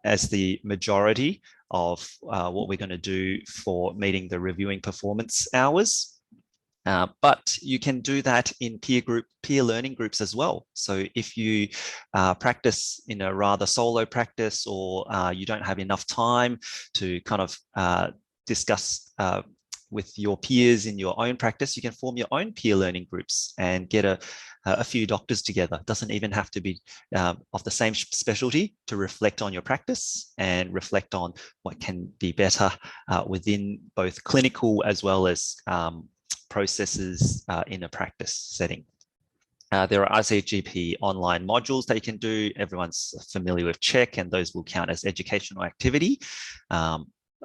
as the majority of what we're going to do for meeting the reviewing performance hours. But you can do that in peer learning groups as well. So if you practice in a rather solo practice, or you don't have enough time to kind of discuss with your peers in your own practice, you can form your own peer learning groups and get a few doctors together. It doesn't even have to be of the same specialty, to reflect on your practice and reflect on what can be better within both clinical as well as processes in a practice setting. There are RACGP online modules that you can do. Everyone's familiar with CHECK, and those will count as educational activity.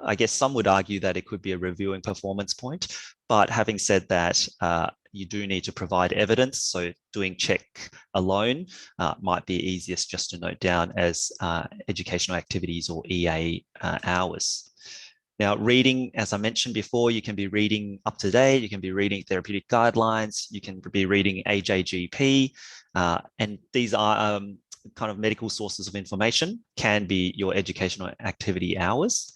I guess some would argue that it could be a reviewing performance point, but having said that, you do need to provide evidence. So doing CHECK alone might be easiest just to note down as educational activities or EA hours. Now, reading, as I mentioned before, you can be reading up to date, you can be reading therapeutic guidelines, you can be reading RACGP, and these are kind of medical sources of information, can be your educational activity hours.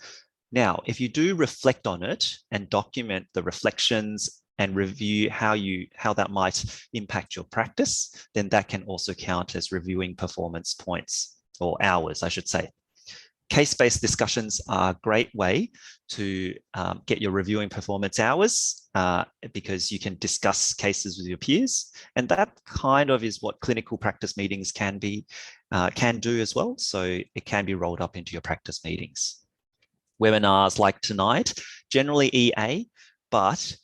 Now, if you do reflect on it and document the reflections and review how that might impact your practice, then that can also count as reviewing performance points, or hours, I should say. Case-based discussions are a great way to get your reviewing performance hours because you can discuss cases with your peers, and that kind of is what clinical practice meetings can do as well. So it can be rolled up into your practice meetings. Webinars like tonight, generally EA, but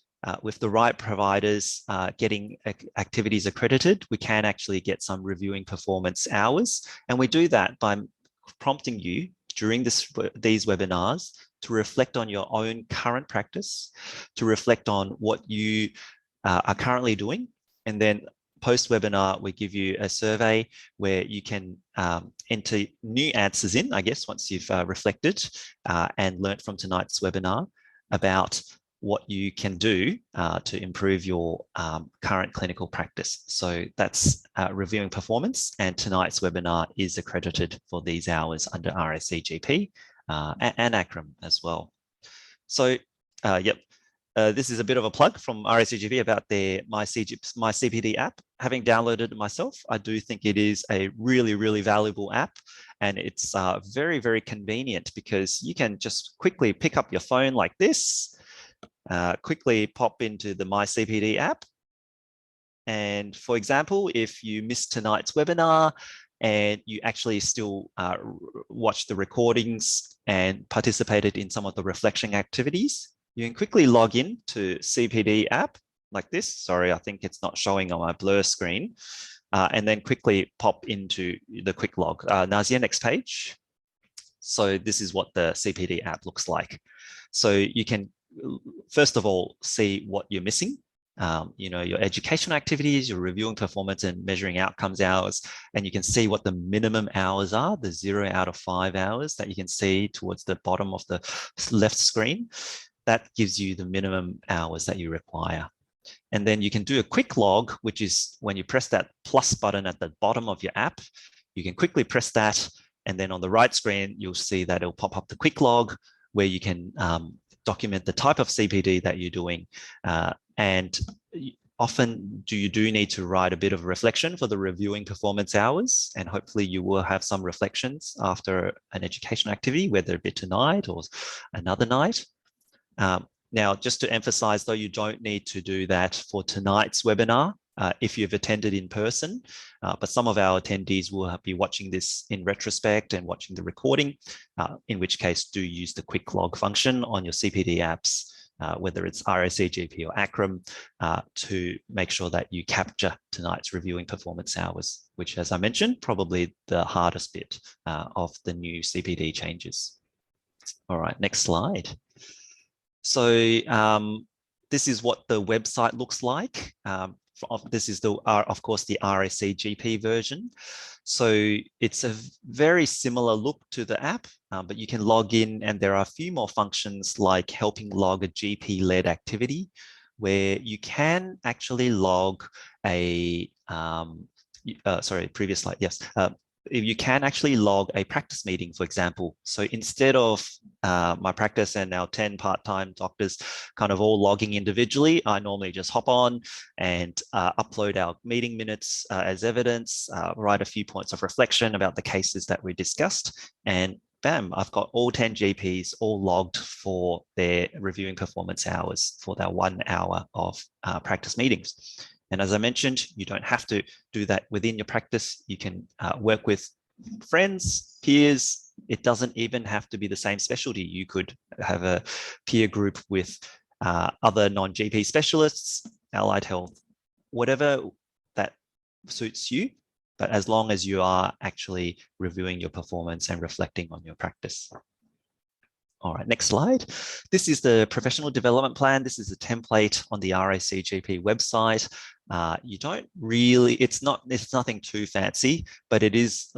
with the right providers getting activities accredited, we can actually get some reviewing performance hours, and we do that by prompting you during these webinars to reflect on your own current practice, to reflect on what you are currently doing. And then post-webinar, we give you a survey where you can enter new answers in, I guess, once you've reflected and learnt from tonight's webinar about what you can do to improve your current clinical practice. So that's reviewing performance, and tonight's webinar is accredited for these hours under RACGP and ACRIM as well. So, yep, this is a bit of a plug from RACGP about their My CPD app. Having downloaded it myself, I do think it is a really, really valuable app, and it's very, very convenient because you can just quickly pick up your phone like this, quickly pop into the My CPD app. And for example, if you missed tonight's webinar and you actually still watched the recordings and participated in some of the reflection activities, you can quickly log in to CPD app like this. Sorry, I think it's not showing on my blur screen. And then quickly pop into the quick log. Nazia, next page. So this is what the CPD app looks like. So you can first of all see what you're missing, you know, your educational activities, your reviewing performance and measuring outcomes hours, and you can see what the minimum hours are, the 0 out of 5 hours that you can see towards the bottom of the left screen. That gives you the minimum hours that you require. And then you can do a quick log, which is when you press that plus button at the bottom of your app, you can quickly press that, and then on the right screen, you'll see that it'll pop up the quick log where you can document the type of CPD that you're doing. And often you do need to write a bit of reflection for the reviewing performance hours, and hopefully you will have some reflections after an educational activity, whether it be tonight or another night. Now, just to emphasize though, you don't need to do that for tonight's webinar if you've attended in person, but some of our attendees will be watching this in retrospect and watching the recording, in which case do use the quick log function on your CPD apps, whether it's RACGP or ACRIM, to make sure that you capture tonight's reviewing performance hours, which, as I mentioned, probably the hardest bit of the new CPD changes. All right, next slide. So this is what the website looks like. This is of course, the RACGP version. So it's a very similar look to the app, but you can log in, and there are a few more functions like helping log a GP-led activity, where you can actually log a, sorry, previous slide, yes. you can actually log a practice meeting, for example. So instead of my practice and our 10 part-time doctors kind of all logging individually, I normally just hop on and upload our meeting minutes as evidence, write a few points of reflection about the cases that we discussed, and bam, I've got all 10 GPs all logged for their reviewing performance hours for their 1 hour of practice meetings. And as I mentioned, you don't have to do that within your practice. You can work with friends, peers. It doesn't even have to be the same specialty. You could have a peer group with other non-GP specialists, allied health, whatever that suits you, but as long as you are actually reviewing your performance and reflecting on your practice. All right, next slide. This is the professional development plan. This is a template on the RACGP website. You don't really, it's nothing too fancy, but it is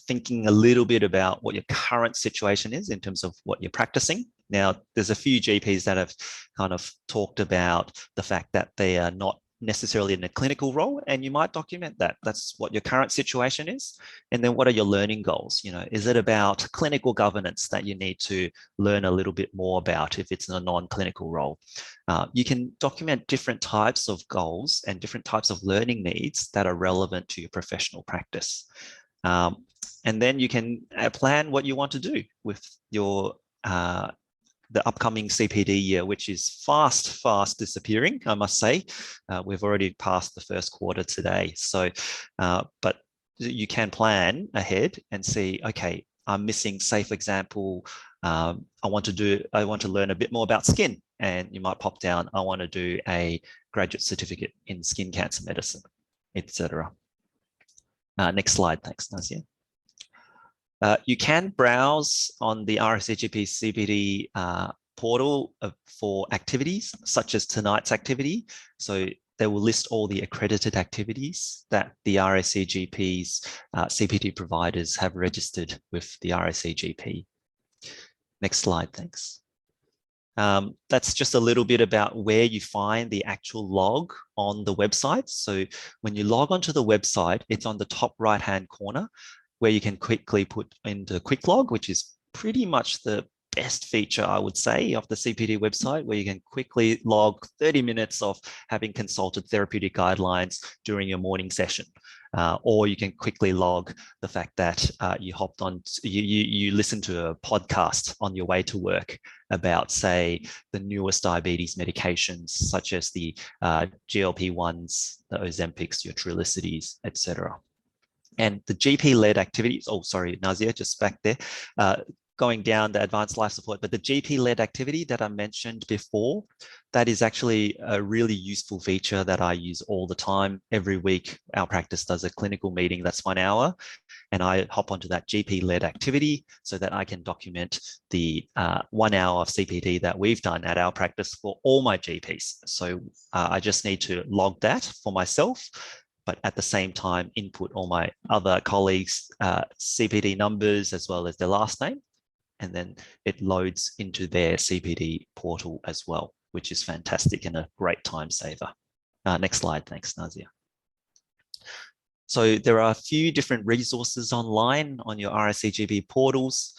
thinking a little bit about what your current situation is in terms of what you're practicing. Now, there's a few GPs that have kind of talked about the fact that they are not necessarily in a clinical role, and you might document that. That's what your current situation is. And then what are your learning goals? You know, is it about clinical governance that you need to learn a little bit more about if it's in a non-clinical role? You can document different types of goals and different types of learning needs that are relevant to your professional practice. And then you can plan what you want to do with your the upcoming CPD year, which is fast disappearing, I must say. We've already passed the first quarter today. So, but you can plan ahead and see, okay, I'm missing, say, for example, I want to learn a bit more about skin, and you might pop down, I want to do a graduate certificate in skin cancer medicine, etc. Next slide, thanks, Nazia. You can browse on the RACGP CPD portal for activities, such as tonight's activity. So they will list all the accredited activities that the RACGP's CPD providers have registered with the RACGP. Next slide, thanks. That's just a little bit about where you find the actual log on the website. So when you log onto the website, it's on the top right-hand corner, where you can quickly put into quick log, which is pretty much the best feature, I would say, of the CPD website, where you can quickly log 30 minutes of having consulted therapeutic guidelines during your morning session. Or you can quickly log the fact that you hopped on, you listened to a podcast on your way to work about, say, the newest diabetes medications, such as the GLP-1s, the Ozempics, your Trulicities, etc. And the GP-led activities, oh, sorry, Nazia, just back there, going down the advanced life support, but the GP-led activity that I mentioned before, that is actually a really useful feature that I use all the time. Every week, our practice does a clinical meeting that's 1 hour, and I hop onto that GP-led activity so that I can document the 1 hour of CPD that we've done at our practice for all my GPs. So I just need to log that for myself, but at the same time, input all my other colleagues' CPD numbers as well as their last name. And then it loads into their CPD portal as well, which is fantastic and a great time saver. Next slide, thanks, Nazia. So there are a few different resources online on your RACGP portals.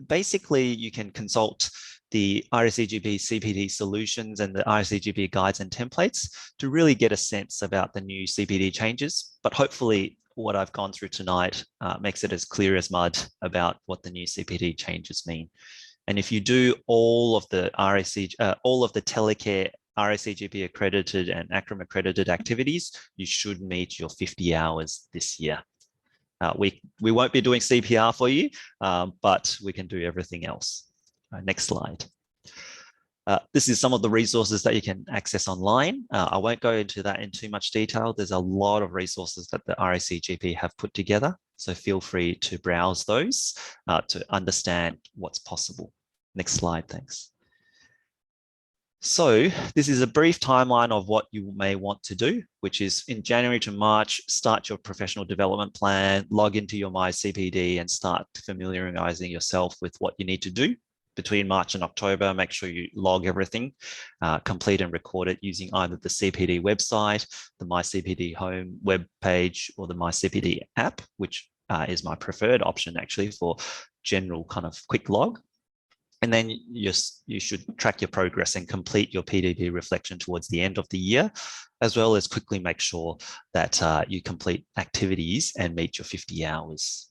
Basically, you can consult the RACGP CPD solutions and the RACGP guides and templates to really get a sense about the new CPD changes. But hopefully what I've gone through tonight makes it as clear as mud about what the new CPD changes mean. And if you do all of the Telecare RACGP accredited and ACRIM accredited activities, you should meet your 50 hours this year. We won't be doing CPR for you, but we can do everything else. Next slide. This is some of the resources that you can access online. I won't go into that in too much detail. There's a lot of resources that the RACGP have put together, so feel free to browse those to understand what's possible. Next slide, thanks. So this is a brief timeline of what you may want to do, which is in January to March, start your professional development plan, log into your MyCPD and start familiarizing yourself with what you need to do. Between March and October, make sure you log everything, complete and record it using either the CPD website, the MyCPD home web page, or the MyCPD app, which is my preferred option actually for general kind of quick log. And then you should track your progress and complete your PDB reflection towards the end of the year, as well as quickly make sure that you complete activities and meet your 50 hours.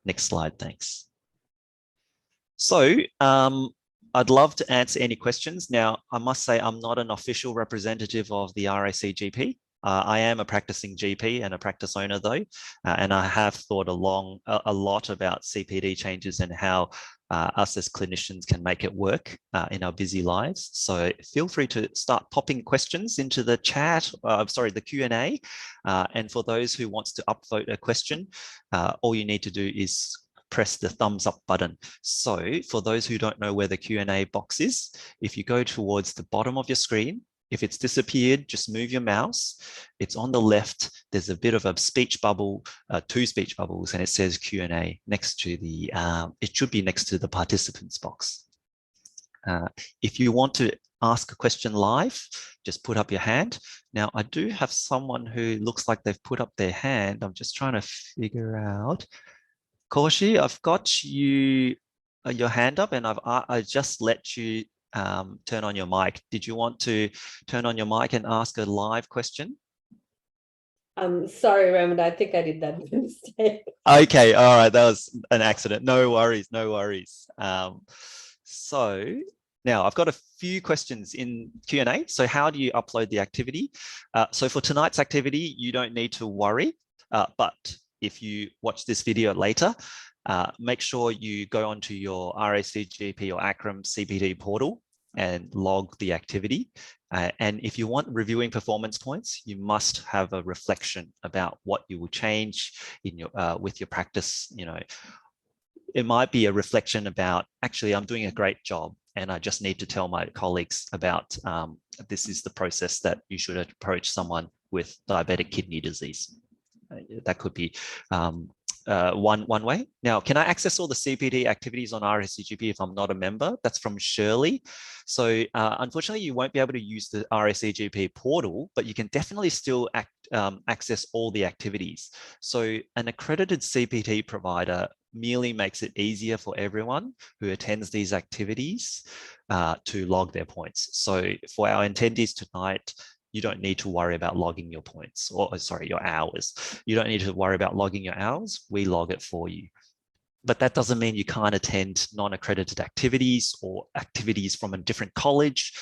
Next slide, thanks. So I'd love to answer any questions. Now, I must say I'm not an official representative of the RACGP. I am a practicing GP and a practice owner though, and I have thought a lot about CPD changes and how us as clinicians can make it work in our busy lives. So feel free to start popping questions into the chat, the Q&A. And for those who wants to upvote a question, all you need to do is press the thumbs up button. So for those who don't know where the Q&A box is, if you go towards the bottom of your screen, if it's disappeared, just move your mouse. It's on the left. There's a bit of a speech bubble, 2 speech bubbles, and it says Q&A next to the, it should be next to the participants box. If you want to ask a question live, just put up your hand. Now, I do have someone who looks like they've put up their hand. I'm just trying to figure out. Kaushi, I've got you, your hand up, and I just let you turn on your mic. Did you want to turn on your mic and ask a live question? Sorry, Raymond, I think I did that mistake. Okay, all right, that was an accident. No worries, no worries. So now I've got a few questions in Q&A. So how do you upload the activity? So for tonight's activity, you don't need to worry, but if you watch this video later, make sure you go onto your RACGP or ACRIM CPD portal and log the activity. And if you want reviewing performance points, you must have a reflection about what you will change in your with your practice. You know, it might be a reflection about, actually, I'm doing a great job and I just need to tell my colleagues about this is the process that you should approach someone with diabetic kidney disease. That could be one way. Now, can I access all the CPD activities on RACGP if I'm not a member? That's from Shirley. So unfortunately, you won't be able to use the RACGP portal, but you can definitely still access all the activities. So an accredited CPD provider merely makes it easier for everyone who attends these activities to log their points. So for our attendees tonight, you don't need to worry about logging your points, or sorry, your hours. You don't need to worry about logging your hours. We log it for you. But that doesn't mean you can't attend non-accredited activities or activities from a different college,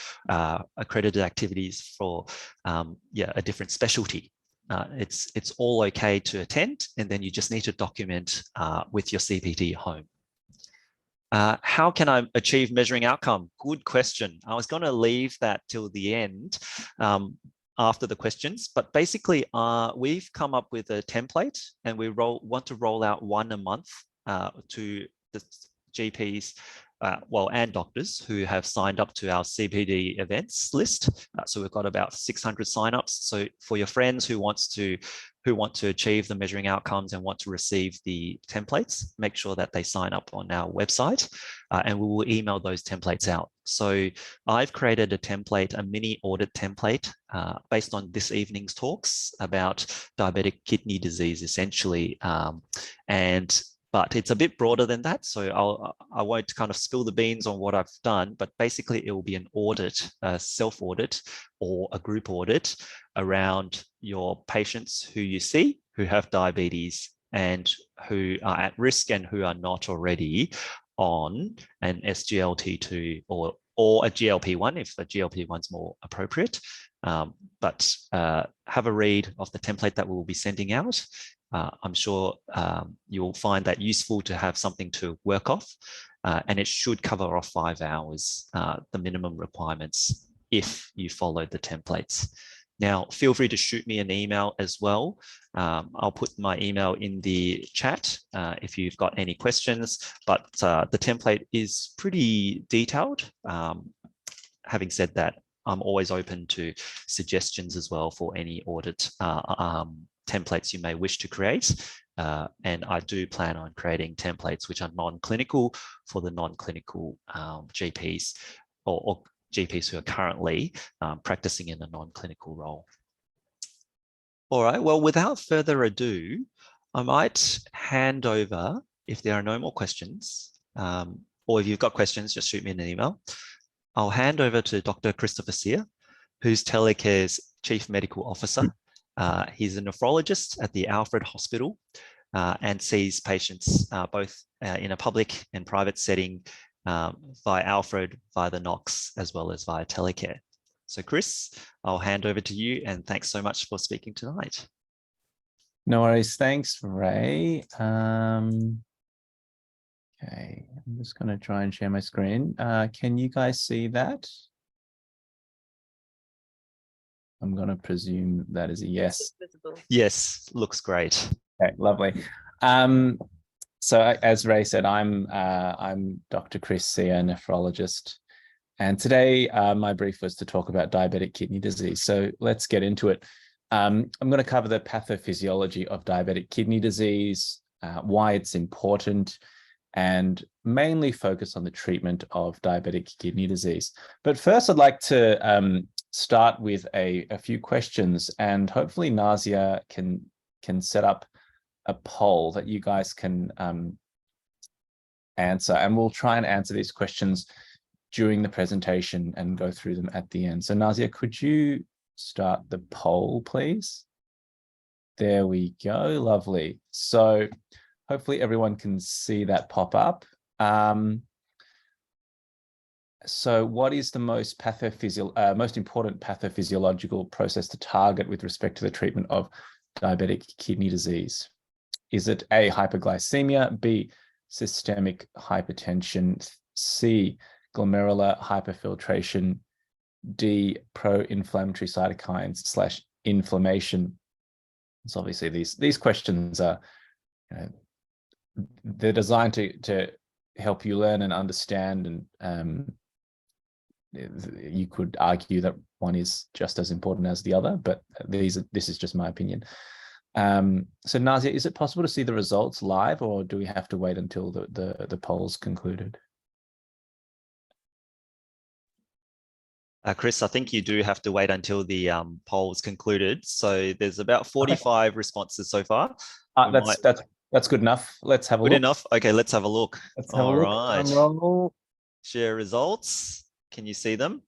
accredited activities for a different specialty. It's all okay to attend, and then you just need to document with your CPD home. How can I achieve measuring outcome? Good question. I was going to leave that till the end after the questions, but basically we've come up with a template and we want to roll out one a month to the GPs and doctors who have signed up to our CPD events list. So we've got about 600 signups. So for your friends who want to achieve the measuring outcomes and want to receive the templates, make sure that they sign up on our website and we will email those templates out. So I've created a template, a mini audit template based on this evening's talks about diabetic kidney disease, essentially. But it's a bit broader than that. So I won't kind of spill the beans on what I've done, but basically it will be an audit, a self-audit or a group audit around your patients who you see who have diabetes and who are at risk and who are not already on an SGLT2 or a GLP-1 if a GLP-1 is more appropriate. But have a read of the template that we'll be sending out. I'm sure you'll find that useful to have something to work off, and it should cover off 5 hours, the minimum requirements, if you follow the templates. Now, feel free to shoot me an email as well. I'll put my email in the chat if you've got any questions, but the template is pretty detailed. Having said that, I'm always open to suggestions as well for any audit templates you may wish to create. And I do plan on creating templates which are non-clinical for the non-clinical GPs or GPs who are currently practicing in a non-clinical role. All right, well, without further ado, I might hand over, if there are no more questions, or if you've got questions, just shoot me an email. I'll hand over to Dr. Christopher Sear, who's Telecare's Chief Medical Officer. He's a nephrologist at the Alfred Hospital and sees patients both in a public and private setting via Alfred, via the Knox, as well as via Telecare. So Chris, I'll hand over to you, and thanks so much for speaking tonight. No worries. Thanks, Ray. Okay, I'm just going to try and share my screen. Can you guys see that? I'm going to presume that is a yes. Yes, looks great. Okay, lovely. So as Ray said, I'm Dr. Chris Sear, nephrologist. And today my brief was to talk about diabetic kidney disease. So let's get into it. I'm going to cover the pathophysiology of diabetic kidney disease, why it's important, and mainly focus on the treatment of diabetic kidney disease. But first, I'd like to start with a few questions, and hopefully Nazia can set up a poll that you guys can answer, and we'll try and answer these questions during the presentation and go through them at the end. So Nazia, could you start the poll, please? There we go. Lovely. So hopefully everyone can see that pop up. So what is the most important pathophysiological process to target with respect to the treatment of diabetic kidney disease? Is it A, hyperglycemia, B, systemic hypertension, C, glomerular hyperfiltration, D, pro-inflammatory cytokines / inflammation? So obviously these questions are, they're designed to help you learn and understand, and you could argue that one is just as important as the other, but this is just my opinion. So Nazia, is it possible to see the results live, or do we have to wait until the poll's concluded? Chris, I think you do have to wait until the poll is concluded. So there's about 45 responses so far. That's good enough. Let's have a look. Good enough. Okay, let's have a look. Let's have a look. Right. Share results. Can you see them?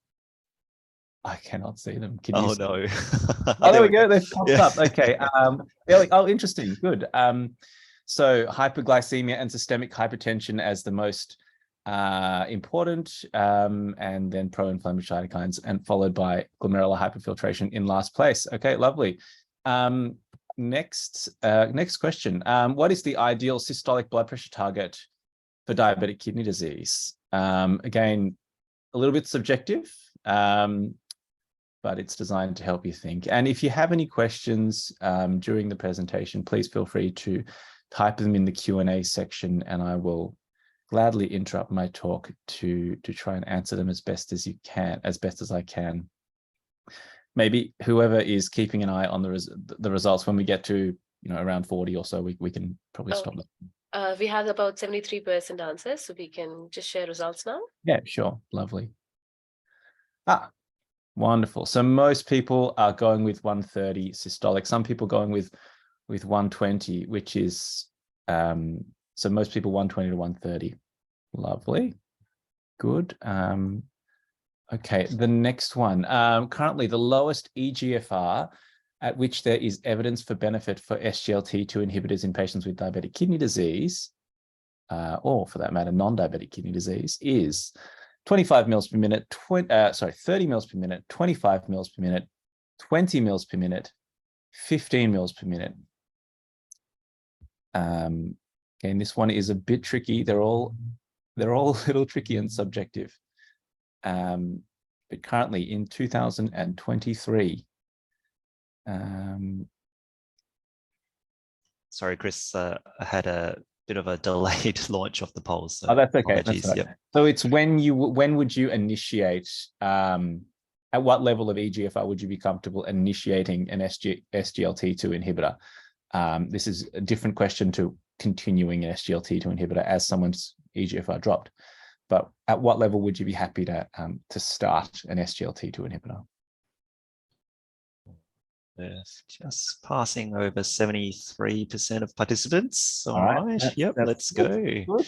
I cannot see them. Can you? Oh no. Oh, there we go. They've popped up. Okay. Oh, interesting. Good. So hyperglycemia and systemic hypertension as the most important, and then pro-inflammatory cytokines, and followed by glomerular hyperfiltration in last place. Okay, lovely. Next question. What is the ideal systolic blood pressure target for diabetic kidney disease? Again, a little bit subjective, but it's designed to help you think. And if you have any questions during the presentation, please feel free to type them in the Q&A section, and I will gladly interrupt my talk to try and answer them as best as I can. Maybe whoever is keeping an eye on the results, when we get to around 40 or so, we can probably stop them. We have about 73% answers, so we can just share results now. Yeah, sure. Lovely. Wonderful. So most people are going with 130 systolic. Some people going with 120, which is so most people 120 to 130. Lovely. Good. Okay, the next one. Currently, the lowest eGFR at which there is evidence for benefit for SGLT2 inhibitors in patients with diabetic kidney disease, or for that matter, non-diabetic kidney disease, is 25 mils per minute, 30 mils per minute, 25 mils per minute, 20 mils per minute, 15 mils per minute. Again, this one is a bit tricky. They're all a little tricky and subjective. But currently in 2023, sorry, Chris, I had a bit of a delayed launch of the polls. So that's okay. That's right. Yep. So it's when would you initiate, at what level of eGFR would you be comfortable initiating an SGLT2 inhibitor? This is a different question to continuing an SGLT2 inhibitor as someone's eGFR dropped. But at what level would you be happy to start an SGLT2 inhibitor? Just passing over 73% of participants. All right, right. that's- Yep, that's let's go. good.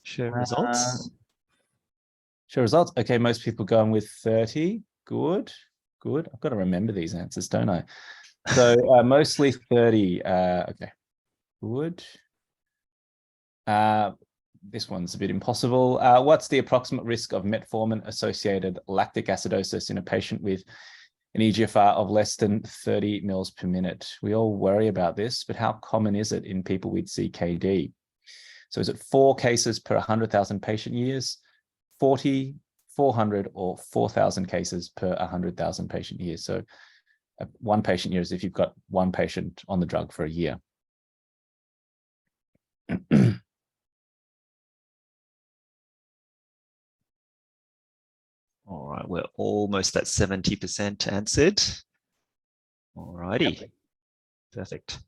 Share results. Show results. Okay, most people going with 30. Good, good. I've got to remember these answers, don't I? So mostly 30. Okay, good. This one's a bit impossible. What's the approximate risk of metformin-associated lactic acidosis in a patient with an EGFR of less than 30 mils per minute? We all worry about this, but how common is it in people with CKD? So is it 4 cases per 100,000 patient years, 40, 400, or 4,000 cases per 100,000 patient years? So 1 patient year is if you've got 1 patient on the drug for a year. All right, we're almost at 70% answered. All righty. Perfect.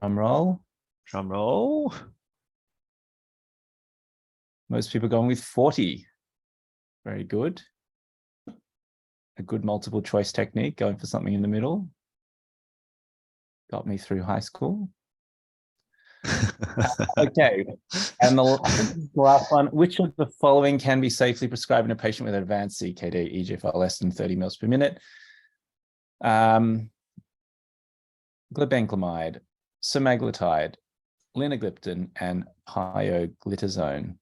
Drum roll. Drum roll. Most people going with 40. Very good. A good multiple choice technique, going for something in the middle. Got me through high school. Okay, and the last one, which of the following can be safely prescribed in a patient with advanced CKD, EGFR less than 30 mils per minute? Glibenclamide, semaglutide, linagliptin, and pioglitazone.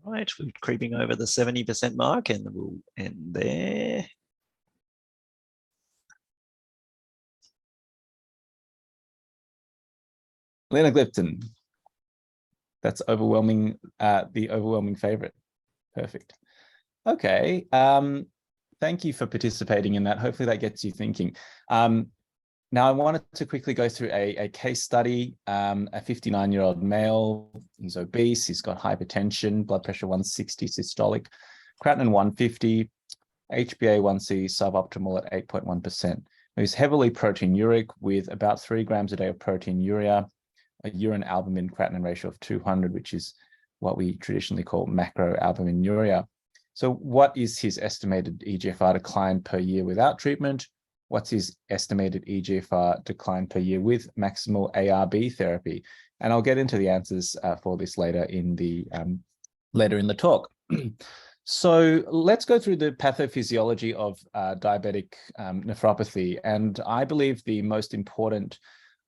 All right, we're creeping over the 70% mark and we'll end there. Linagliptin. That's overwhelming, the overwhelming favorite. Perfect. Okay. Thank you for participating in that. Hopefully that gets you thinking. Now I wanted to quickly go through a case study. A 59-year-old male, he's obese, he's got hypertension, blood pressure 160 systolic, creatinine 150, HbA1c suboptimal at 8.1%. He's heavily proteinuric with about 3 grams a day of proteinuria, a urine albumin creatinine ratio of 200, which is what we traditionally call macroalbuminuria. So what is his estimated EGFR decline per year without treatment? What's his estimated EGFR decline per year with maximal ARB therapy? And I'll get into the answers for this later in the talk. So let's go through the pathophysiology of diabetic nephropathy. And I believe the most important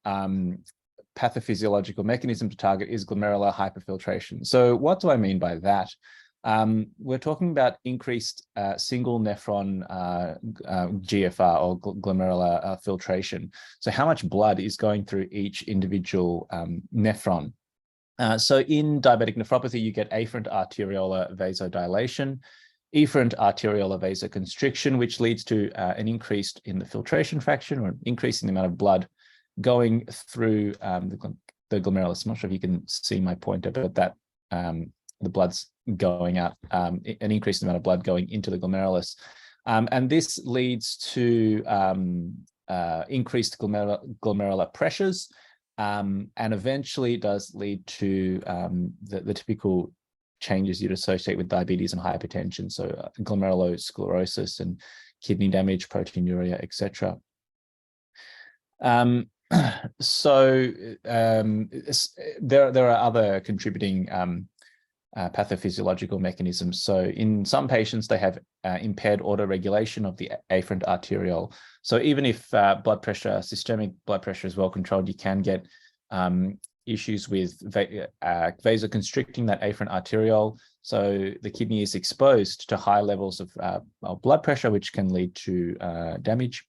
pathophysiological mechanism to target is glomerular hyperfiltration. So what do I mean by that? We're talking about increased single nephron GFR or glomerular filtration. So how much blood is going through each individual nephron? So in diabetic nephropathy, you get afferent arteriolar vasodilation, efferent arteriolar vasoconstriction, which leads to an increase in the filtration fraction or an increase in the amount of blood going through the glomerulus. I'm not sure if you can see my pointer, but that the blood's going out, an increased amount of blood going into the glomerulus. And this leads to increased glomerular pressures, and eventually does lead to the typical changes you'd associate with diabetes and hypertension. So glomerulosclerosis and kidney damage, proteinuria, etc. So there are other contributing pathophysiological mechanisms. So in some patients, they have impaired autoregulation of the afferent arteriole. So even if blood pressure, systemic blood pressure is well controlled, you can get issues with vasoconstricting that afferent arteriole. So the kidney is exposed to high levels of blood pressure, which can lead to damage.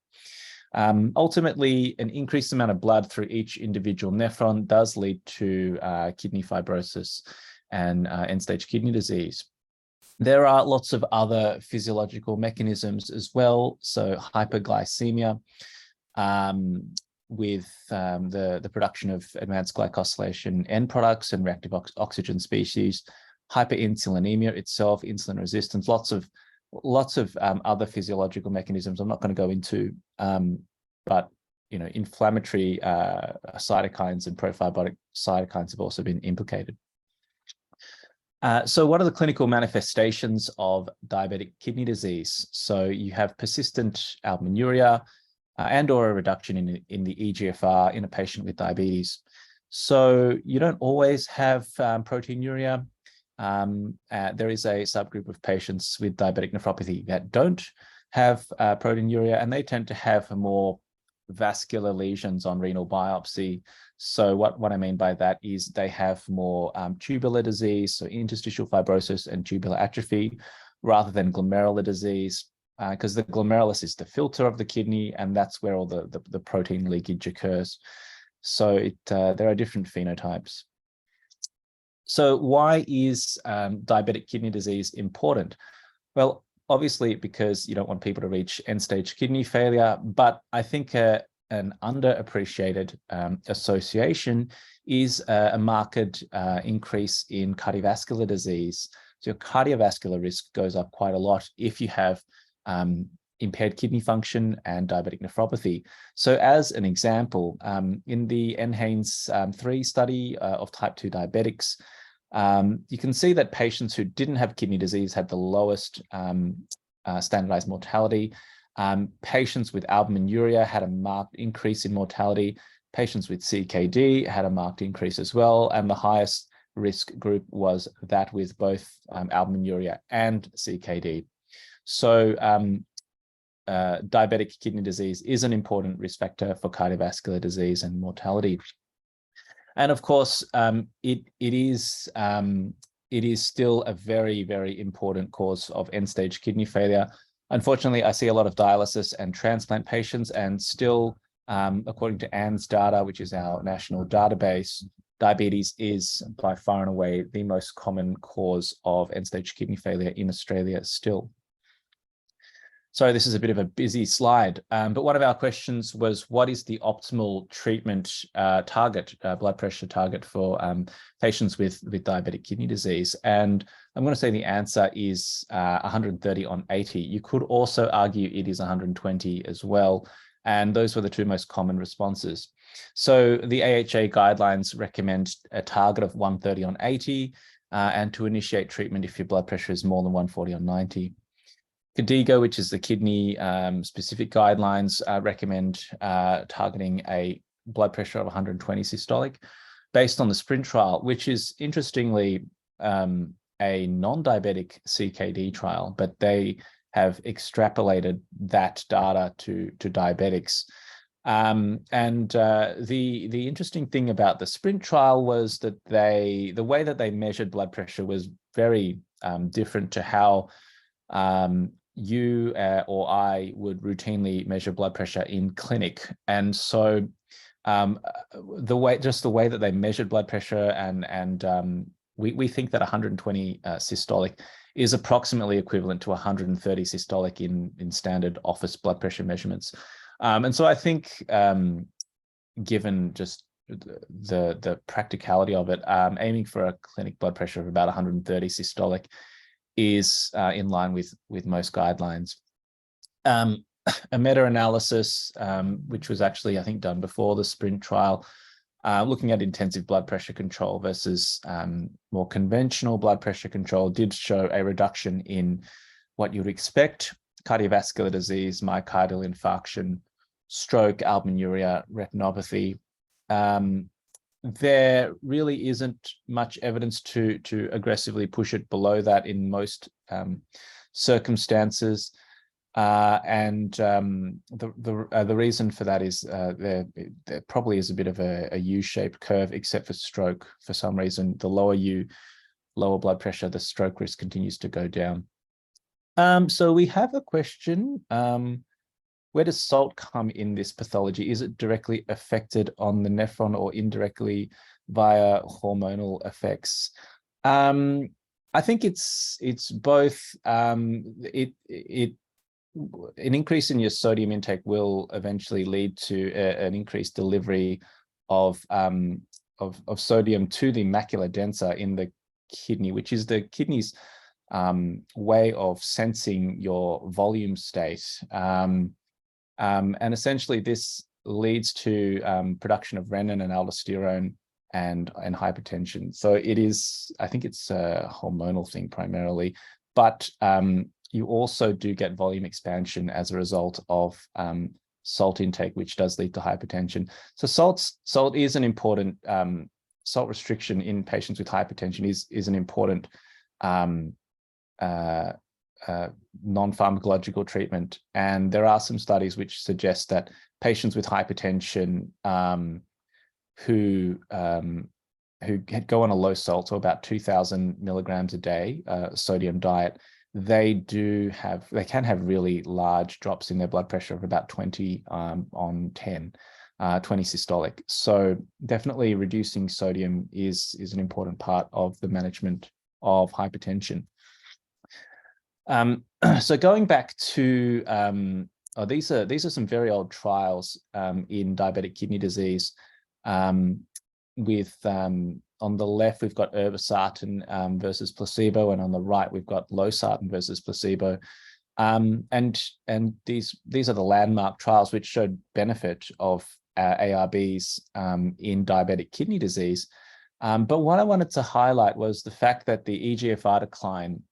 Ultimately, an increased amount of blood through each individual nephron does lead to kidney fibrosis and end-stage kidney disease. There are lots of other physiological mechanisms as well. So hyperglycemia with the production of advanced glycosylation end products and reactive oxygen species, hyperinsulinemia itself, insulin resistance, lots of lots of other physiological mechanisms I'm not going to go into, but inflammatory cytokines and profibrotic cytokines have also been implicated. So what are the clinical manifestations of diabetic kidney disease? So you have persistent albuminuria and or a reduction in the EGFR in a patient with diabetes. So you don't always have proteinuria. There is a subgroup of patients with diabetic nephropathy that don't have proteinuria, and they tend to have more vascular lesions on renal biopsy. So what I mean by that is they have more tubular disease, so interstitial fibrosis and tubular atrophy, rather than glomerular disease, because the glomerulus is the filter of the kidney, and that's where all the protein leakage occurs. So there are different phenotypes. So why is diabetic kidney disease important? Well, obviously because you don't want people to reach end-stage kidney failure, but I think an underappreciated association is a marked increase in cardiovascular disease. So your cardiovascular risk goes up quite a lot if you have impaired kidney function and diabetic nephropathy. So as an example, in the NHANES 3 study of type 2 diabetics, you can see that patients who didn't have kidney disease had the lowest standardized mortality. Patients with albuminuria had a marked increase in mortality. Patients with CKD had a marked increase as well. And the highest risk group was that with both albuminuria and CKD. So diabetic kidney disease is an important risk factor for cardiovascular disease and mortality. And of course, it is still a very, very important cause of end-stage kidney failure. Unfortunately, I see a lot of dialysis and transplant patients, and still, according to ANN's data, which is our national database, diabetes is by far and away the most common cause of end-stage kidney failure in Australia still. Sorry, this is a bit of a busy slide, but one of our questions was, what is the optimal treatment target, blood pressure target for patients with diabetic kidney disease? And I'm going to say the answer is 130 on 80. You could also argue it is 120 as well. And those were the two most common responses. So the AHA guidelines recommend a target of 130 on 80 and to initiate treatment if your blood pressure is more than 140 on 90. KDIGO, which is the kidney specific guidelines, recommend targeting a blood pressure of 120 systolic based on the SPRINT trial, which is interestingly a non-diabetic CKD trial, but they have extrapolated that data to diabetics. The interesting thing about the SPRINT trial was that the way that they measured blood pressure was very different to how you or I would routinely measure blood pressure in clinic. And so the way that they measured blood pressure, and we think that 120 systolic is approximately equivalent to 130 systolic in standard office blood pressure measurements. And so I think given just the practicality of it, aiming for a clinic blood pressure of about 130 systolic is in line with most guidelines. A meta-analysis, which was actually, I think, done before the SPRINT trial, looking at intensive blood pressure control versus more conventional blood pressure control, did show a reduction in what you'd expect: cardiovascular disease, myocardial infarction, stroke, albuminuria, retinopathy. There really isn't much evidence to aggressively push it below that in most circumstances. The reason for that is there probably is a bit of a U-shaped curve, except for stroke. For some reason, the lower blood pressure, the stroke risk continues to go down. So we have a question. Where does salt come in this pathology? Is it directly affected on the nephron or indirectly via hormonal effects? I think it's both. An increase in your sodium intake will eventually lead to an increased delivery of sodium to the macula densa in the kidney, which is the kidney's way of sensing your volume state. And essentially this leads to production of renin and aldosterone and hypertension. So it is, I think it's a hormonal thing primarily, but you also do get volume expansion as a result of salt intake, which does lead to hypertension. So salt is an important, salt restriction in patients with hypertension is an important non-pharmacological treatment. And there are some studies which suggest that patients with hypertension who go on a low salt, so about 2,000 milligrams a day sodium diet, they can have really large drops in their blood pressure of about 20 on 10, 20 systolic. So definitely reducing sodium is an important part of the management of hypertension. So going back to these are some very old trials in diabetic kidney disease. With on the left we've got irbesartan versus placebo, and on the right we've got losartan versus placebo. And these are the landmark trials which showed benefit of ARBs in diabetic kidney disease. But what I wanted to highlight was the fact that the eGFR decline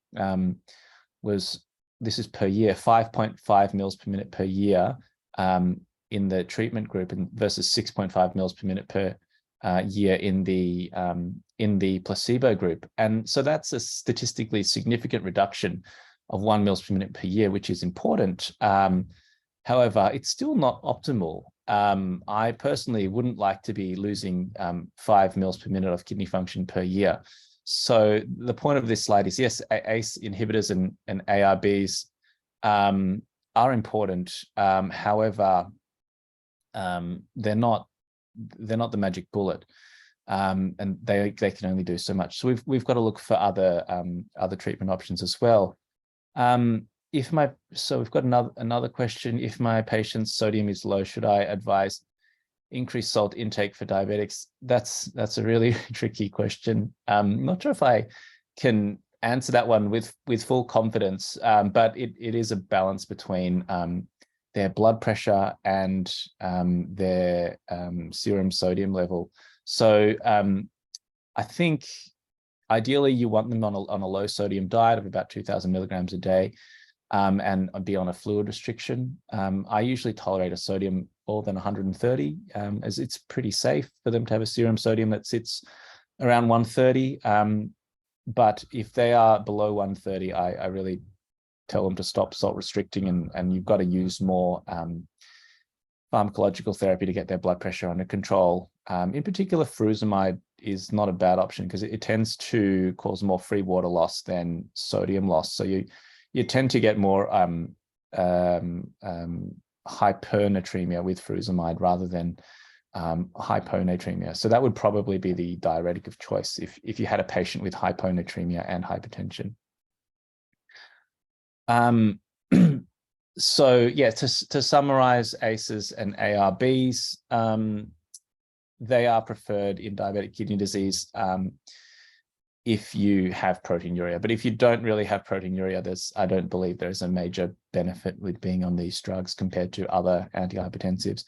this is per year, 5.5 mils per minute per year in the treatment group, and versus 6.5 mils per minute per year in the placebo group. And so that's a statistically significant reduction of 1 mils per minute per year, which is important. However, it's still not optimal. I personally wouldn't like to be losing 5 mils per minute of kidney function per year. So the point of this slide is, yes, ACE inhibitors and ARBs are important. However, they're not the magic bullet, and they can only do so much. So we've got to look for other treatment options as well. So we've got another question. If my patient's sodium is low, should I advise increased salt intake for diabetics? That's a really tricky question. I'm not sure if I can answer that one with full confidence, but it is a balance between their blood pressure and their serum sodium level. So I think ideally you want them on a low sodium diet of about 2,000 milligrams a day, and be on a fluid restriction. I usually tolerate a sodium more than 130, as it's pretty safe for them to have a serum sodium that sits around 130. But if they are below 130, I really tell them to stop salt restricting, and you've got to use more pharmacological therapy to get their blood pressure under control. In particular, furosemide is not a bad option because it tends to cause more free water loss than sodium loss. So you tend to get more hypernatremia with furosemide rather than hyponatremia. So that would probably be the diuretic of choice if you had a patient with hyponatremia and hypertension. So yeah, to summarize, ACEs and ARBs, they are preferred in diabetic kidney disease if you have proteinuria. But if you don't really have proteinuria, I don't believe there's a major benefit with being on these drugs compared to other antihypertensives.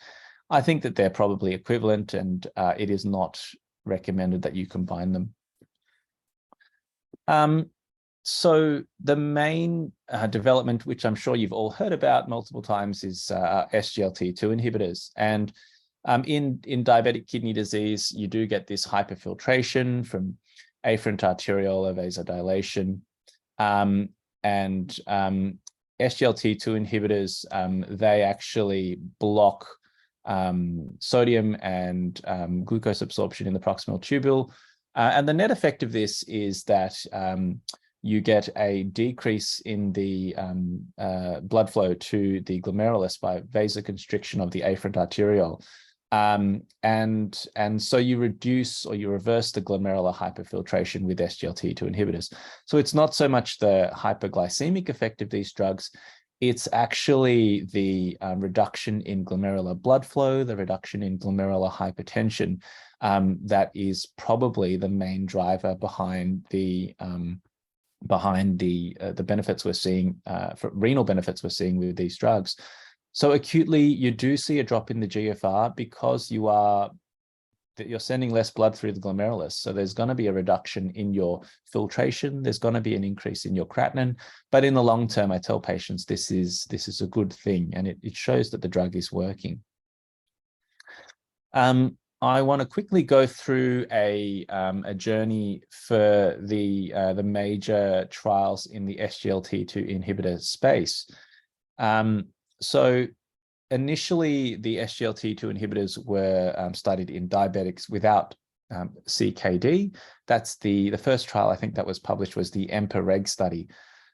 I think that they're probably equivalent, and it is not recommended that you combine them. So the main development, which I'm sure you've all heard about multiple times, is SGLT2 inhibitors. And in diabetic kidney disease, you do get this hyperfiltration from afferent arteriolar vasodilation. And SGLT2 inhibitors, they actually block sodium and glucose absorption in the proximal tubule. And the net effect of this is that you get a decrease in the blood flow to the glomerulus by vasoconstriction of the afferent arteriole. And so you reduce or you reverse the glomerular hyperfiltration with SGLT2 inhibitors. So it's not so much the hyperglycemic effect of these drugs, it's actually the reduction in glomerular blood flow, the reduction in glomerular hypertension, that is probably the main driver behind the behind the benefits we're seeing, for renal benefits we're seeing with these drugs. So acutely, you do see a drop in the GFR because you're sending less blood through the glomerulus. So there's going to be a reduction in your filtration. There's going to be an increase in your creatinine. But in the long term, I tell patients this is a good thing, and it shows that the drug is working. I want to quickly go through a journey for the major trials in the SGLT2 inhibitor space. So initially, the SGLT2 inhibitors were studied in diabetics without CKD. That's the first trial I think that was published was the EMPA-REG study.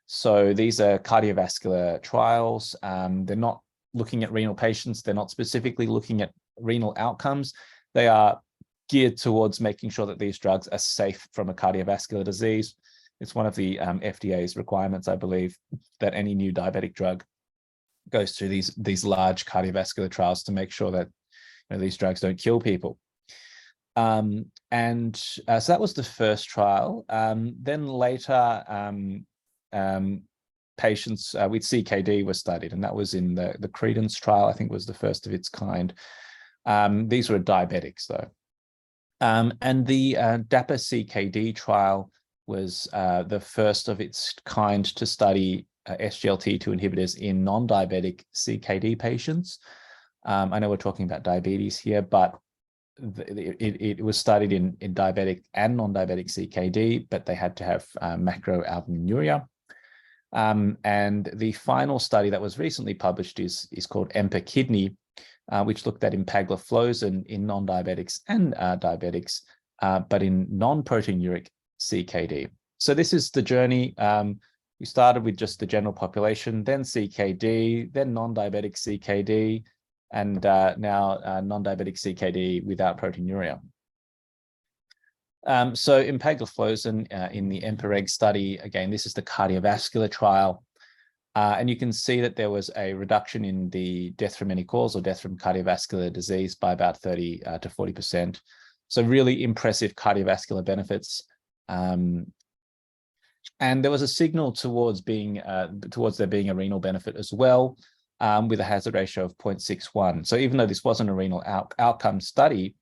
So these are cardiovascular trials. They're not looking at renal patients. They're not specifically looking at renal outcomes. They are geared towards making sure that these drugs are safe from a cardiovascular disease. It's one of the FDA's requirements, I believe, that any new diabetic drug goes through these large cardiovascular trials to make sure that these drugs don't kill people. So that was the first trial. Then later, patients with CKD were studied, and that was in the Credence trial. I think was the first of its kind. These were diabetics, though. And the DAPA-CKD trial was the first of its kind to study SGLT2 inhibitors in non-diabetic CKD patients. I know we're talking about diabetes here, but it was studied in diabetic and non-diabetic CKD, but they had to have macroalbuminuria. And the final study that was recently published is called EMPA-Kidney, which looked at empagliflozin in non-diabetics and diabetics, but in non-proteinuric CKD. So this is the journey. We started with just the general population, then CKD, then non-diabetic CKD, and now non-diabetic CKD without proteinuria. So empagliflozin in the EMPA-REG study, again, this is the cardiovascular trial. And you can see that there was a reduction in the death from any cause or death from cardiovascular disease by about 30 to 40%. So really impressive cardiovascular benefits. And there was a signal towards there being a renal benefit as well, with a hazard ratio of 0.61. So even though this wasn't a renal outcome study,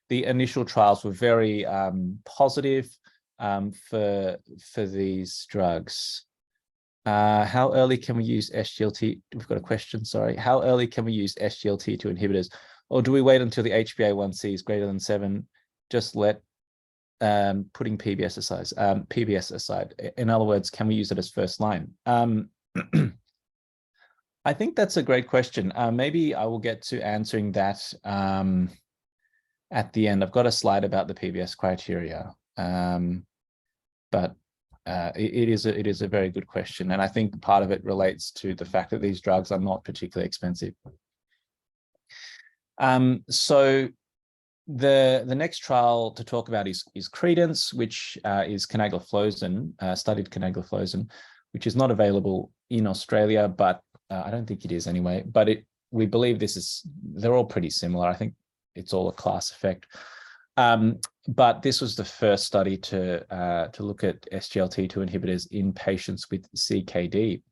the initial trials were very positive for these drugs. How early can we use SGLT? We've got a question, sorry. How early can we use SGLT2 inhibitors? Or do we wait until the HbA1c is greater than 7? Just let putting PBS aside. In other words, can we use it as first line? I think that's a great question. Maybe I will get to answering that at the end. I've got a slide about the PBS criteria, but it is a very good question, and I think part of it relates to the fact that these drugs are not particularly expensive. So the next trial to talk about is Credence, which is canagliflozin, studied canagliflozin, which is not available in Australia, but I don't think it is anyway. But we believe they're all pretty similar. I think it's all a class effect. But this was the first study to look at SGLT2 inhibitors in patients with CKD.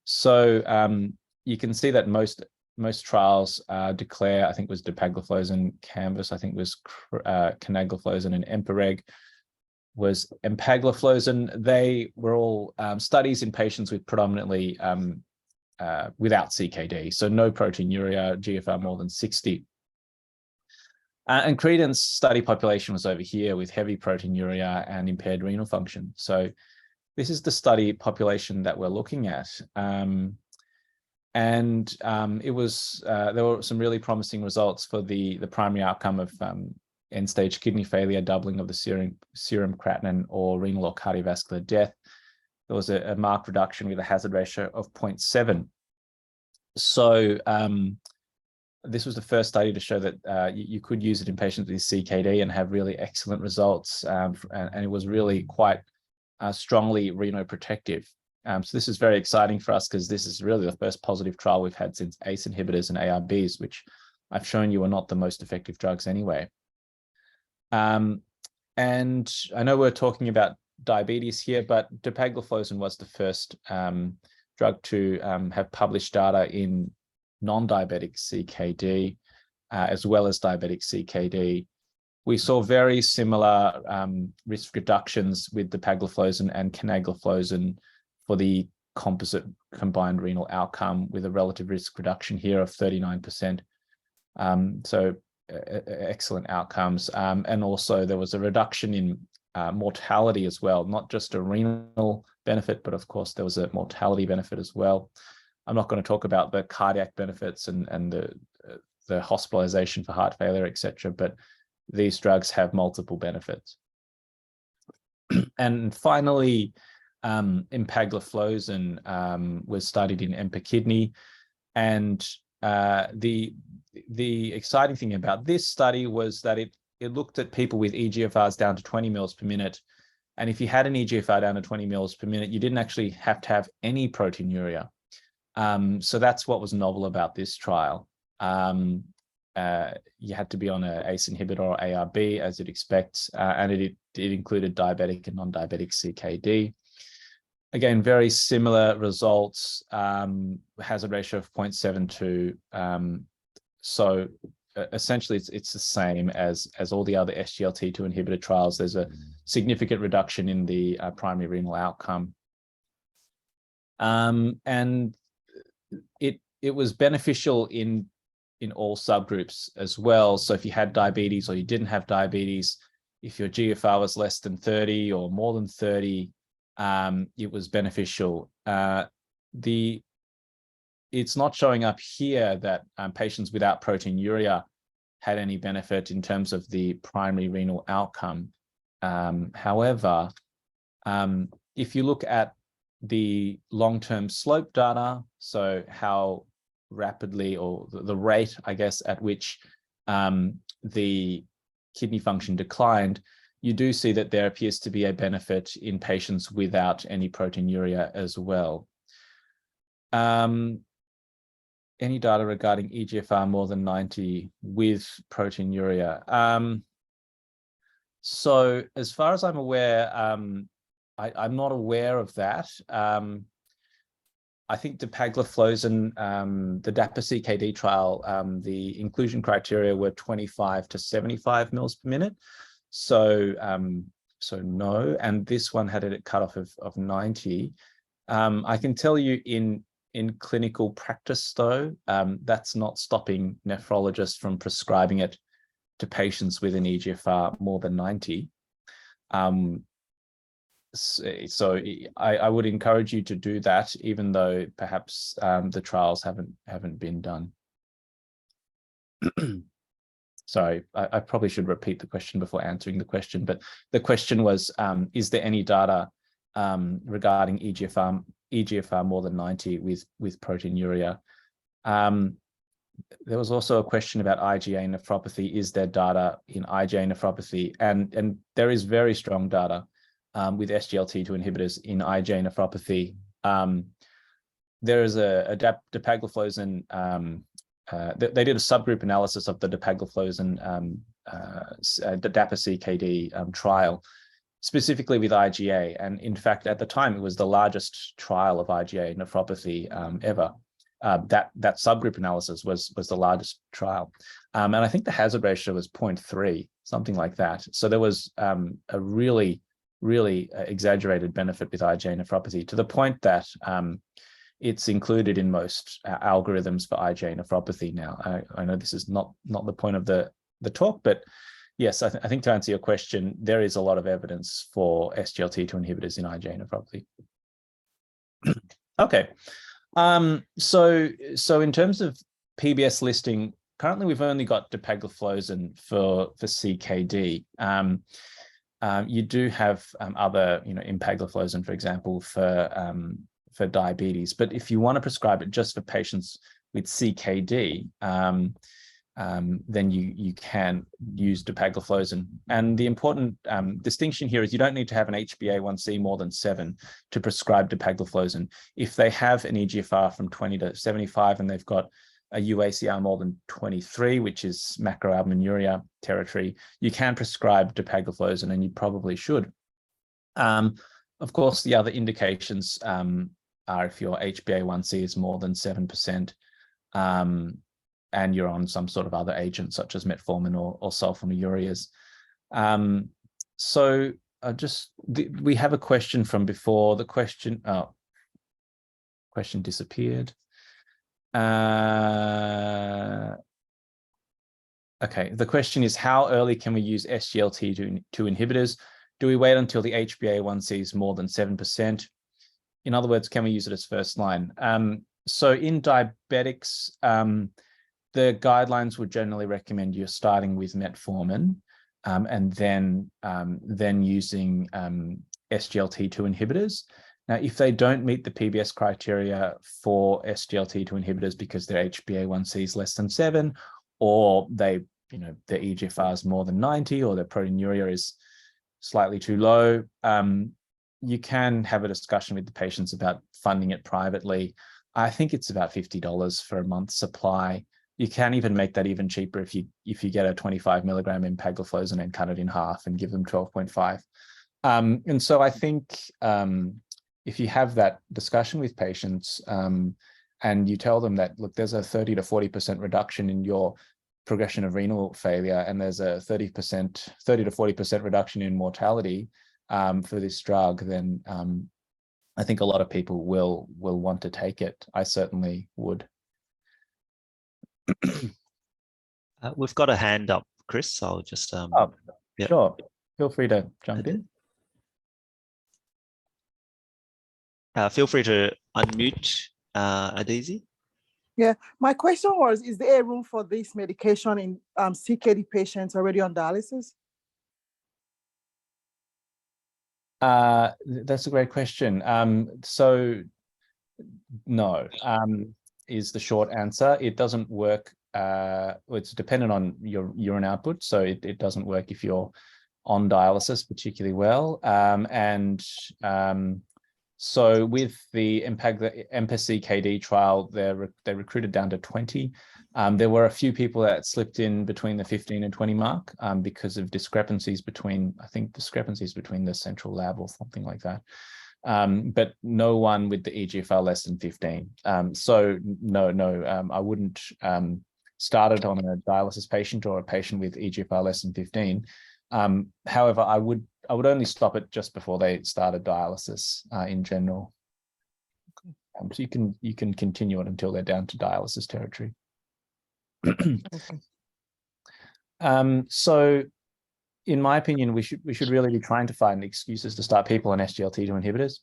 So you can see that most trials declare, I think was dapagliflozin, Canvas, I think was canagliflozin, and EMPA-REG was empagliflozin. They were all studies in patients with predominantly without CKD, so no proteinuria, GFR more than 60. And Credence study population was over here with heavy proteinuria and impaired renal function. So this is the study population that we're looking at. It was there were some really promising results for the primary outcome of end-stage kidney failure, doubling of the serum creatinine, or renal or cardiovascular death. There was a marked reduction with a hazard ratio of 0.7. So this was the first study to show that you could use it in patients with CKD and have really excellent results, and it was really quite strongly renoprotective. So this is very exciting for us because this is really the first positive trial we've had since ACE inhibitors and ARBs, which I've shown you are not the most effective drugs anyway. And I know we're talking about diabetes here, but dapagliflozin was the first drug to have published data in non-diabetic CKD, as well as diabetic CKD. We saw very similar risk reductions with dapagliflozin and canagliflozin for the composite combined renal outcome, with a relative risk reduction here of 39%. So excellent outcomes. And also there was a reduction in mortality as well, not just a renal benefit, but of course there was a mortality benefit as well. I'm not going to talk about the cardiac benefits and the hospitalization for heart failure, etc., but these drugs have multiple benefits. And finally, empagliflozin was studied in EMPA-KIDNEY, and the exciting thing about this study was that it looked at people with eGFRs down to 20 mils per minute. And if you had an eGFR down to 20 mils per minute, you didn't actually have to have any proteinuria. So that's what was novel about this trial. You had to be on an ACE inhibitor or ARB, as it expects, and it included diabetic and non-diabetic CKD. Again, very similar results, hazard ratio of 0.72. So essentially, it's the same as all the other SGLT2 inhibitor trials. There's a significant reduction in the primary renal outcome. And it was beneficial in all subgroups as well. So if you had diabetes or you didn't have diabetes, if your GFR was less than 30 or more than 30, it was beneficial. It's not showing up here that patients without proteinuria had any benefit in terms of the primary renal outcome. However, if you look at the long-term slope data, so how rapidly, or the rate, I guess, at which the kidney function declined, you do see that there appears to be a benefit in patients without any proteinuria as well. Any data regarding eGFR more than 90 with proteinuria? So as far as I'm aware, I'm not aware of that. I think dapagliflozin, the DAPA-CKD trial, the inclusion criteria were 25 to 75 mils per minute. So, so no, and this one had a cutoff of 90. I can tell you in clinical practice, though, that's not stopping nephrologists from prescribing it to patients with an eGFR more than 90. So I would encourage you to do that, even though perhaps the trials haven't been done. Sorry, I probably should repeat the question before answering the question, but the question was, is there any data regarding eGFR more than 90 with proteinuria? There was also a question about IgA nephropathy. Is there data in IgA nephropathy? And there is very strong data with SGLT2 inhibitors in IgA nephropathy. There is a dapagliflozin. They did a subgroup analysis of the dapagliflozin the DAPA-CKD trial, specifically with IgA. And in fact, at the time, it was the largest trial of IgA nephropathy ever. That subgroup analysis was the largest trial. And I think the hazard ratio was 0.3, something like that. So there was a really exaggerated benefit with IgA nephropathy, to the point that it's included in most algorithms for IgA nephropathy now. I know this is not the point of the talk, but yes, I think to answer your question, there is a lot of evidence for SGLT2 inhibitors in IgA nephropathy. Okay, so in terms of PBS listing, currently we've only got dapagliflozin for CKD. You do have other, empagliflozin, for example, for diabetes. But if you want to prescribe it just for patients with CKD, then you can use dapagliflozin. And the important distinction here is you don't need to have an HbA1c more than 7 to prescribe dapagliflozin. If they have an eGFR from 20 to 75 and they've got a UACR more than 23, which is macroalbuminuria territory, you can prescribe dapagliflozin, and you probably should. Of course, the other indications are if your HbA1c is more than 7%, and you're on some sort of other agent such as metformin or sulfonylureas. So we have a question from before. The question disappeared. Okay, the question is, how early can we use SGLT2 inhibitors? Do we wait until the HbA1c is more than 7%? In other words, can we use it as first line? So in diabetics, the guidelines would generally recommend you're starting with metformin and then using SGLT2 inhibitors. Now, if they don't meet the PBS criteria for SGLT2 inhibitors because their HbA1c is less than 7, or their eGFR is more than 90, or their proteinuria is slightly too low, you can have a discussion with the patients about funding it privately. I think it's about $50 for a month's supply. You can even make that even cheaper if you get a 25 milligram empagliflozin and cut it in half and give them 12.5. And so I think if you have that discussion with patients and you tell them that, look, there's a 30 to 40% reduction in your progression of renal failure, and there's a 30 to 40% reduction in mortality for this drug, then I think a lot of people will want to take it. I certainly would. We've got a hand up, Chris. I'll just yeah. Sure. Feel free to jump in. Feel free to unmute, Adesi. Yeah, my question was, is there a room for this medication in CKD patients already on dialysis? That's a great question. So no, is the short answer. It doesn't work. It's dependent on your urine output, so it doesn't work if you're on dialysis particularly well. So with the EMPA-CKD trial, they recruited down to 20. There were a few people that slipped in between the 15 and 20 mark because of discrepancies between the central lab or something like that. But no one with the eGFR less than 15. So no, I wouldn't start it on a dialysis patient or a patient with eGFR less than 15. However, I would only stop it just before they started dialysis in general. So you can continue it until they're down to dialysis territory. So in my opinion, we should really be trying to find excuses to start people on SGLT2 inhibitors.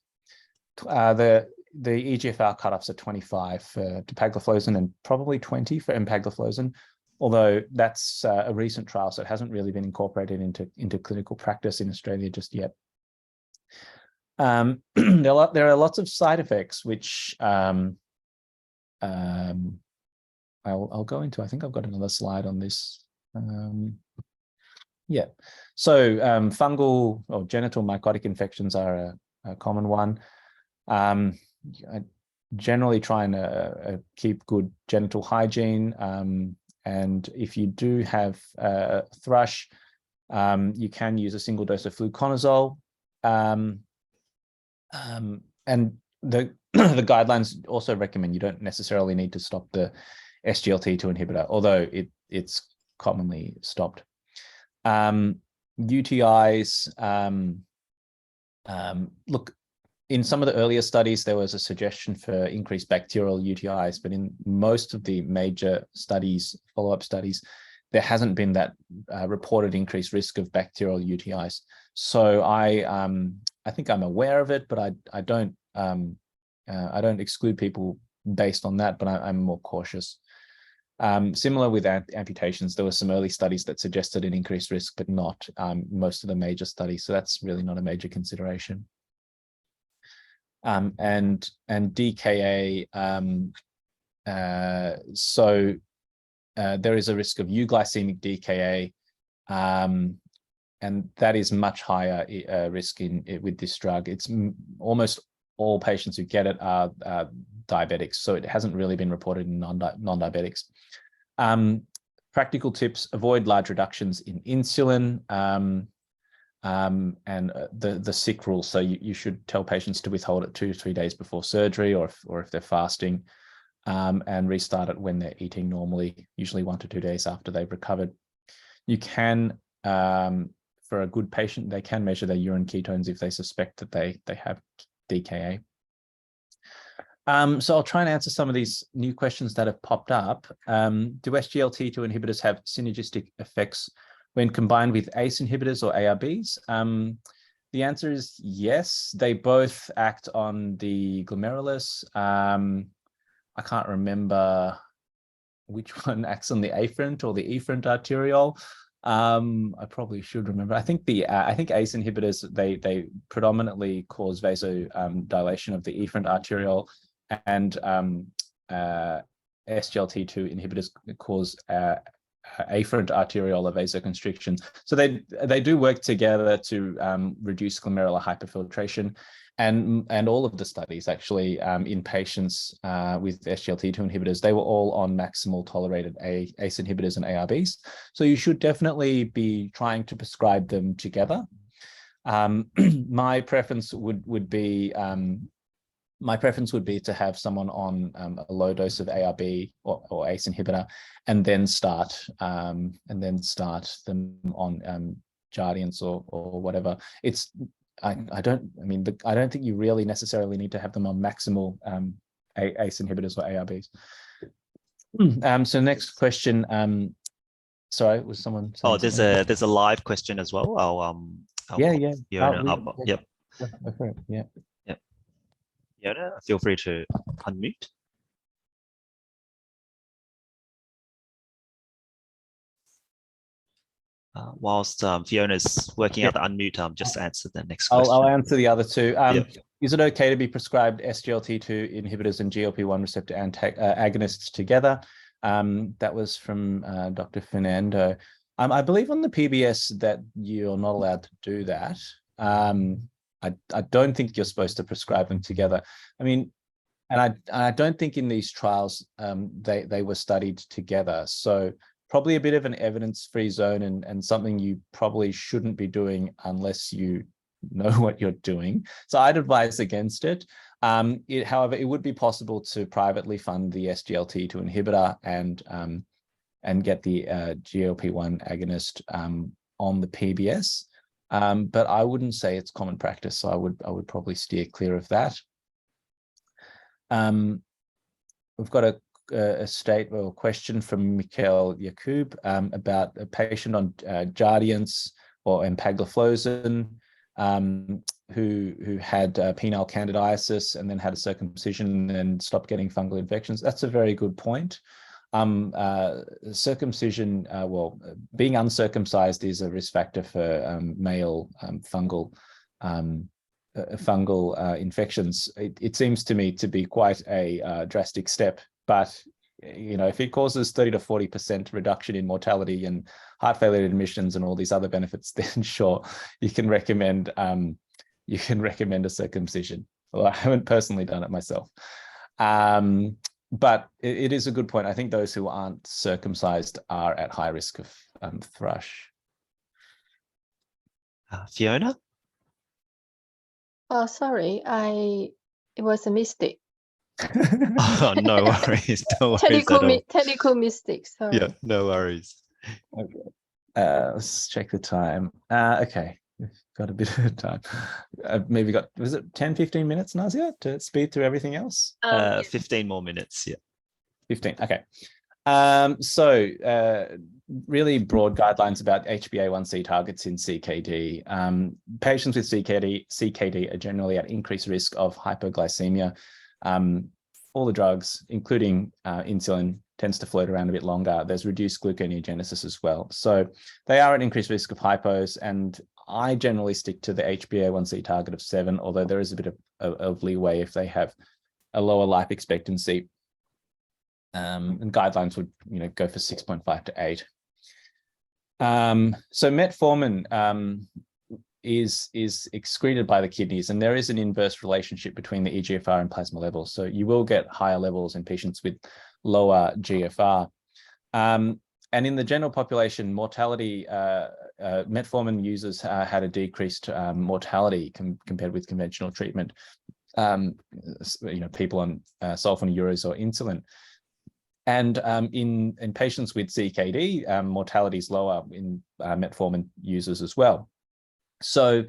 The eGFR cutoffs are 25 for dapagliflozin and probably 20 for empagliflozin, although that's a recent trial, so it hasn't really been incorporated into clinical practice in Australia just yet. There are lots of side effects, which I'll go into. I think I've got another slide on this. Yeah, so fungal or genital mycotic infections are a common one. I generally try and keep good genital hygiene. And if you do have thrush, you can use a single dose of fluconazole. And the the guidelines also recommend you don't necessarily need to stop the SGLT2 inhibitor, although it's commonly stopped. UTIs, look, in some of the earlier studies, there was a suggestion for increased bacterial UTIs, but in most of the major studies, follow-up studies, there hasn't been that reported increased risk of bacterial UTIs. So I think I'm aware of it, but I don't exclude people based on that, but I'm more cautious. Similar with amputations, there were some early studies that suggested an increased risk, but not most of the major studies. So that's really not a major consideration. And DKA, so there is a risk of euglycemic DKA, and that is much higher risk with this drug. It's almost all patients who get it are diabetics, so it hasn't really been reported in non-diabetics. Practical tips: avoid large reductions in insulin. and the sick rule. So you should tell patients to withhold it 2 to 3 days before surgery, or if they're fasting, and restart it when they're eating normally, usually 1 to 2 days after they've recovered. You can, for a good patient, they can measure their urine ketones if they suspect that they have DKA. So I'll try and answer some of these new questions that have popped up. Do SGLT2 inhibitors have synergistic effects when combined with ACE inhibitors or ARBs? The answer is yes. They both act on the glomerulus. I can't remember which one acts on the afferent or the efferent arteriole. I probably should remember. I think ACE inhibitors, they predominantly cause vasodilation of the efferent arteriole, and SGLT2 inhibitors cause afferent arteriolar vasoconstriction. So they do work together to reduce glomerular hyperfiltration. And all of the studies actually in patients with SGLT2 inhibitors, they were all on maximal tolerated ACE inhibitors and ARBs. So you should definitely be trying to prescribe them together. My preference would be to have someone on a low dose of ARB or ACE inhibitor, and then start them on Jardiance or whatever. I don't think you really necessarily need to have them on maximal ACE inhibitors or ARBs. So next question. Sorry, was someone? Oh, there's a live question as well. I'll yeah. Fiona, yep. Okay, yeah. Fiona, feel free to unmute. Whilst Fiona's working out the unmute, just answer the next question. I'll answer the other two. Is it okay to be prescribed SGLT2 inhibitors and GLP-1 receptor agonists together? That was from Dr. Fernando. I believe on the PBS that you're not allowed to do that. I don't think you're supposed to prescribe them together. I mean, and I don't think in these trials they were studied together. So probably a bit of an evidence-free zone, and something you probably shouldn't be doing unless you know what you're doing. So I'd advise against it. However, it would be possible to privately fund the SGLT2 inhibitor and get the GLP-1 agonist on the PBS. But I wouldn't say it's common practice, so I would probably steer clear of that. We've got a question from Mikhail Yakub about a patient on Jardiance or empagliflozin who had penile candidiasis and then had a circumcision and stopped getting fungal infections. That's a very good point. Circumcision, being uncircumcised is a risk factor for male fungal infections. It seems to me to be quite a drastic step, but if it causes 30 to 40% reduction in mortality and heart failure admissions and all these other benefits, then sure, you can recommend a circumcision. Well, I haven't personally done it myself. But it is a good point. I think those who aren't circumcised are at high risk of thrush. Fiona? Oh, sorry. It was a mistake. Oh, no worries. No worries at all. Technical mistake. Sorry. Yeah, no worries. Okay. Let's check the time. Okay. We've got a bit of time. Maybe was it 10, 15 minutes, Nazia, to speed through everything else? 15 more minutes, yeah. 15, okay. So really broad guidelines about HbA1c targets in CKD. Patients with CKD are generally at increased risk of hypoglycemia. All the drugs, including insulin, tends to float around a bit longer. There's reduced gluconeogenesis as well. So they are at increased risk of hypos, and I generally stick to the HbA1c target of 7, although there is a bit of leeway if they have a lower life expectancy. And guidelines would go for 6.5 to 8. So metformin is excreted by the kidneys, and there is an inverse relationship between the eGFR and plasma levels. So you will get higher levels in patients with lower GFR. And in the general population, mortality metformin users had a decreased mortality compared with conventional treatment. People on sulfonylureas or insulin. And in patients with CKD, mortality is lower in metformin users as well. So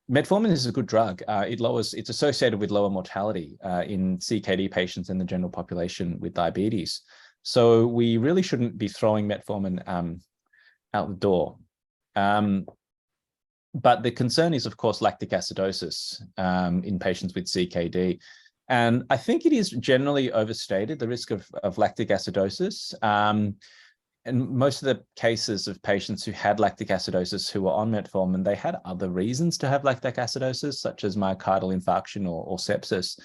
metformin is a good drug. It's associated with lower mortality in CKD patients and the general population with diabetes. So we really shouldn't be throwing metformin out the door. But the concern is, of course, lactic acidosis in patients with CKD. And I think it is generally overstated, the risk of lactic acidosis. And most of the cases of patients who had lactic acidosis who were on metformin, they had other reasons to have lactic acidosis, such as myocardial infarction or sepsis.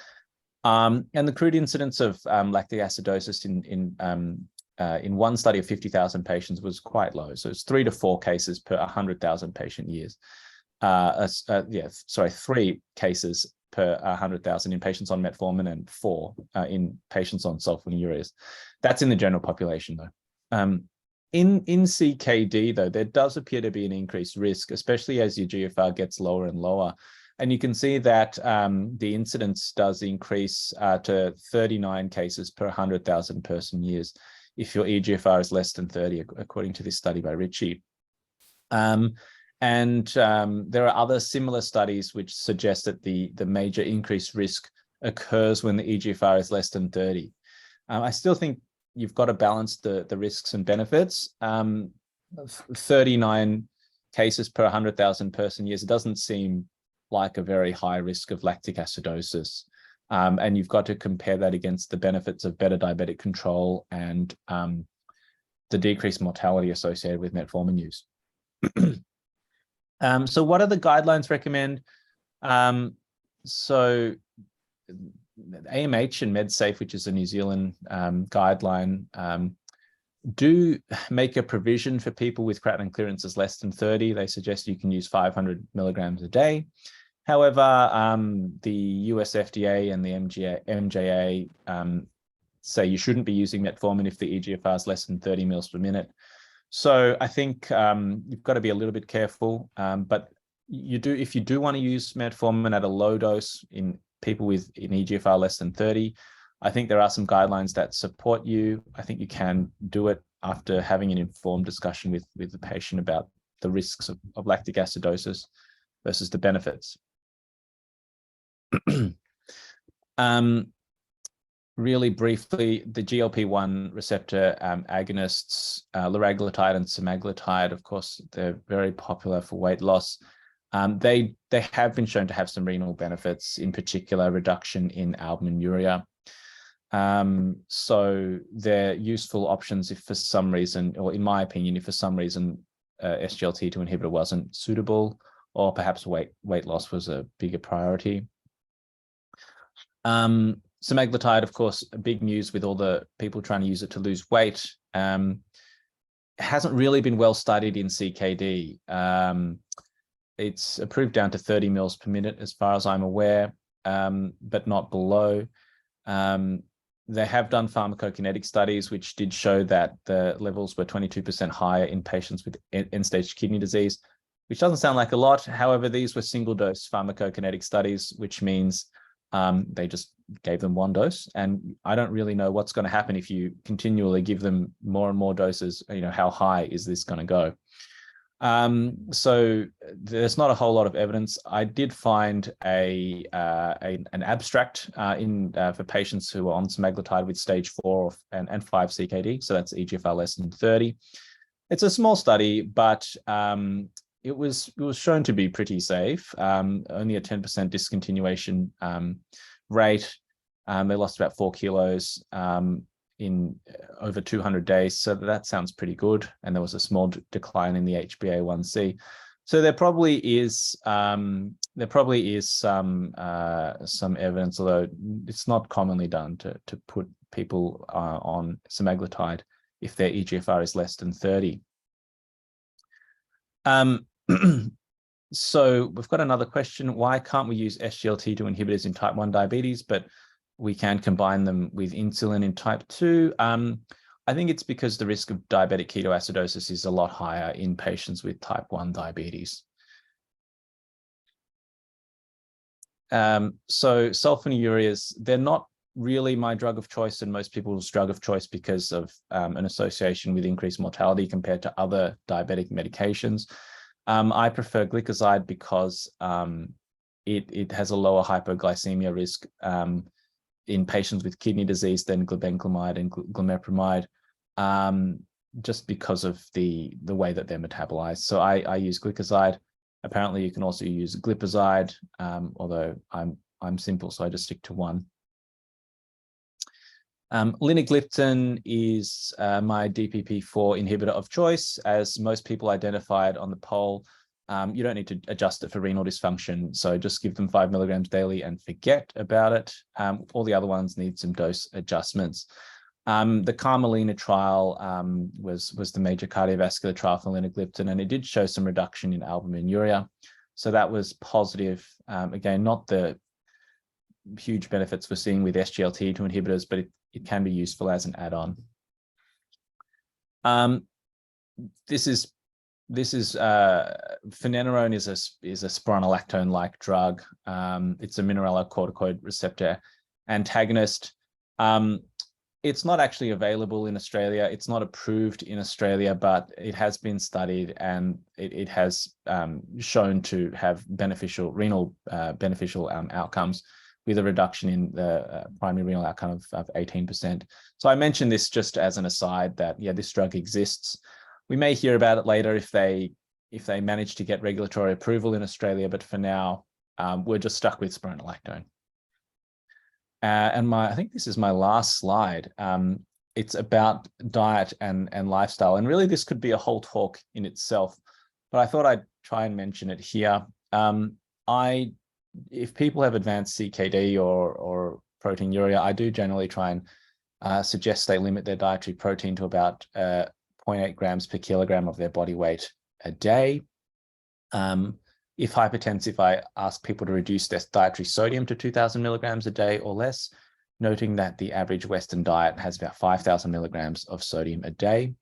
And the crude incidence of lactic acidosis in one study of 50,000 patients was quite low. So it's 3 to 4 cases per 100,000 patient years. 3 cases per 100,000 in patients on metformin and 4 in patients on sulfonylureas. That's in the general population, though. In CKD, though, there does appear to be an increased risk, especially as your GFR gets lower and lower. And you can see that the incidence does increase to 39 cases per 100,000 person years if your eGFR is less than 30, according to this study by Ritchie. And there are other similar studies which suggest that the major increased risk occurs when the eGFR is less than 30. I still think you've got to balance the risks and benefits. 39 cases per 100,000 person years, it doesn't seem like a very high risk of lactic acidosis. And you've got to compare that against the benefits of better diabetic control and the decreased mortality associated with metformin use. So what do the guidelines recommend? So AMH and MedSafe, which is a New Zealand guideline, do make a provision for people with creatinine clearances less than 30. They suggest you can use 500 milligrams a day. However, the US FDA and the MJA say you shouldn't be using metformin if the eGFR is less than 30 mils per minute. So I think you've got to be a little bit careful. But if you do want to use metformin at a low dose in people with an eGFR less than 30, I think there are some guidelines that support you. I think you can do it after having an informed discussion with the patient about the risks of lactic acidosis versus the benefits. Really briefly, the GLP-1 receptor agonists, liraglutide and semaglutide, of course, they're very popular for weight loss. They have been shown to have some renal benefits, in particular reduction in albuminuria. So they're useful options if for some reason, or in my opinion, if for some reason SGLT2 inhibitor wasn't suitable, or perhaps weight loss was a bigger priority. Semaglutide, of course, big news with all the people trying to use it to lose weight. Hasn't really been well studied in CKD. It's approved down to 30 mils per minute, as far as I'm aware, but not below. They have done pharmacokinetic studies, which did show that the levels were 22% higher in patients with end-stage kidney disease, which doesn't sound like a lot. However, these were single-dose pharmacokinetic studies, which means they just gave them one dose. And I don't really know what's going to happen if you continually give them more and more doses. How high is this going to go? So there's not a whole lot of evidence. I did find an abstract for patients who are on semaglutide with stage 4 and 5 CKD. So that's eGFR less than 30. It's a small study, but it was shown to be pretty safe. Only a 10% discontinuation rate. They lost about 4 kilos in over 200 days. So that sounds pretty good. And there was a small decline in the HbA1c. So there probably is some evidence, although it's not commonly done to put people on semaglutide if their eGFR is less than 30. So we've got another question. Why can't we use SGLT2 inhibitors in type 1 diabetes, but we can combine them with insulin in type 2? I think it's because the risk of diabetic ketoacidosis is a lot higher in patients with type 1 diabetes. So sulfonylureas, they're not really my drug of choice and most people's drug of choice because of an association with increased mortality compared to other diabetic medications. I prefer gliclazide because it has a lower hypoglycemia risk in patients with kidney disease than glibenclamide and glimepiride, just because of the way that they're metabolized. So I use gliclazide. Apparently, you can also use glipizide, although I'm simple, so I just stick to one. Linagliptin is my DPP-4 inhibitor of choice, as most people identified on the poll. You don't need to adjust it for renal dysfunction, so just give them 5 milligrams daily and forget about it. All the other ones need some dose adjustments. The Carmelina trial was the major cardiovascular trial for linagliptin, and it did show some reduction in albuminuria. So that was positive. Again, not the huge benefits we're seeing with SGLT2 inhibitors, but it can be useful as an add-on. Finerenone is a spironolactone-like drug. It's a mineralocorticoid receptor antagonist. It's not actually available in Australia. It's not approved in Australia, but it has been studied and it has shown to have beneficial renal outcomes with a reduction in the primary renal outcome of 18%. So I mentioned this just as an aside that, yeah, this drug exists. We may hear about it later if they manage to get regulatory approval in Australia, but for now, we're just stuck with spironolactone. And I think this is my last slide. It's about diet and lifestyle. And really, this could be a whole talk in itself, but I thought I'd try and mention it here. If people have advanced CKD or proteinuria, I do generally try and suggest they limit their dietary protein to about 0.8 grams per kilogram of their body weight a day. If hypertensive, I ask people to reduce their dietary sodium to 2,000 milligrams a day or less, noting that the average Western diet has about 5,000 milligrams of sodium a day.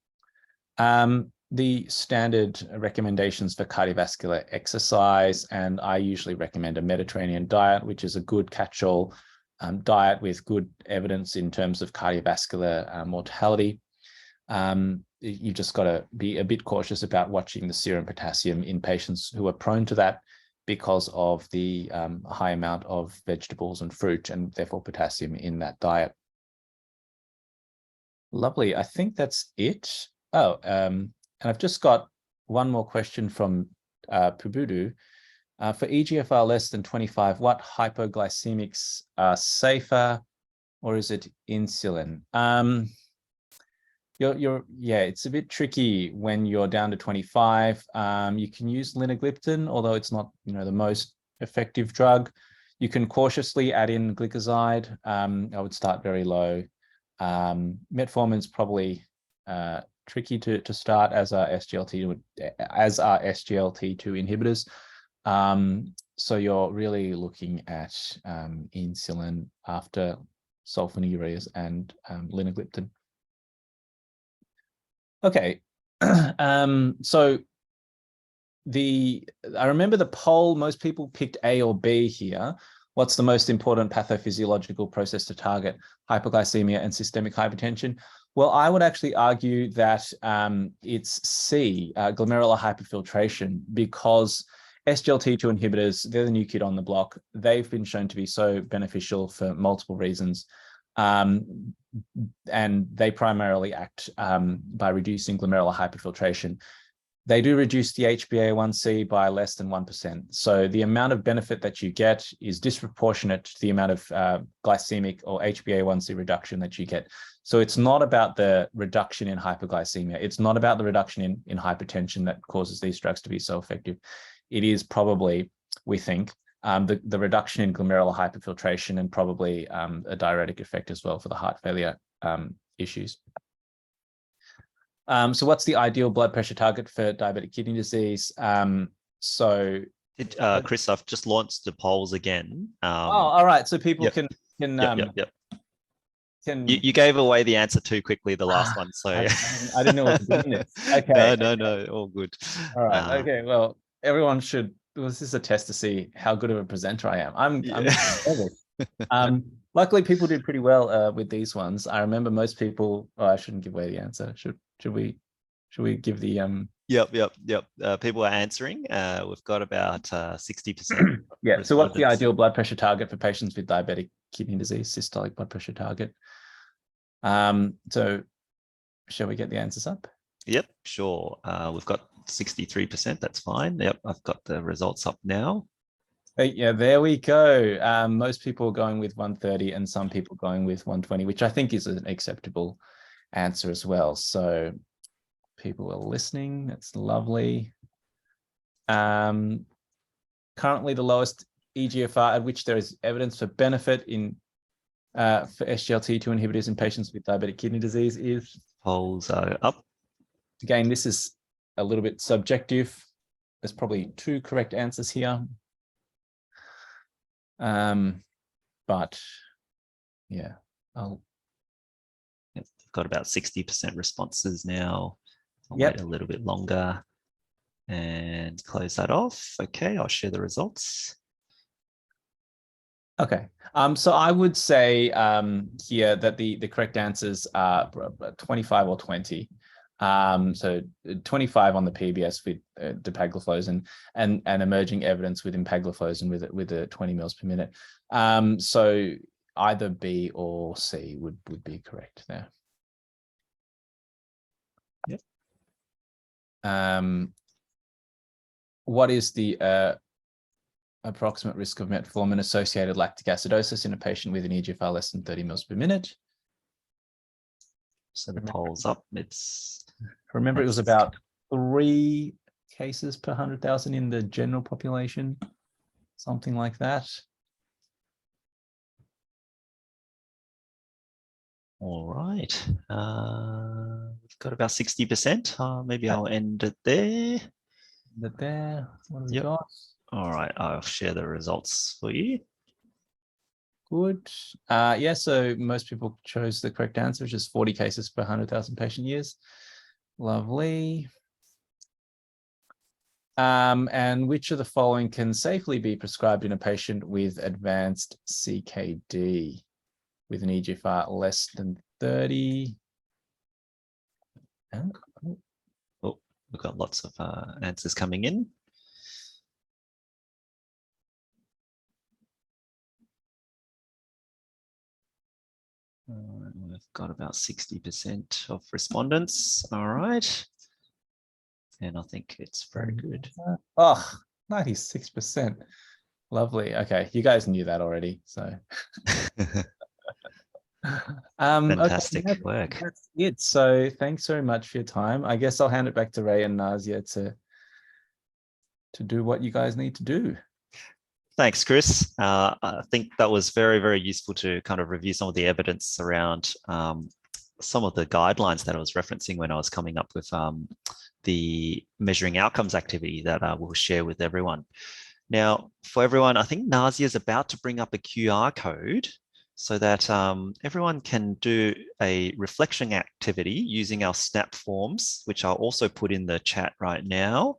The standard recommendations for cardiovascular exercise, and I usually recommend a Mediterranean diet, which is a good catch-all diet with good evidence in terms of cardiovascular mortality. You've just got to be a bit cautious about watching the serum potassium in patients who are prone to that because of the high amount of vegetables and fruit and therefore potassium in that diet. Lovely. I think that's it. Oh, and I've just got one more question from Pubudu. For EGFR less than 25, what hypoglycemics are safer, or is it insulin? Yeah, it's a bit tricky when you're down to 25. You can use linagliptin, although it's not, the most effective drug. You can cautiously add in gliclazide. I would start very low. Metformin's probably tricky to start, as are SGLT2 inhibitors. So you're really looking at insulin after sulfonylureas and linagliptin. Okay, so I remember the poll, most people picked A or B here. What's the most important pathophysiological process to target hypoglycemia and systemic hypertension? Well, I would actually argue that it's C, glomerular hyperfiltration, because SGLT2 inhibitors, they're the new kid on the block. They've been shown to be so beneficial for multiple reasons. And they primarily act by reducing glomerular hyperfiltration. They do reduce the HbA1c by less than 1%. So the amount of benefit that you get is disproportionate to the amount of glycemic or HbA1c reduction that you get. So it's not about the reduction in hypoglycemia. It's not about the reduction in hypertension that causes these drugs to be so effective. It is probably, we think, the reduction in glomerular hyperfiltration and probably a diuretic effect as well for the heart failure issues. So what's the ideal blood pressure target for diabetic kidney disease? Chris, I've just launched the polls again. All right. So people can Yep. can You gave away the answer too quickly, the last one. So I didn't know what to do in this. Okay. No, all good. All right. Okay. Well, everyone should. Well, this is a test to see how good of a presenter I am. I'm nervous. Luckily, people did pretty well with these ones. I remember most people. Oh, I shouldn't give away the answer. Should we give the Yep. People are answering. We've got about 60%. Yeah. So what's the respondents. ideal blood pressure target for patients with diabetic kidney disease, systolic blood pressure target? So shall we get the answers up? Yep, sure. We've got 63%. That's fine. Yep, I've got the results up now. Yeah, there we go. Most people are going with 130 and some people going with 120, which I think is an acceptable answer as well. So people are listening. That's lovely. Currently the lowest eGFR at which there is evidence for benefit in for SGLT2 inhibitors in patients with diabetic kidney disease is? Polls are up. Again, this is a little bit subjective. There's probably 2 correct answers here. But yeah, Yep, got about 60% responses now. I'll Yep. wait a little bit longer and close that off. Okay, I'll share the results. Okay. So I would say here that the correct answers are 25 or 20. So 25 on the PBS with dapagliflozin and emerging evidence with empagliflozin with a 20 mils per minute. So either B or C would be correct there. Yep. What is the approximate risk of metformin-associated lactic acidosis in a patient with an eGFR less than 30 mils per minute? So the polls up. Remember, it was about 3 cases per 100,000 in the general population, something like that. All right. We've got about 60%. Maybe I'll end it there. But there, what have we Yep. got? All right, I'll share the results for you. Good. Yeah, so most people chose the correct answer, which is 40 cases per 100,000 patient years. Lovely. And which of the following can safely be prescribed in a patient with advanced CKD with an eGFR less than 30? Oh, we've got lots of answers coming in. We've got about 60% of respondents. All right. And I think it's very good. Oh, 96%. Lovely. Okay, you guys knew that already, so. Fantastic okay, work. that's it. So thanks very much for your time. I guess I'll hand it back to Ray and Nazia to do what you guys need to do. Thanks, Chris. I think that was very, very useful to kind of review some of the evidence around some of the guidelines that I was referencing when I was coming up with the measuring outcomes activity that we'll share with everyone. Now, for everyone, I think Nazia is about to bring up a QR code so that everyone can do a reflection activity using our SNAP forms, which I'll also put in the chat right now.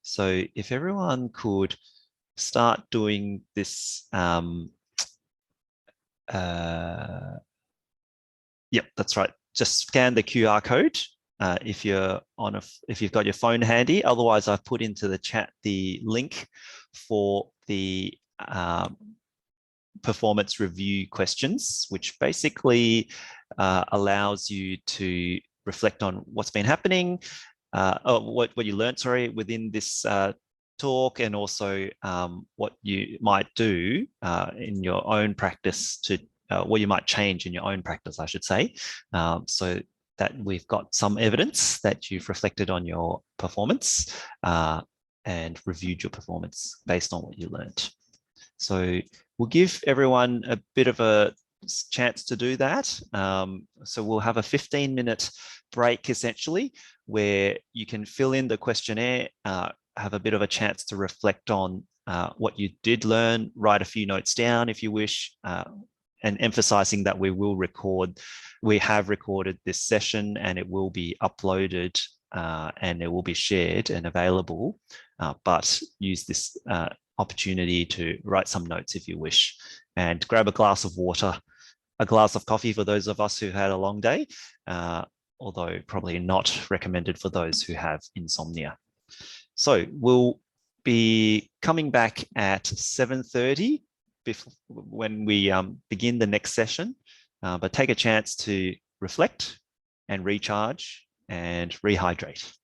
So if everyone could start doing this. Yep, that's right. Just scan the QR code if you've got your phone handy. Otherwise, I've put into the chat the link for the performance review questions, which basically allows you to reflect on what's been happening, what you learned, within this talk, and also what you might do in your own practice what you might change in your own practice, I should say, so that we've got some evidence that you've reflected on your performance and reviewed your performance based on what you learned. So we'll give everyone a bit of a chance to do that. So we'll have a 15-minute break, essentially, where you can fill in the questionnaire, have a bit of a chance to reflect on what you did learn, write a few notes down if you wish, and emphasizing that we have recorded this session and it will be uploaded and it will be shared and available, but use this opportunity to write some notes if you wish, and grab a glass of water, a glass of coffee for those of us who had a long day, although probably not recommended for those who have insomnia. So we'll be coming back at 7:30 when we begin the next session, but take a chance to reflect and recharge and rehydrate.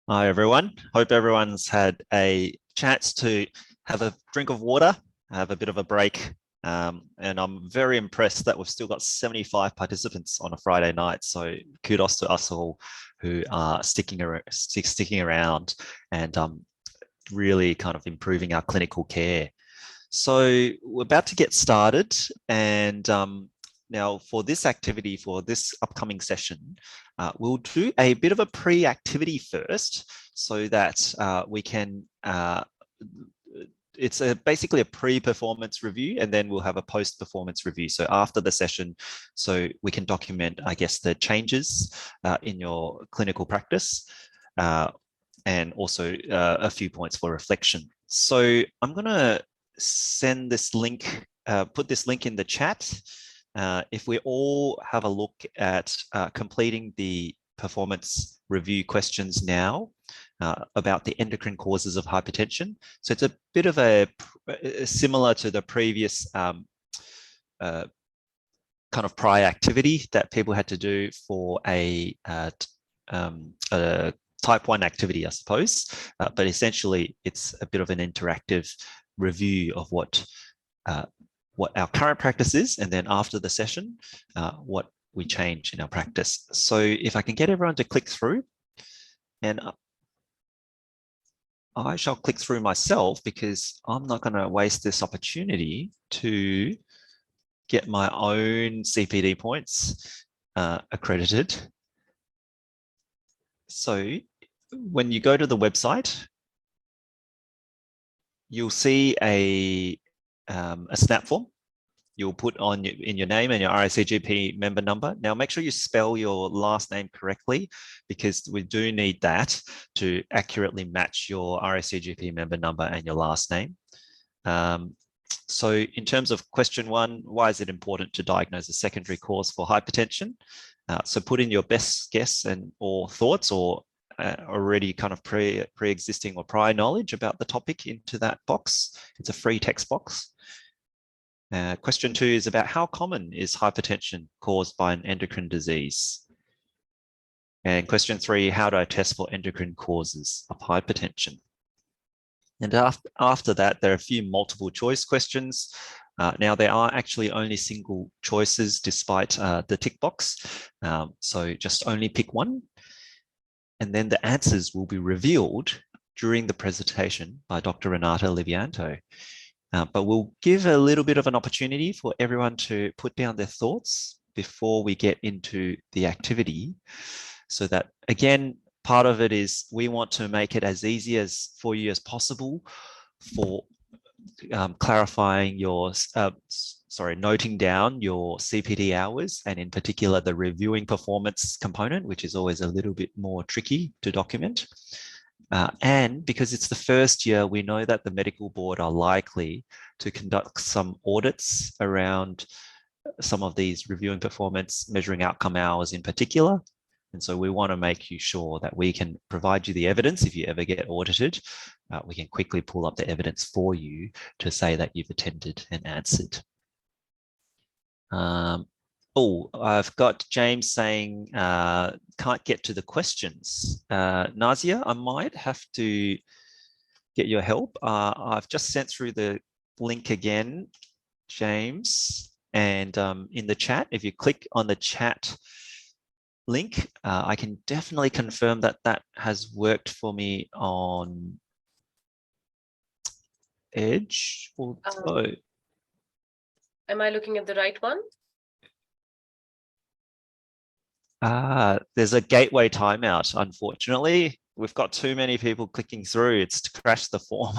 Hi, everyone. Hope everyone's had a chance to have a drink of water, have a bit of a break. And I'm very impressed that we've still got 75 participants on a Friday night. So kudos to us all who are sticking around and really kind of improving our clinical care. So we're about to get started. And now for this activity, for this upcoming session, we'll do a bit of a pre-activity first so that we can, it's basically a pre-performance review, and then we'll have a post-performance review. So after the session, so we can document, I guess, the changes in your clinical practice and also a few points for reflection. So I'm going to send this link, put this link in the chat. If we all have a look at completing the performance review questions now about the endocrine causes of hypertension. So it's a bit of a similar to the previous kind of prior activity that people had to do for a type 1 activity, I suppose. But essentially, it's a bit of an interactive review of what our current practice is, and then after the session, what we change in our practice. So if I can get everyone to click through, and I shall click through myself because I'm not going to waste this opportunity to get my own CPD points accredited. So when you go to the website, you'll see a snap form. You'll put on in your name and your RACGP member number. Now make sure you spell your last name correctly, because we do need that to accurately match your RACGP member number and your last name. So in terms of question 1, why is it important to diagnose a secondary cause for hypertension? So put in your best guess and or thoughts or already kind of pre-existing or prior knowledge about the topic into that box. It's a free text box. Question 2 is about how common is hypertension caused by an endocrine disease? And question 3, how do I test for endocrine causes of hypertension? And after that, there are a few multiple choice questions. Now, there are actually only single choices despite the tick box. So just only pick one. And then the answers will be revealed during the presentation by Dr. Renata Libianto. But we'll give a little bit of an opportunity for everyone to put down their thoughts before we get into the activity. So that, again, part of it is we want to make it as easy as for you as possible for clarifying your, noting down your CPD hours, and in particular, the reviewing performance component, which is always a little bit more tricky to document. And because it's the first year, we know that the medical board are likely to conduct some audits around some of these reviewing performance, measuring outcome hours in particular. And so we want to make you sure that we can provide you the evidence if you ever get audited. We can quickly pull up the evidence for you to say that you've attended and answered. Oh, I've got James saying, can't get to the questions. Nazia, I might have to get your help. I've just sent through the link again, James, and in the chat, if you click on the chat link, I can definitely confirm that that has worked for me on Edge. Although, Am I looking at the right one? there's a gateway timeout, unfortunately. We've got too many people clicking through. It's crashed the form.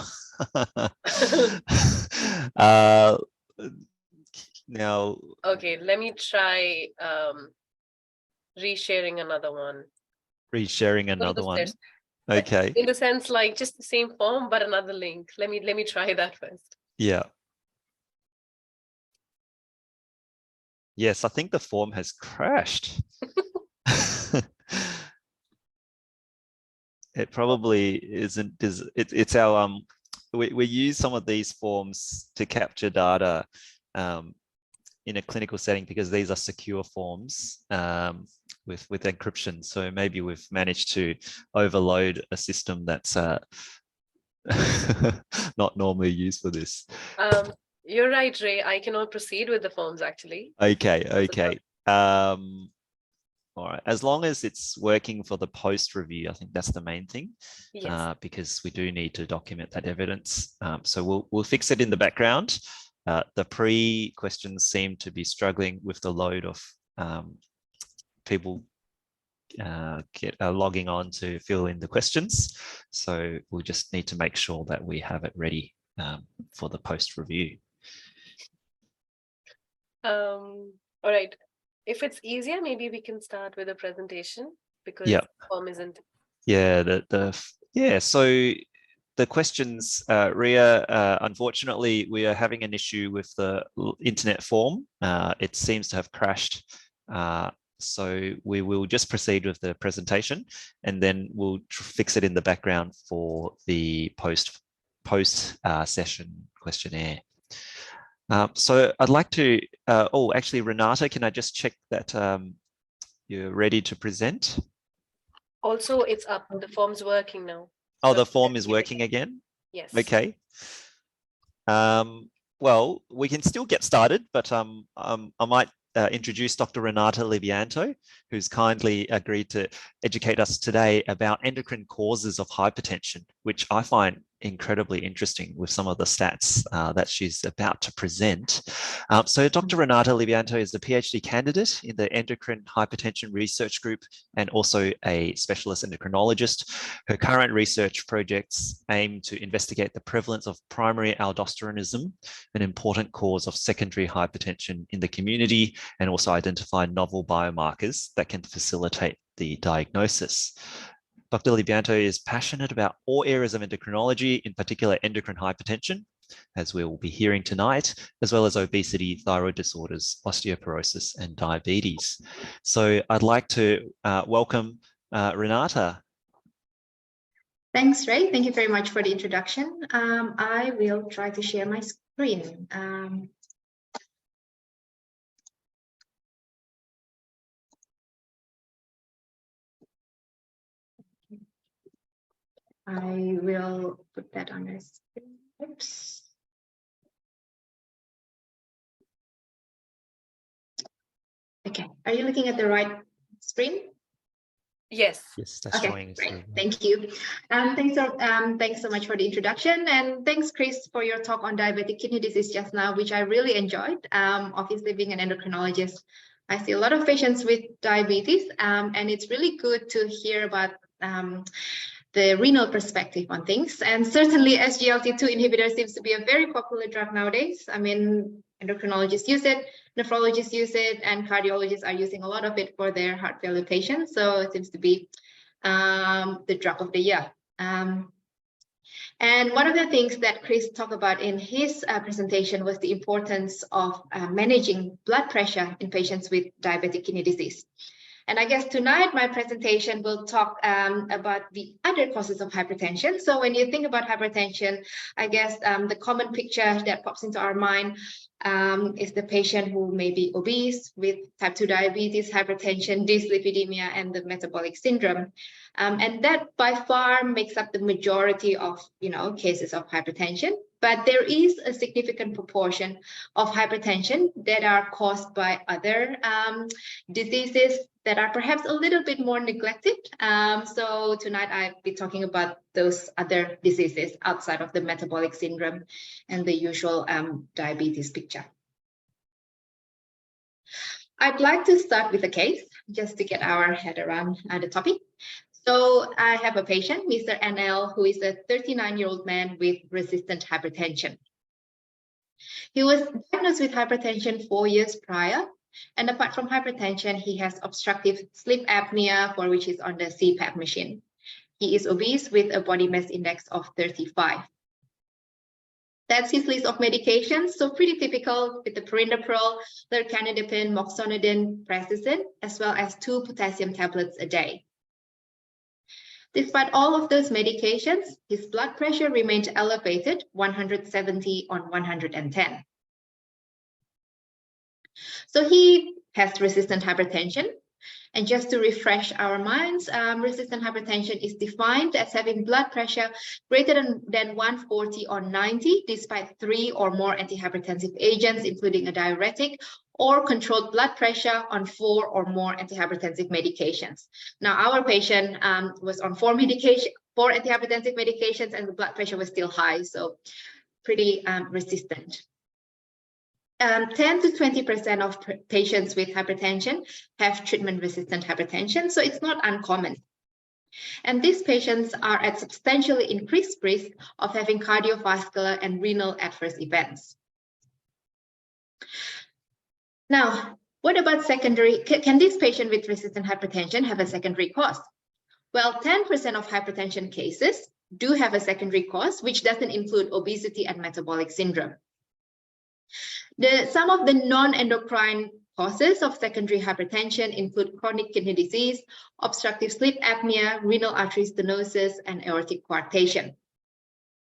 Now. Okay, let me try resharing another one. Resharing another one. Okay. In the sense, like just the same form, but another link. Let me try that first. Yeah. Yes, I think the form has crashed. It probably isn't. It's our we use some of these forms to capture data in a clinical setting because these are secure forms. with encryption. So maybe we've managed to overload a system that's not normally used for this. You're right, Ray. I cannot proceed with the forms actually. Okay. All right. As long as it's working for the post review, I think that's the main thing. Yes. Because we do need to document that evidence. So we'll fix it in the background. The pre-questions seem to be struggling with the load of people logging on to fill in the questions. So we'll just need to make sure that we have it ready for the post review. All right. If it's easier, maybe we can start with a presentation because Yep. the form isn't. Yeah, so the questions, Ria, unfortunately, we are having an issue with the internet form. It seems to have crashed. So we will just proceed with the presentation and then we'll fix it in the background for the post session questionnaire. So I'd like to, actually, Renata, can I just check that you're ready to present? Also, it's up. The form's working now. Oh, So the form is working again? Yes. Okay. Well, we can still get started, but I might introduce Dr. Renata Libianto, who's kindly agreed to educate us today about endocrine causes of hypertension, which I find incredibly interesting with some of the stats that she's about to present. So Dr. Renata Libianto is a PhD candidate in the Endocrine Hypertension Research Group and also a specialist endocrinologist. Her current research projects aim to investigate the prevalence of primary aldosteronism, an important cause of secondary hypertension in the community, and also identify novel biomarkers that can facilitate the diagnosis. Dr. Libianto is passionate about all areas of endocrinology, in particular endocrine hypertension, as we will be hearing tonight, as well as obesity, thyroid disorders, osteoporosis, and diabetes. So I'd like to welcome Renata. Thanks, Ray. Thank you very much for the introduction. I will try to share my screen. I will put that on the screen. Oops. Okay, are you looking at the right screen? Yes. Yes, that's Okay, showing. great. Thank you. Thanks so much for the introduction, and thanks, Chris, for your talk on diabetic kidney disease just now, which I really enjoyed. Obviously, being an endocrinologist, I see a lot of patients with diabetes, and it's really good to hear about the renal perspective on things. And certainly SGLT2 inhibitor seems to be a very popular drug nowadays. I mean, endocrinologists use it, nephrologists use it, and cardiologists are using a lot of it for their heart failure patients. So it seems to be the drug of the year. And one of the things that Chris talked about in his presentation was the importance of managing blood pressure in patients with diabetic kidney disease. And I guess tonight my presentation will talk about the other causes of hypertension. So when you think about hypertension, I guess the common picture that pops into our mind is the patient who may be obese with type 2 diabetes, hypertension, dyslipidemia, and the metabolic syndrome. And that by far makes up the majority of cases of hypertension. But there is a significant proportion of hypertension that are caused by other diseases that are perhaps a little bit more neglected. So tonight I'll be talking about those other diseases outside of the metabolic syndrome and the usual diabetes picture. I'd like to start with a case just to get our head around the topic. So I have a patient, Mr. NL, who is a 39-year-old man with resistant hypertension. He was diagnosed with hypertension 4 years prior. And apart from hypertension, he has obstructive sleep apnea, for which is on the CPAP machine. He is obese with a body mass index of 35. That's his list of medications. So pretty typical with the perindoprol, lercanidipine, moxonidine, prazosin, as well as 2 potassium tablets a day. Despite all of those medications, his blood pressure remained elevated, 170 on 110. So he has resistant hypertension. And just to refresh our minds, resistant hypertension is defined as having blood pressure greater than 140 or 90, despite 3 or more antihypertensive agents, including a diuretic, or controlled blood pressure on 4 or more antihypertensive medications. Now, our patient was on 4 antihypertensive medications, and the blood pressure was still high, so pretty resistant. 10 to 20% of patients with hypertension have treatment-resistant hypertension, so it's not uncommon. And these patients are at substantially increased risk of having cardiovascular and renal adverse events. Now, what about secondary? Can this patient with resistant hypertension have a secondary cause? Well, 10% of hypertension cases do have a secondary cause, which doesn't include obesity and metabolic syndrome. Some of the non-endocrine causes of secondary hypertension include chronic kidney disease, obstructive sleep apnea, renal artery stenosis, and aortic coarctation.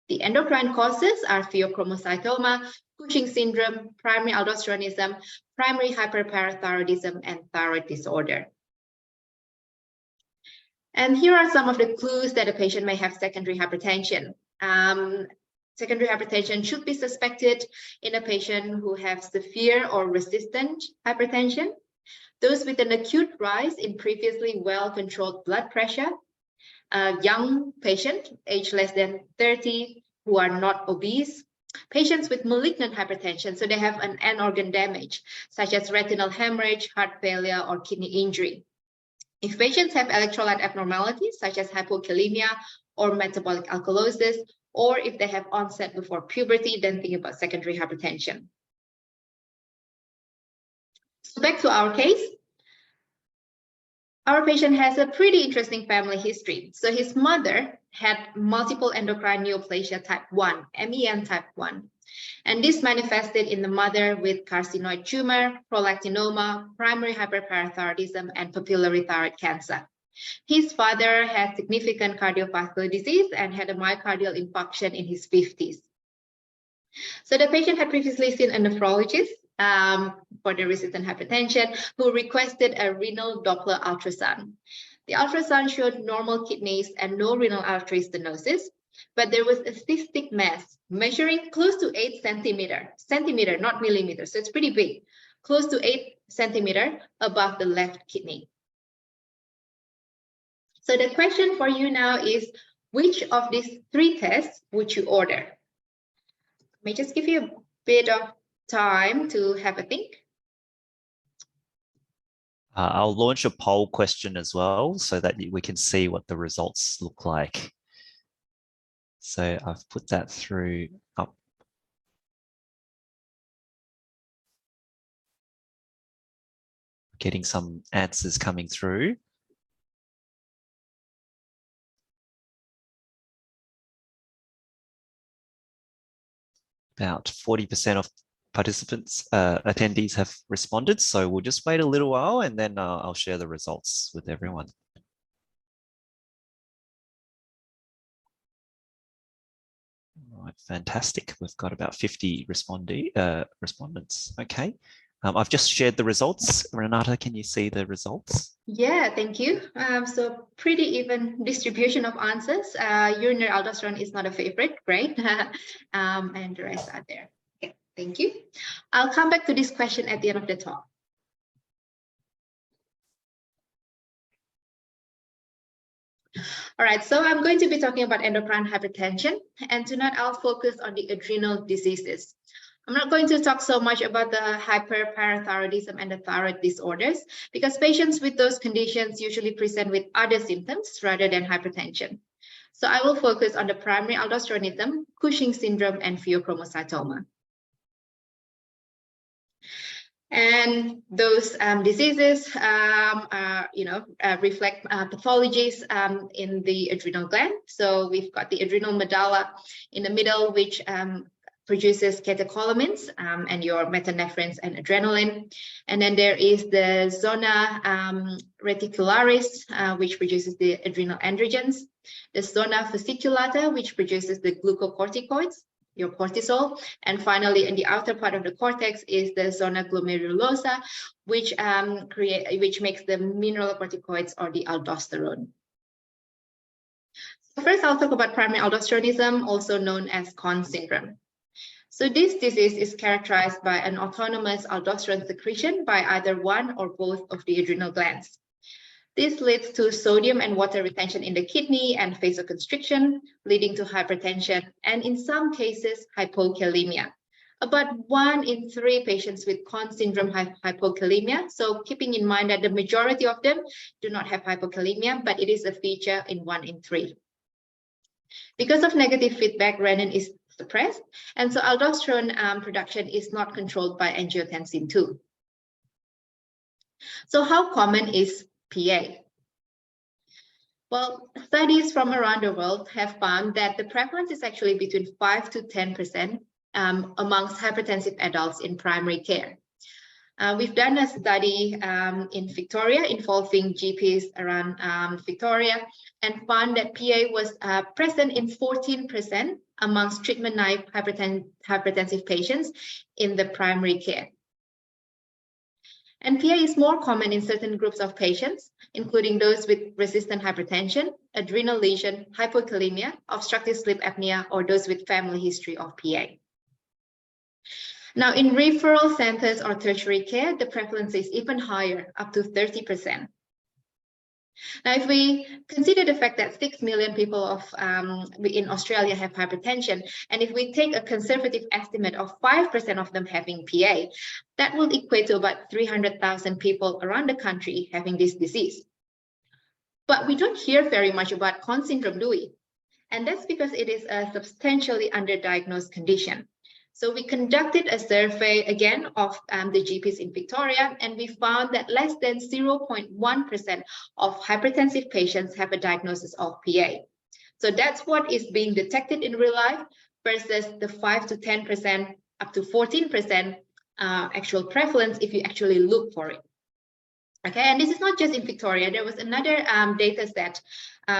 The endocrine causes are pheochromocytoma, Cushing syndrome, primary aldosteronism, primary hyperparathyroidism, and thyroid disorder. And here are some of the clues that a patient may have secondary hypertension. Secondary hypertension should be suspected in a patient who has severe or resistant hypertension, those with an acute rise in previously well-controlled blood pressure, a young patient, age less than 30, who are not obese, patients with malignant hypertension, so they have an end organ damage, such as retinal hemorrhage, heart failure, or kidney injury. If patients have electrolyte abnormalities, such as hypokalemia or metabolic alkalosis, or if they have onset before puberty, then think about secondary hypertension. So back to our case. Our patient has a pretty interesting family history. So his mother had multiple endocrine neoplasia type 1, MEN type 1. And this manifested in the mother with carcinoid tumor, prolactinoma, primary hyperparathyroidism, and papillary thyroid cancer. His father had significant cardiovascular disease and had a myocardial infarction in his 50s. So the patient had previously seen a nephrologist for the resistant hypertension who requested a renal Doppler ultrasound. The ultrasound showed normal kidneys and no renal artery stenosis, but there was a cystic mass measuring close to 8 centimeter, not millimeters, so it's pretty big, close to 8 centimeter above the left kidney. So the question for you now is, which of these 3 tests would you order? Let me just give you a bit of time to have a think. I'll launch a poll question as well so that we can see what the results look like. So I've put that through up. Getting some answers coming through. About 40% of participants, attendees have responded. So we'll just wait a little while and then I'll share the results with everyone. All right, fantastic. We've got about 50 respondents. Okay. I've just shared the results. Renata, can you see the results? Yeah, thank you. So pretty even distribution of answers. Urinary aldosterone is not a favorite, great. And the rest are there. Okay, thank you. I'll come back to this question at the end of the talk. All right, so I'm going to be talking about endocrine hypertension, and tonight I'll focus on the adrenal diseases. I'm not going to talk so much about the hyperparathyroidism and the thyroid disorders because patients with those conditions usually present with other symptoms rather than hypertension. So I will focus on the primary aldosteronism, Cushing syndrome, and pheochromocytoma. And those diseases, reflect pathologies in the adrenal gland. So we've got the adrenal medulla in the middle, which produces catecholamines and your metanephrines and adrenaline. And then there is the zona reticularis, which produces the adrenal androgens, the zona fasciculata, which produces the glucocorticoids, your cortisol. And finally, in the outer part of the cortex is the zona glomerulosa, which makes the mineralocorticoids or the aldosterone. So first, I'll talk about primary aldosteronism, also known as Conn syndrome. So this disease is characterized by an autonomous aldosterone secretion by either one or both of the adrenal glands. This leads to sodium and water retention in the kidney and vasoconstriction, leading to hypertension and in some cases hypokalemia. About 1 in 3 patients with Conn syndrome have hypokalemia. So keeping in mind that the majority of them do not have hypokalemia, but it is a feature in 1 in 3. Because of negative feedback, renin is suppressed, and so aldosterone production is not controlled by angiotensin II. So how common is PA? Well, studies from around the world have found that the prevalence is actually between 5 to 10% amongst hypertensive adults in primary care. We've done a study in Victoria involving GPs around Victoria and found that PA was present in 14% amongst treatment-naive hypertensive patients in the primary care. And PA is more common in certain groups of patients, including those with resistant hypertension, adrenal lesion, hypokalemia, obstructive sleep apnea, or those with family history of PA. Now, in referral centers or tertiary care, the prevalence is even higher, up to 30%. Now, if we consider the fact that 6 million people in Australia have hypertension, and if we take a conservative estimate of 5% of them having PA, that will equate to about 300,000 people around the country having this disease. But we don't hear very much about Conn syndrome, do we? And that's because it is a substantially underdiagnosed condition. So we conducted a survey again of the GPs in Victoria, and we found that less than 0.1% of hypertensive patients have a diagnosis of PA. So that's what is being detected in real life versus the 5 to 10%, up to 14% actual prevalence if you actually look for it. Okay, and this is not just in Victoria. There was another data set.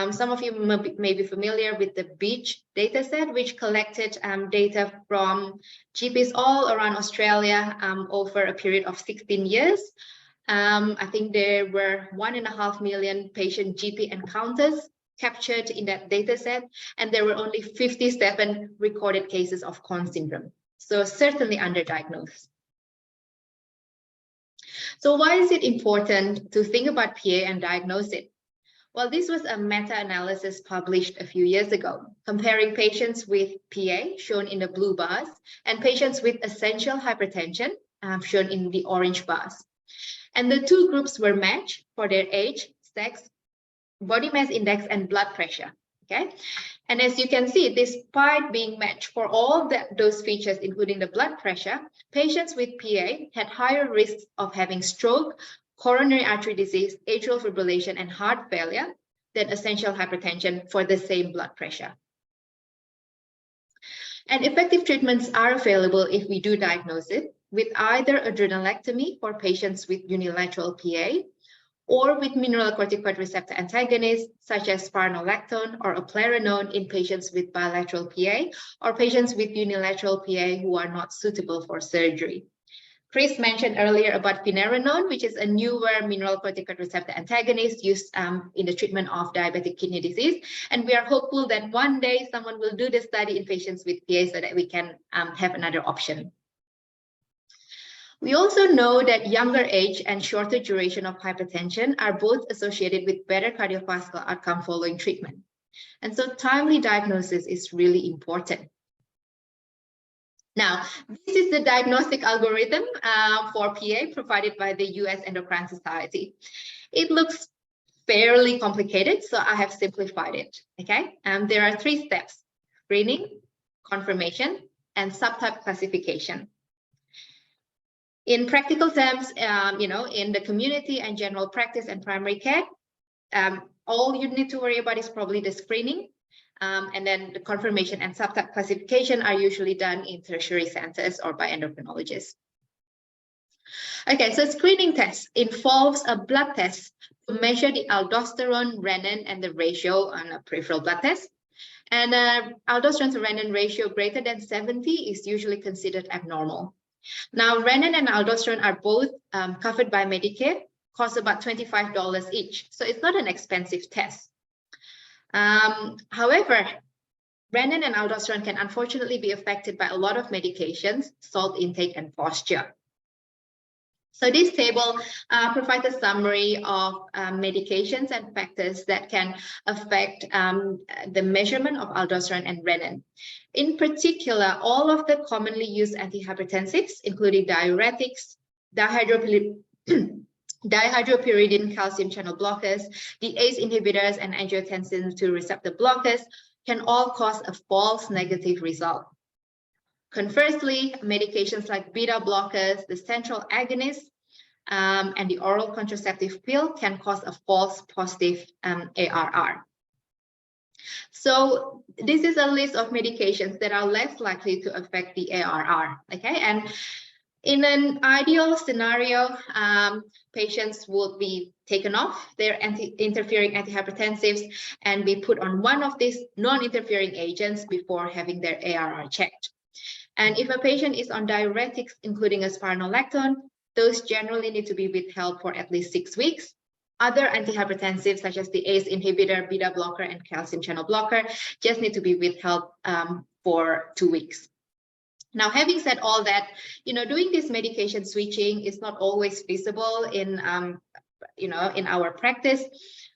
Some of you may be familiar with the Beach data set, which collected data from GPs all around Australia over a period of 16 years. I think there were 1.5 million patient GP encounters captured in that data set, and there were only 57 recorded cases of Conn syndrome. So certainly underdiagnosed. So why is it important to think about PA and diagnose it? Well, this was a meta-analysis published a few years ago, comparing patients with PA, shown in the blue bars, and patients with essential hypertension, shown in the orange bars. And the two groups were matched for their age, sex, body mass index, and blood pressure. Okay, and as you can see, despite being matched for all those features, including the blood pressure, patients with PA had higher risks of having stroke, coronary artery disease, atrial fibrillation, and heart failure than essential hypertension for the same blood pressure. And effective treatments are available if we do diagnose it with either adrenalectomy for patients with unilateral PA, or with mineralocorticoid receptor antagonists such as spironolactone or eplerenone in patients with bilateral PA or patients with unilateral PA who are not suitable for surgery. Chris mentioned earlier about finerenone, which is a newer mineralocorticoid receptor antagonist used in the treatment of diabetic kidney disease. And we are hopeful that one day someone will do the study in patients with PA so that we can have another option. We also know that younger age and shorter duration of hypertension are both associated with better cardiovascular outcome following treatment. And so timely diagnosis is really important. Now, this is the diagnostic algorithm for PA provided by the US Endocrine Society. It looks fairly complicated, so I have simplified it, okay? There are 3 steps: screening, confirmation, and subtype classification. In practical terms, in the community and general practice and primary care, all you need to worry about is probably the screening, and then the confirmation and subtype classification are usually done in tertiary centers or by endocrinologists. Okay, so screening test involves a blood test to measure the aldosterone, renin, and the ratio on a peripheral blood test. And aldosterone to renin ratio greater than 70 is usually considered abnormal. Now, renin and aldosterone are both covered by Medicare, cost about $25 each. So it's not an expensive test. However, renin and aldosterone can unfortunately be affected by a lot of medications, salt intake, and posture. So this table provides a summary of medications and factors that can affect the measurement of aldosterone and renin. In particular, all of the commonly used antihypertensives, including diuretics, dihydropyridine calcium channel blockers, the ACE inhibitors, and angiotensin II receptor blockers, can all cause a false negative result. Conversely, medications like beta blockers, the central agonists, and the oral contraceptive pill can cause a false positive ARR. So this is a list of medications that are less likely to affect the ARR, okay? And in an ideal scenario, patients would be taken off their interfering antihypertensives and be put on one of these non-interfering agents before having their ARR checked. And if a patient is on diuretics, including a spironolactone, those generally need to be withheld for at least 6 weeks. Other antihypertensives, such as the ACE inhibitor, beta blocker, and calcium channel blocker, just need to be withheld for 2 weeks. Now, having said all that, doing this medication switching is not always feasible in, in our practice.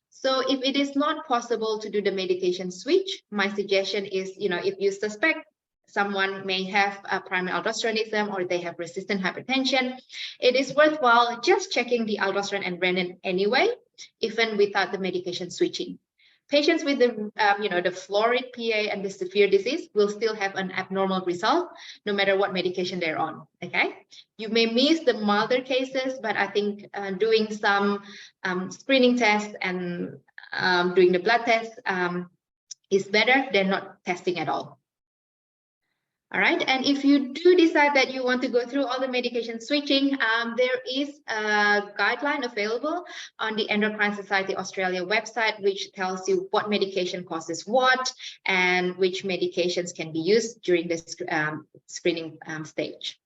So if it is not possible to do the medication switch, my suggestion is, if you suspect someone may have a primary aldosteronism or they have resistant hypertension, it is worthwhile just checking the aldosterone and renin anyway, even without the medication switching. Patients with the florid PA and the severe disease will still have an abnormal result, no matter what medication they're on, okay? You may miss the milder cases, but I think doing some screening tests and doing the blood test is better than not testing at all. All right, and if you do decide that you want to go through all the medication switching, there is a guideline available on the Endocrine Society Australia website, which tells you what medication causes what and which medications can be used during this screening stage.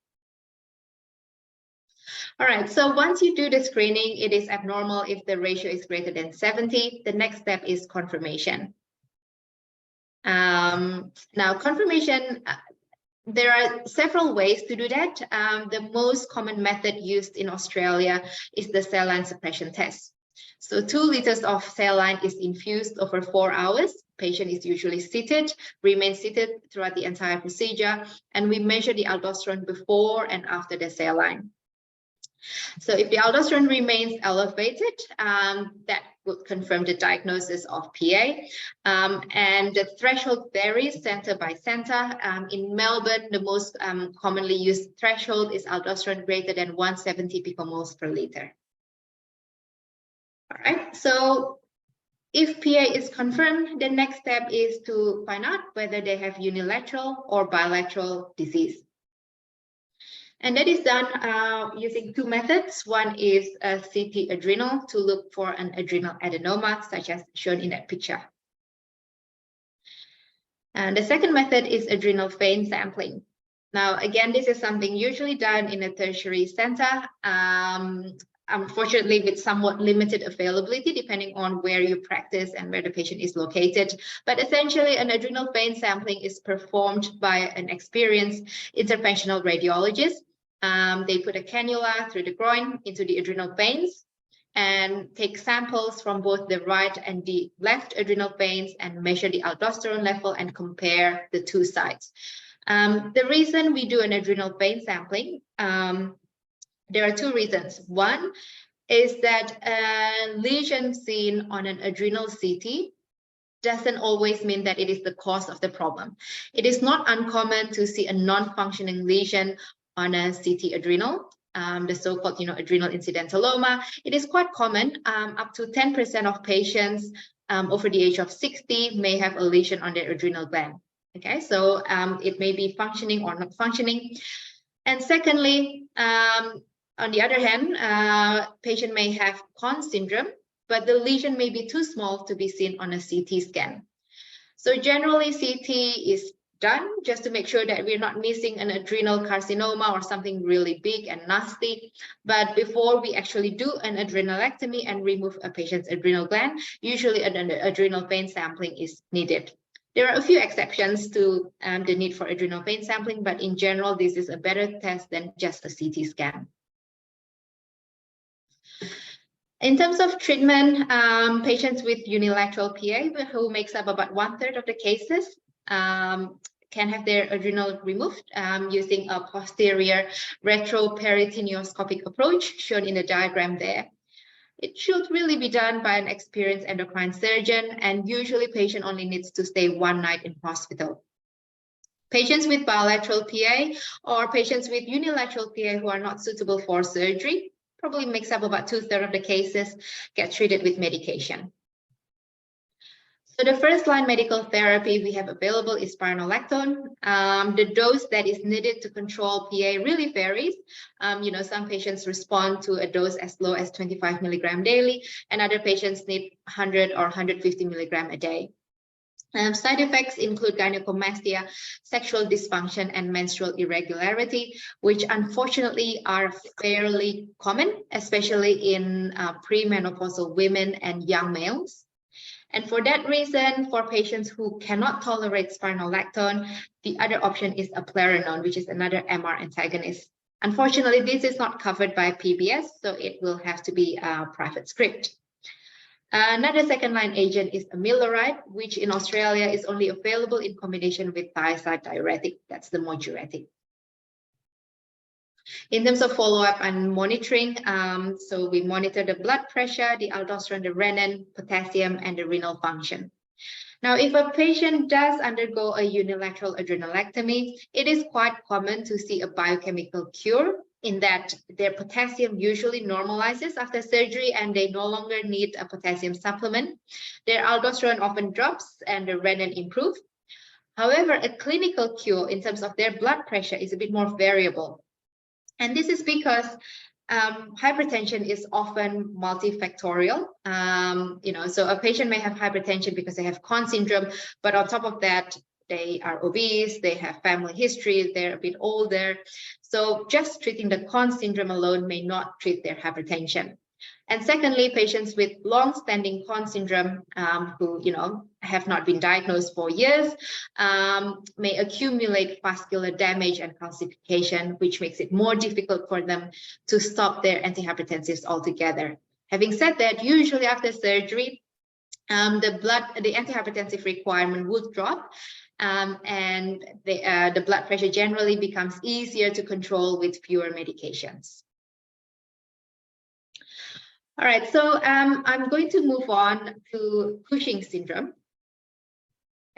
All right, so once you do the screening, it is abnormal if the ratio is greater than 70. The next step is confirmation. Now, confirmation, there are several ways to do that. The most common method used in Australia is the saline suppression test. So 2 liters of saline is infused over 4 hours. Patient is usually seated, remains seated throughout the entire procedure, and we measure the aldosterone before and after the saline. So if the aldosterone remains elevated, that would confirm the diagnosis of PA. And the threshold varies center by center. In Melbourne, the most commonly used threshold is aldosterone greater than 170 picomoles per liter. All right, so if PA is confirmed, the next step is to find out whether they have unilateral or bilateral disease. And that is done using 2 methods. One is a CT adrenal to look for an adrenal adenoma, such as shown in that picture. And the second method is adrenal vein sampling. Now, again, this is something usually done in a tertiary center, unfortunately with somewhat limited availability, depending on where you practice and where the patient is located. But essentially, an adrenal vein sampling is performed by an experienced interventional radiologist. They put a cannula through the groin into the adrenal veins and take samples from both the right and the left adrenal veins and measure the aldosterone level and compare the 2 sides. The reason we do an adrenal vein sampling, there are 2 reasons. One is that a lesion seen on an adrenal CT doesn't always mean that it is the cause of the problem. It is not uncommon to see a non-functioning lesion on a CT adrenal, the so-called adrenal incidentaloma. It is quite common. Up to 10% of patients over the age of 60 may have a lesion on their adrenal gland. Okay, so it may be functioning or not functioning. And secondly, on the other hand, patient may have Conn syndrome, but the lesion may be too small to be seen on a CT scan. So generally CT is done just to make sure that we're not missing an adrenal carcinoma or something really big and nasty. But before we actually do an adrenalectomy and remove a patient's adrenal gland, usually an adrenal vein sampling is needed. There are a few exceptions to the need for adrenal vein sampling, but in general, this is a better test than just a CT scan. In terms of treatment, patients with unilateral PA, who makes up about 1/3 of the cases, can have their adrenal removed using a posterior retroperitoneoscopic approach shown in the diagram there. It should really be done by an experienced endocrine surgeon, and usually patient only needs to stay 1 night in hospital. Patients with bilateral PA or patients with unilateral PA who are not suitable for surgery, probably makes up about 2/3 of the cases, get treated with medication. So the first-line medical therapy we have available is spironolactone. The dose that is needed to control PA really varies. Some patients respond to a dose as low as 25 milligram daily, and other patients need 100 or 150 milligram a day. Side effects include gynecomastia, sexual dysfunction, and menstrual irregularity, which unfortunately are fairly common, especially in premenopausal women and young males. And for that reason, for patients who cannot tolerate spironolactone, the other option is eplerenone, which is another MR antagonist. Unfortunately, this is not covered by PBS, so it will have to be a private script. Another second-line agent is amiloride, which in Australia is only available in combination with thiazide diuretic. That's the moduretic. In terms of follow-up and monitoring, so we monitor the blood pressure, the aldosterone, the renin, potassium, and the renal function. Now, if a patient does undergo a unilateral adrenalectomy, it is quite common to see a biochemical cure in that their potassium usually normalizes after surgery and they no longer need a potassium supplement. Their aldosterone often drops and the renin improves. However, a clinical cure in terms of their blood pressure is a bit more variable. And this is because hypertension is often multifactorial. So a patient may have hypertension because they have Conn syndrome, but on top of that, they are obese, they have family history, they're a bit older. So just treating the Conn syndrome alone may not treat their hypertension. And secondly, patients with long-standing Conn syndrome who have not been diagnosed for years may accumulate vascular damage and calcification, which makes it more difficult for them to stop their antihypertensives altogether. Having said that, usually after surgery, the antihypertensive requirement would drop, and the blood pressure generally becomes easier to control with fewer medications. All right, so I'm going to move on to Cushing's syndrome.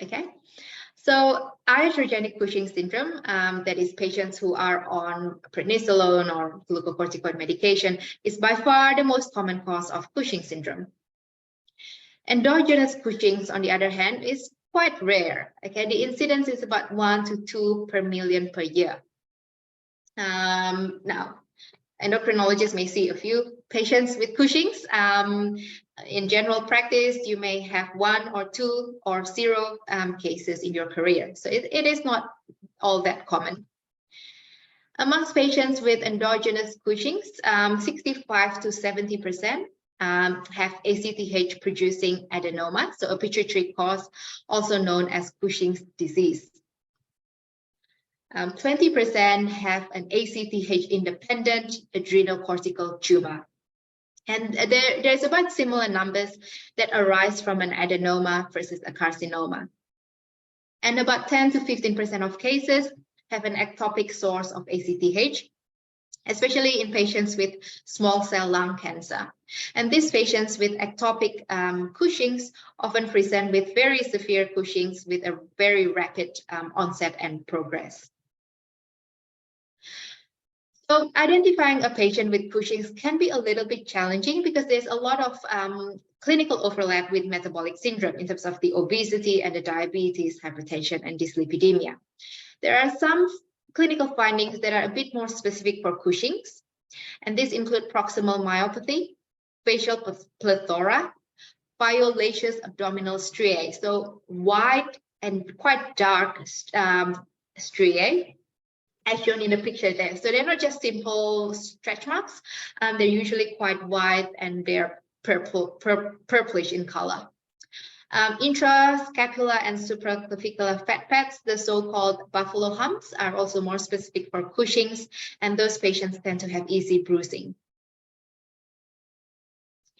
Okay, so iatrogenic Cushing's syndrome, that is patients who are on prednisolone or glucocorticoid medication, is by far the most common cause of Cushing's syndrome. Endogenous Cushing's, on the other hand, is quite rare. Okay, the incidence is about 1 to 2 per million per year. Now, endocrinologists may see a few patients with Cushing's. In general practice, you may have 1 or 2 or 0 cases in your career. So it is not all that common. Amongst patients with endogenous Cushing's, 65 to 70% have ACTH producing adenoma, so a pituitary cause, also known as Cushing's disease. 20% have an ACTH independent adrenocortical tumor. And there's about similar numbers that arise from an adenoma versus a carcinoma. And about 10 to 15% of cases have an ectopic source of ACTH, especially in patients with small cell lung cancer. And these patients with ectopic Cushing's often present with very severe Cushing's with a very rapid onset and progress. So identifying a patient with Cushing's can be a little bit challenging because there's a lot of clinical overlap with metabolic syndrome in terms of the obesity and the diabetes, hypertension, and dyslipidemia. There are some clinical findings that are a bit more specific for Cushing's, and these include proximal myopathy, facial plethora, violaceous abdominal striae, so white and quite dark striae, as shown in the picture there. So they're not just simple stretch marks, they're usually quite white and they're purplish in color. Intrascapular and supraclavicular fat pads, the so-called buffalo humps, are also more specific for Cushing's, and those patients tend to have easy bruising.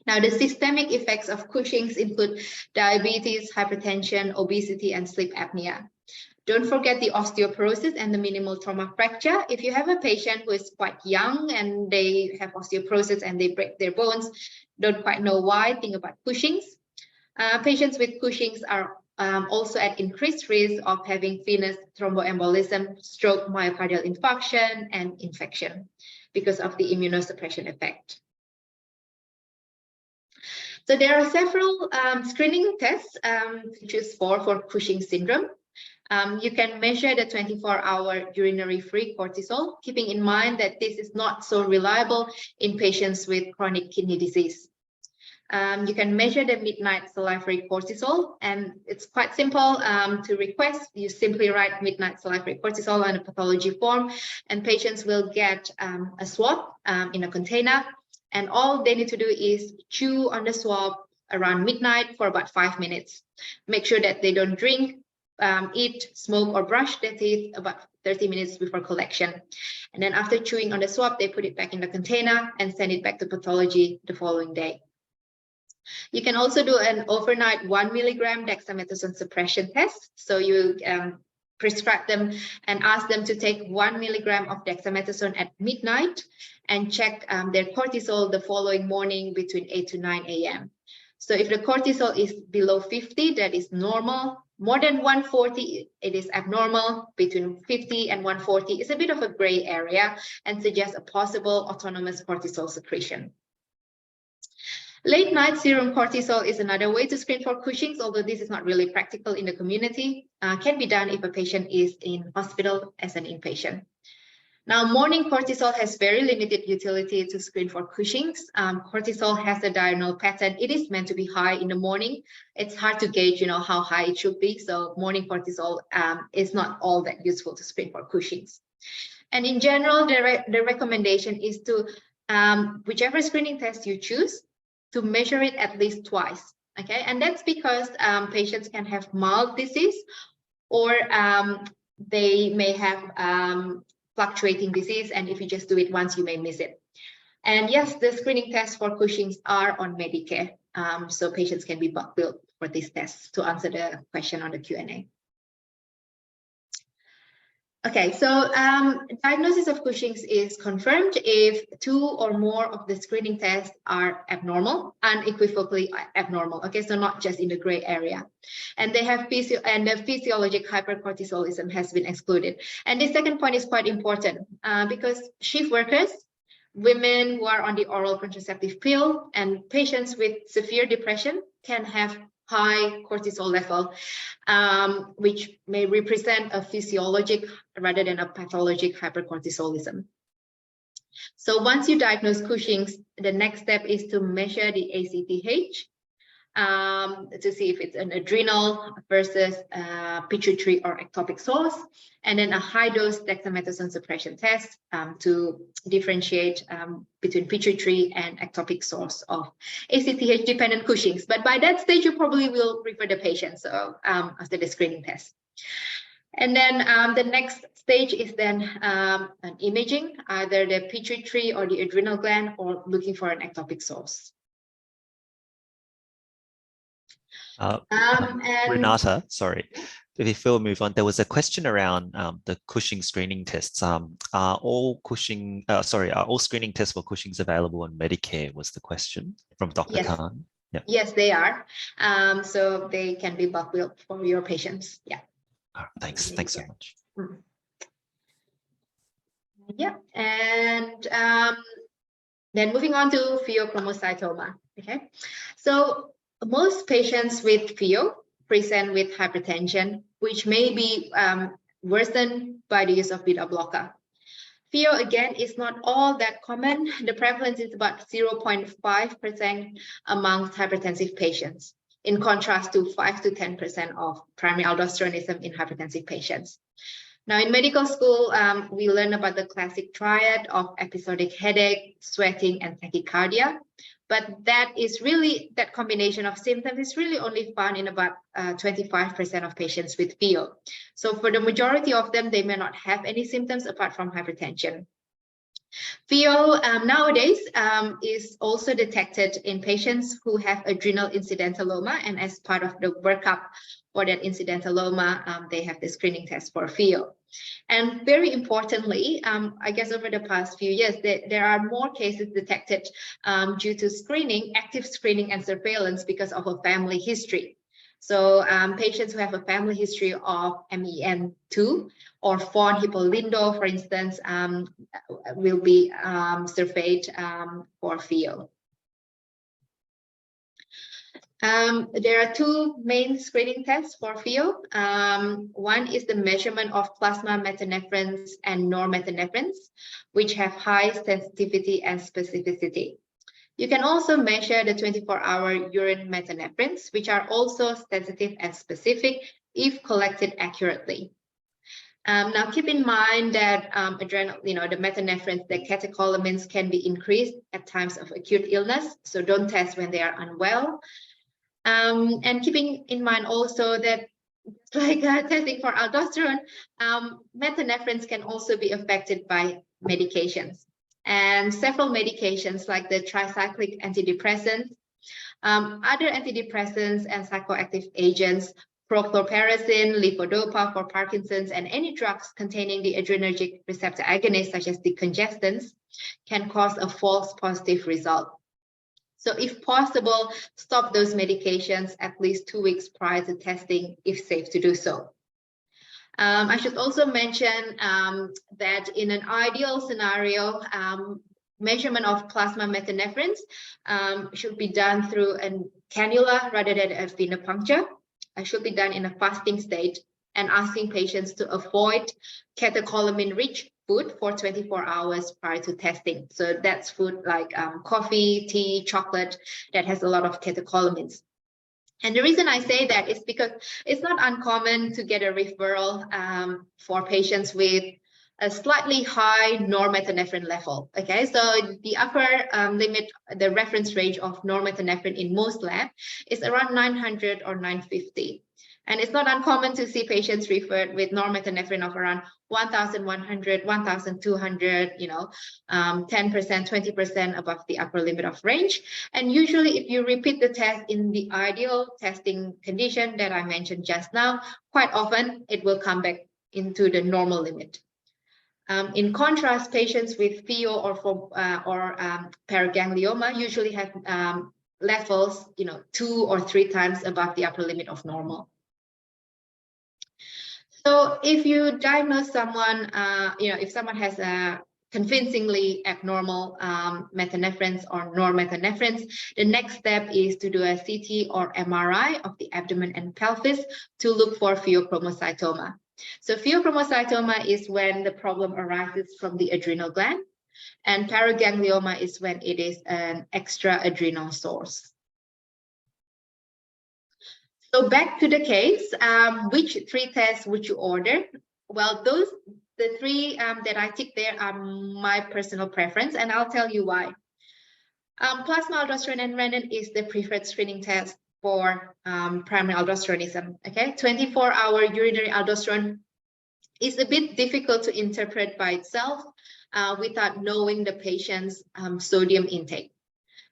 Now, the systemic effects of Cushing's include diabetes, hypertension, obesity, and sleep apnea. Don't forget the osteoporosis and the minimal trauma fracture. If you have a patient who is quite young and they have osteoporosis and they break their bones, don't quite know why, think about Cushing's. Patients with Cushing's are also at increased risk of having venous thromboembolism, stroke, myocardial infarction, and infection because of the immunosuppression effect. So there are several screening tests to choose for Cushing's syndrome. You can measure the 24-hour urinary free cortisol, keeping in mind that this is not so reliable in patients with chronic kidney disease. You can measure the midnight salivary cortisol, and it's quite simple to request. You simply write midnight salivary cortisol on a pathology form, and patients will get a swab in a container, and all they need to do is chew on the swab around midnight for about 5 minutes. Make sure that they don't drink, eat, smoke, or brush their teeth about 30 minutes before collection. And then after chewing on the swab, they put it back in the container and send it back to pathology the following day. You can also do an overnight 1 milligram dexamethasone suppression test. So you prescribe them and ask them to take 1 milligram of dexamethasone at midnight and check their cortisol the following morning between 8 to 9 a.m. So if the cortisol is below 50, that is normal. More than 140, it is abnormal. Between 50 and 140 is a bit of a gray area and suggests a possible autonomous cortisol secretion. Late night serum cortisol is another way to screen for Cushing's, although this is not really practical in the community. Can be done if a patient is in hospital as an inpatient. Now, morning cortisol has very limited utility to screen for Cushing's. Cortisol has a diurnal pattern. It is meant to be high in the morning. It's hard to gauge, how high it should be. So morning cortisol is not all that useful to screen for Cushing's. And in general, the recommendation is to, whichever screening test you choose, to measure it at least twice. Okay, and that's because patients can have mild disease, or they may have fluctuating disease, and if you just do it once, you may miss it. And yes, the screening tests for Cushing's are on Medicare, so patients can be billed for these tests, to answer the question on the Q&A. Okay, so diagnosis of Cushing's is confirmed if 2 or more of the screening tests are abnormal, unequivocally abnormal. Okay, so not just in the gray area, and they have the physiologic hypercortisolism has been excluded. And the second point is quite important because shift workers, women who are on the oral contraceptive pill, and patients with severe depression can have high cortisol level, which may represent a physiologic rather than a pathologic hypercortisolism. So once you diagnose Cushing's, the next step is to measure the ACTH to see if it's an adrenal versus pituitary or ectopic source, and then a high-dose dexamethasone suppression test to differentiate between pituitary and ectopic source of ACTH-dependent Cushing's. But by that stage, you probably will refer the patient after the screening test. And then the next stage is then an imaging, either the pituitary or the adrenal gland, or looking for an ectopic source. Renata, sorry, before we move on, there was a question around the Cushing screening tests. Are all screening tests for Cushing's available on Medicare, was the question from Dr. Yes. Khan. Yeah. Yes, they are. So they can be bulk billed for your patients. Yeah. Thanks so much. Yeah, and then moving on to pheochromocytoma. Okay, so most patients with pheo present with hypertension, which may be worsened by the use of beta blocker. FeO, again, is not all that common. The prevalence is about 0.5% amongst hypertensive patients, in contrast to 5 to 10% of primary aldosteronism in hypertensive patients. Now, in medical school, we learn about the classic triad of episodic headache, sweating, and tachycardia. But that combination of symptoms is really only found in about 25% of patients with FeO. So for the majority of them, they may not have any symptoms apart from hypertension. FeO nowadays is also detected in patients who have adrenal incidentalloma, and as part of the workup for that incidentalloma, they have the screening test for FeO. And very importantly, I guess over the past few years, there are more cases detected due to screening, active screening and surveillance because of a family history. So patients who have a family history of MEN2 or von Hippel-Lindau, for instance, will be surveyed for FeO. There are two main screening tests for FeO. One is the measurement of plasma metanephrines and norepinephrines, which have high sensitivity and specificity. You can also measure the 24-hour urine metanephrines, which are also sensitive and specific if collected accurately. Now, keep in mind that the metanephrines, the catecholamines, can be increased at times of acute illness, so don't test when they are unwell. And keeping in mind also that, like testing for aldosterone, metanephrines can also be affected by medications. And several medications like the tricyclic antidepressants, other antidepressants and psychoactive agents, prochlorperazine, levodopa for Parkinson's, and any drugs containing the adrenergic receptor agonist, such as decongestants, can cause a false positive result. So if possible, stop those medications at least 2 weeks prior to testing, if safe to do so. I should also mention that in an ideal scenario, measurement of plasma metanephrines should be done through a cannula rather than a venipuncture. It should be done in a fasting state and asking patients to avoid catecholamine-rich food for 24 hours prior to testing. So that's food like coffee, tea, chocolate that has a lot of catecholamines. And the reason I say that is because it's not uncommon to get a referral for patients with a slightly high norepinephrine level. Okay, so the upper limit, the reference range of norepinephrine in most labs is around 900 or 950. And it's not uncommon to see patients referred with norepinephrine of around 1,100, 1,200, 10%, 20% above the upper limit of range. And usually if you repeat the test in the ideal testing condition that I mentioned just now, quite often it will come back into the normal limit. In contrast, patients with FeO or paraganglioma usually have levels, 2 or 3 times above the upper limit of normal. So if you diagnose someone, if someone has a convincingly abnormal metanephrines or norepinephrines, the next step is to do a CT or MRI of the abdomen and pelvis to look for pheochromocytoma. So pheochromocytoma is when the problem arises from the adrenal gland, and paraganglioma is when it is an extra adrenal source. So back to the case, which 3 tests would you order? Well, the 3 that I ticked there are my personal preference, and I'll tell you why. Plasma aldosterone and renin is the preferred screening test for primary aldosteronism. Okay, 24-hour urinary aldosterone is a bit difficult to interpret by itself without knowing the patient's sodium intake.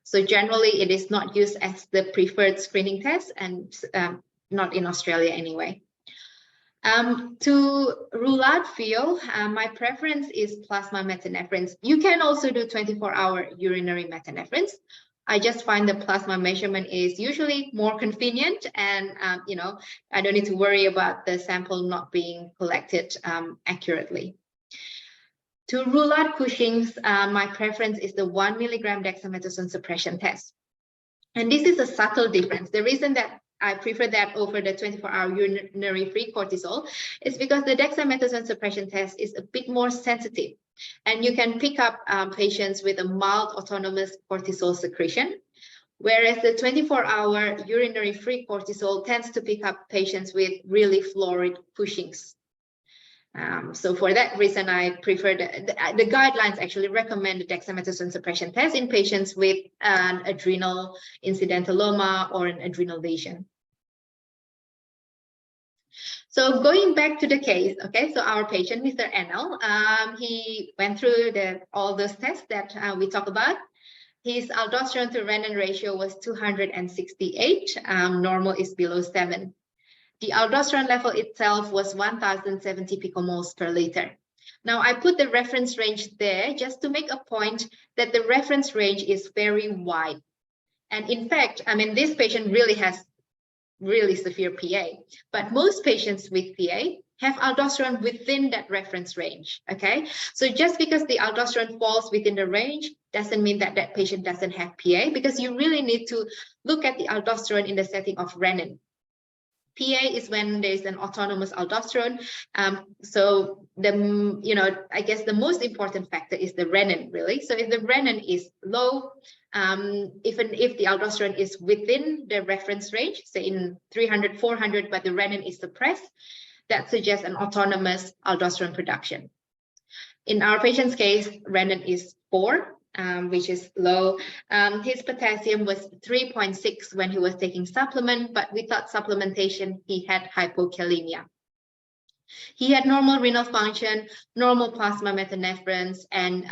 So generally, it is not used as the preferred screening test, and not in Australia anyway. To rule out FeO, my preference is plasma metanephrines. You can also do 24-hour urinary metanephrines. I just find the plasma measurement is usually more convenient, and I don't need to worry about the sample not being collected accurately. To rule out Cushing's, my preference is the 1 milligram dexamethasone suppression test. And this is a subtle difference. The reason that I prefer that over the 24-hour urinary free cortisol is because the dexamethasone suppression test is a bit more sensitive And you can pick up patients with a mild autonomous cortisol secretion, whereas the 24-hour urinary free cortisol tends to pick up patients with really florid Cushing's. So for that reason, I prefer the guidelines actually recommend the dexamethasone suppression test in patients with an adrenal incidentalloma or an adrenal lesion. So going back to the case, okay, so our patient, Mr. NL, he went through all those tests that we talked about. His aldosterone to renin ratio was 268, normal is below 7. The aldosterone level itself was 1070 picomoles per liter. Now I put the reference range there just to make a point that the reference range is very wide. And in fact, I mean, this patient really has really severe PA, but most patients with PA have aldosterone within that reference range, okay? So just because the aldosterone falls within the range doesn't mean that that patient doesn't have PA, because you really need to look at the aldosterone in the setting of renin. PA is when there's an autonomous aldosterone. So I guess the most important factor is the renin, really. So if the renin is low, even if the aldosterone is within the reference range, say in 300, 400, but the renin is suppressed, that suggests an autonomous aldosterone production. In our patient's case, renin is 4. Which is low. His potassium was 3.6 when he was taking supplement, but without supplementation, he had hypokalemia. He had normal renal function, normal plasma metanephrines, and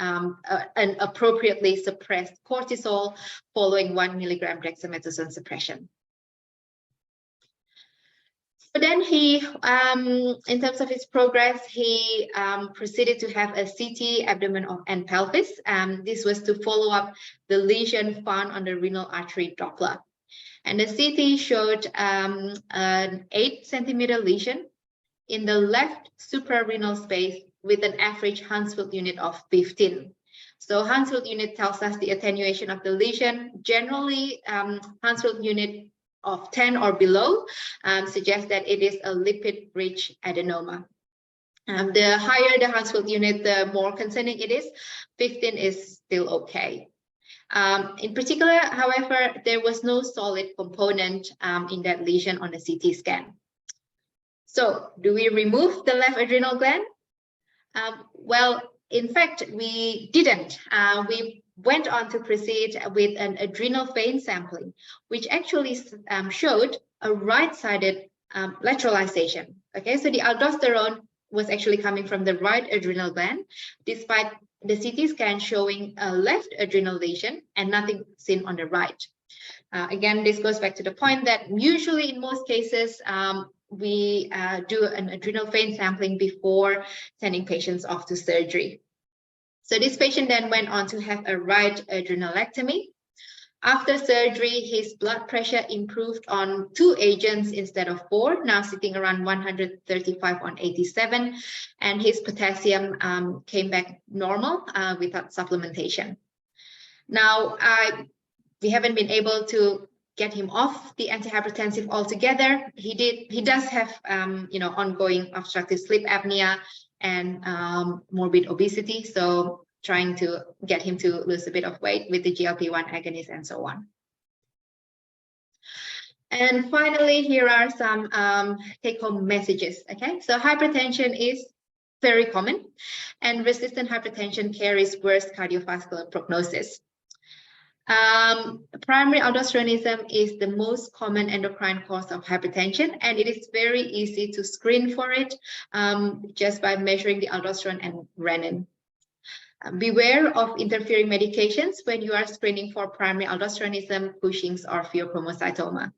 an appropriately suppressed cortisol following 1 milligram dexamethasone suppression. So then he, in terms of his progress, he proceeded to have a CT abdomen and pelvis. This was to follow up the lesion found on the renal artery Doppler. And the CT showed an 8 centimeter lesion in the left suprarenal space with an average Hansfield unit of 15. So Hansfield unit tells us the attenuation of the lesion. Generally, Hansfield unit of 10 or below suggests that it is a lipid-rich adenoma. The higher the Hansfield unit, the more concerning it is. 15 is still okay. In particular, however, there was no solid component in that lesion on the CT scan. So do we remove the left adrenal gland? Well, in fact, we didn't. We went on to proceed with an adrenal vein sampling, which actually showed a right-sided lateralization. Okay, so the aldosterone was actually coming from the right adrenal gland, despite the CT scan showing a left adrenal lesion and nothing seen on the right. Again, this goes back to the point that usually in most cases, we do an adrenal vein sampling before sending patients off to surgery. So this patient then went on to have a right adrenalectomy. After surgery, his blood pressure improved on 2 agents instead of 4, now sitting around 135 on 87, and his potassium came back normal without supplementation. Now, we haven't been able to get him off the antihypertensive altogether. He does have ongoing obstructive sleep apnea and morbid obesity, so trying to get him to lose a bit of weight with the GLP-1 agonist and so on. And finally, here are some take-home messages. Okay, so hypertension is very common, and resistant hypertension carries worse cardiovascular prognosis. Primary aldosteronism is the most common endocrine cause of hypertension, and it is very easy to screen for it just by measuring the aldosterone and renin. Beware of interfering medications when you are screening for primary aldosteronism, Cushing's, or pheochromocytoma.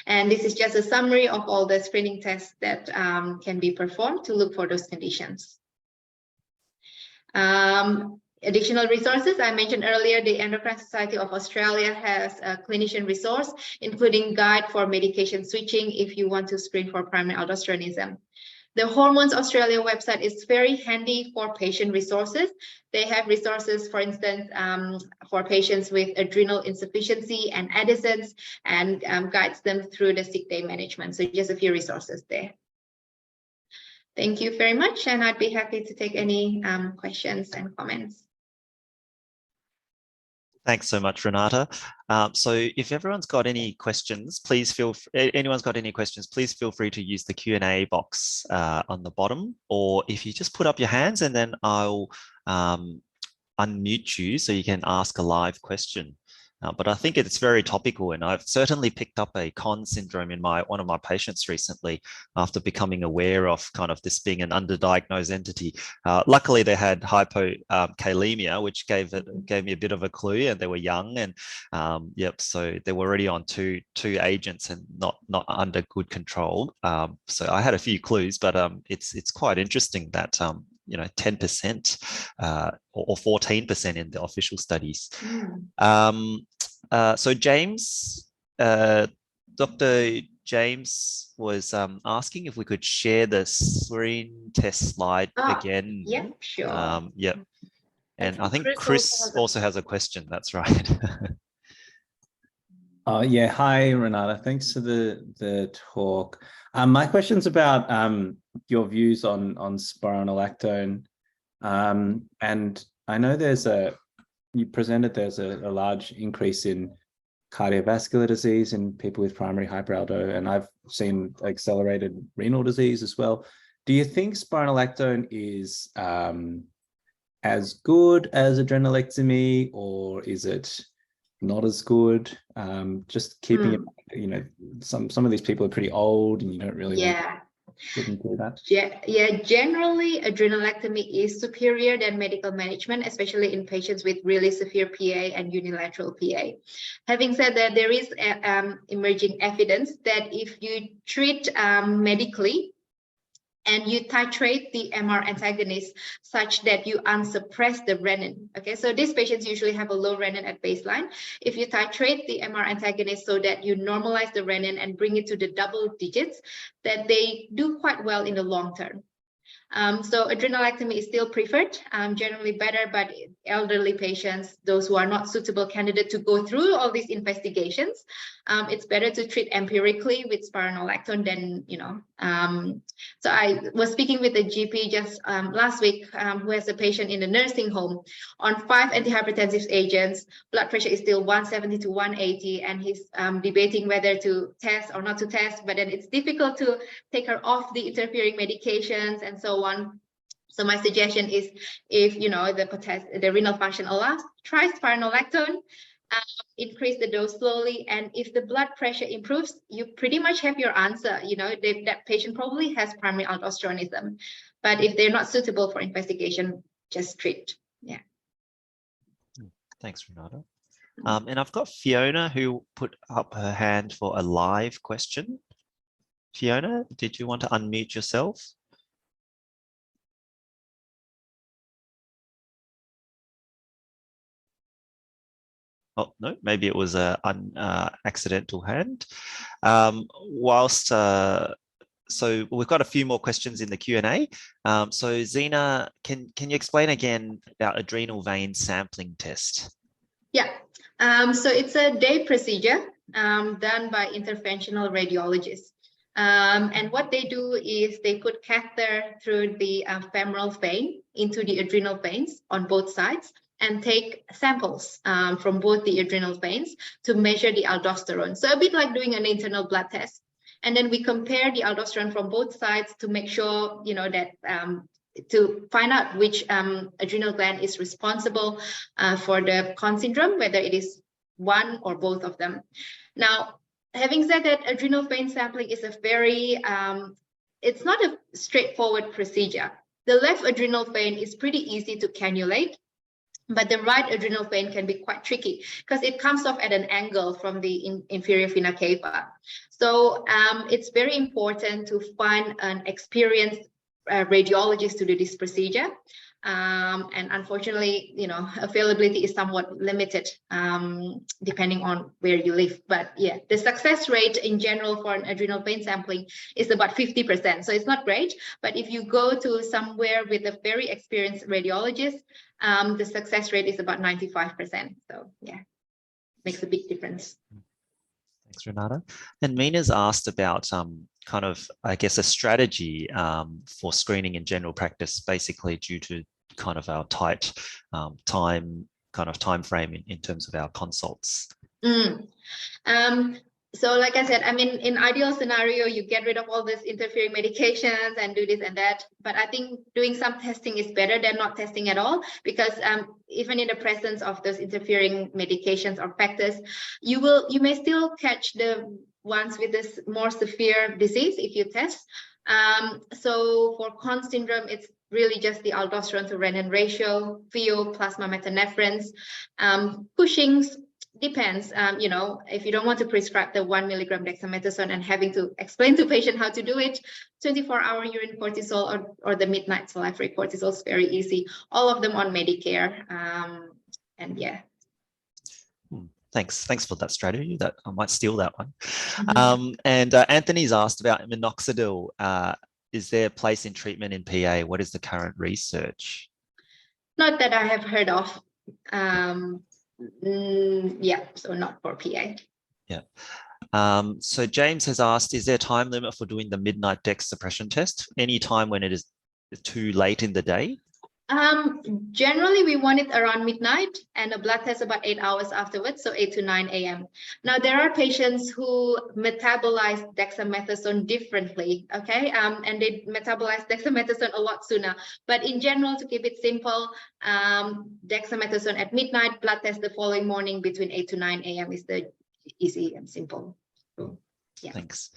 And this is just a summary of all the screening tests that can be performed to look for those conditions. Additional resources, I mentioned earlier, the Endocrine Society of Australia has a clinician resource, including guide for medication switching if you want to screen for primary aldosteronism. The Hormones Australia website is very handy for patient resources. They have resources, for instance, for patients with adrenal insufficiency and Addison's, and guides them through the sick day management. So just a few resources there. Thank you very much, and I'd be happy to take any questions and comments. Thanks so much, Renata. So if everyone's got any questions, please anyone's got any questions, please feel free to use the Q&A box on the bottom, or if you just put up your hands and then I'll unmute you so you can ask a live question. But I think it's very topical, and I've certainly picked up a Con syndrome in one of my patients recently after becoming aware of kind of this being an underdiagnosed entity. Luckily, they had hypokalemia, which gave me a bit of a clue, and they were young, and so they were already on two agents and not under good control. So I had a few clues, but it's quite interesting that 10% or 14% in the official studies. So James, Dr. James was asking if we could share the screen test slide again. Yeah, sure. And I think Chris also has a question. That's right. Yeah. Hi, Renata. Thanks for the talk. My question's about your views on spironolactone. And I know you presented there's a large increase in cardiovascular disease in people with primary hyperaldo, and I've seen accelerated renal disease as well. Do you think spironolactone is as good as adrenalectomy, or is it not as good? Just keeping it, some of these people are pretty old, and you don't really want to do that. Yeah, generally adrenalectomy is superior than medical management, especially in patients with really severe PA and unilateral PA. Having said that, there is emerging evidence that if you treat medically and you titrate the MR antagonist such that you unsuppress the renin. Okay, so these patients usually have a low renin at baseline. If you titrate the MR antagonist so that you normalize the renin and bring it to the double digits, that they do quite well in the long term. So adrenalectomy is still preferred, generally better, but elderly patients, those who are not suitable candidate to go through all these investigations, it's better to treat empirically with spironolactone than, so I was speaking with a GP just last week who has a patient in a nursing home on 5 antihypertensive agents. Blood pressure is still 170 to 180, and he's debating whether to test or not to test, but then it's difficult to take her off the interfering medications and so on. So my suggestion is, if the renal function allows, try spironolactone, increase the dose slowly, and if the blood pressure improves, you pretty much have your answer. That patient probably has primary aldosteronism, but if they're not suitable for investigation, just treat. Yeah. Thanks, Renata. And I've got Fiona who put up her hand for a live question. Fiona, did you want to unmute yourself? Oh, no, maybe it was an accidental hand. So we've got a few more questions in the Q&A. So Zena, can you explain again about adrenal vein sampling test? Yeah, so it's a day procedure done by interventional radiologists. And what they do is they put catheter through the femoral vein into the adrenal veins on both sides and take samples from both the adrenal veins to measure the aldosterone. So a bit like doing an internal blood test. And then we compare the aldosterone from both sides to make sure, that to find out which adrenal gland is responsible for the Con syndrome, whether it is one or both of them. Now, having said that, adrenal vein sampling is a very, it's not a straightforward procedure. The left adrenal vein is pretty easy to cannulate, but the right adrenal vein can be quite tricky because it comes off at an angle from the inferior vena cava. So it's very important to find an experienced radiologist to do this procedure. And unfortunately, availability is somewhat limited depending on where you live. But yeah, the success rate in general for an adrenal vein sampling is about 50%. So it's not great, but if you go to somewhere with a very experienced radiologist, the success rate is about 95%. So yeah, makes a big difference. Thanks, Renata. And Mina's asked about kind of, I guess, a strategy for screening in general practice, basically due to kind of our tight time frame in terms of our consults? So like I said, I mean, in ideal scenario, you get rid of all these interfering medications and do this and that. But I think doing some testing is better than not testing at all, because even in the presence of those interfering medications or factors, you may still catch the ones with this more severe disease if you test. So for Conn syndrome, it's really just the aldosterone to renin ratio, PO, plasma metanephrines, Cushing's. Depends, if you don't want to prescribe the 1 milligram dexamethasone and having to explain to patient how to do it, 24-hour urine cortisol or the midnight salivary cortisol is very easy. All of them on Medicare, and yeah. Thanks for that strategy. That I might steal that one. And Anthony's asked about minoxidil. Is there a place in treatment in PA? What is the current research? Not that I have heard of. Yeah, so not for PA. Yeah. So James has asked, is there a time limit for doing the midnight dex suppression test? Any time when it is too late in the day? Generally, we want it around midnight and a blood test about 8 hours afterwards, so 8 to 9 a.m. Now, there are patients who metabolize dexamethasone differently, okay? And they metabolize dexamethasone a lot sooner. But in general, to keep it simple, dexamethasone at midnight, blood test the following morning between 8 to 9 a.m. is the easy and simple. So, yeah. Thanks.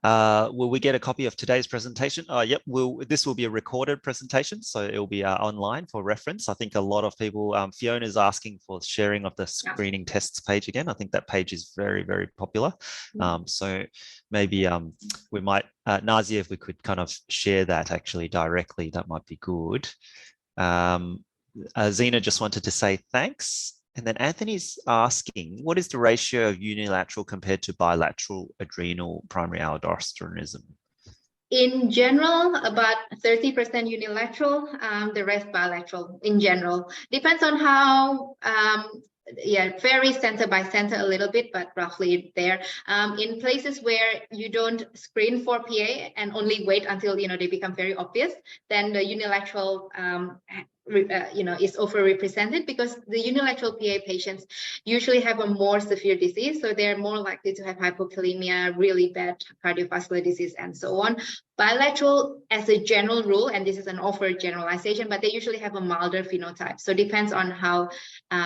Will we get a copy of today's presentation? Yep, this will be a recorded presentation, so it will be online for reference. I think a lot of people, Fiona's asking for sharing of the screening tests page again. I think that page is very, very popular. So maybe we might, Nazia, if we could kind of share that actually directly, that might be good. Zena just wanted to say thanks. And then Anthony's asking, what is the ratio of unilateral compared to bilateral adrenal primary aldosteronism? In general, about 30% unilateral, the rest bilateral in general. Depends on how, varies center by center a little bit, but roughly there. In places where you don't screen for PA and only wait until, they become very obvious, then the unilateral is overrepresented, because the unilateral PA patients usually have a more severe disease, so they're more likely to have hypokalemia, really bad cardiovascular disease, and so on. Bilateral, as a general rule, and this is an overgeneralization, but they usually have a milder phenotype. So it depends on how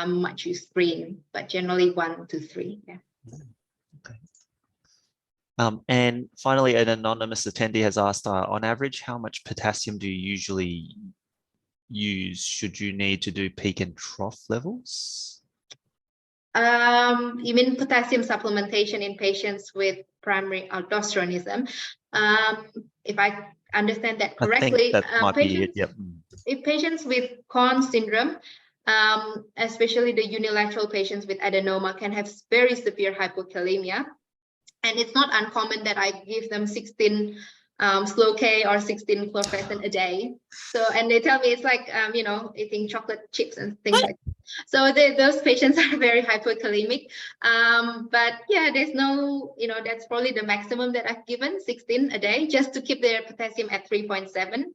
much you screen, but generally 1 to 3. Yeah. Okay. And finally, an anonymous attendee has asked, on average, how much potassium do you usually use should you need to do peak and trough levels? You mean potassium supplementation in patients with primary aldosteronism? If I understand that correctly, I think that might be it. Yep. If patients with Conn syndrome, especially the unilateral patients with adenoma, can have very severe hypokalemia, and it's not uncommon that I give them 16 slow K or 16 chlorphecin a day. So, and they tell me it's like, eating chocolate chips and things like that. So those patients are very hypokalemic. But yeah, there's no, that's probably the maximum that I've given, 16 a day, just to keep their potassium at 3.7.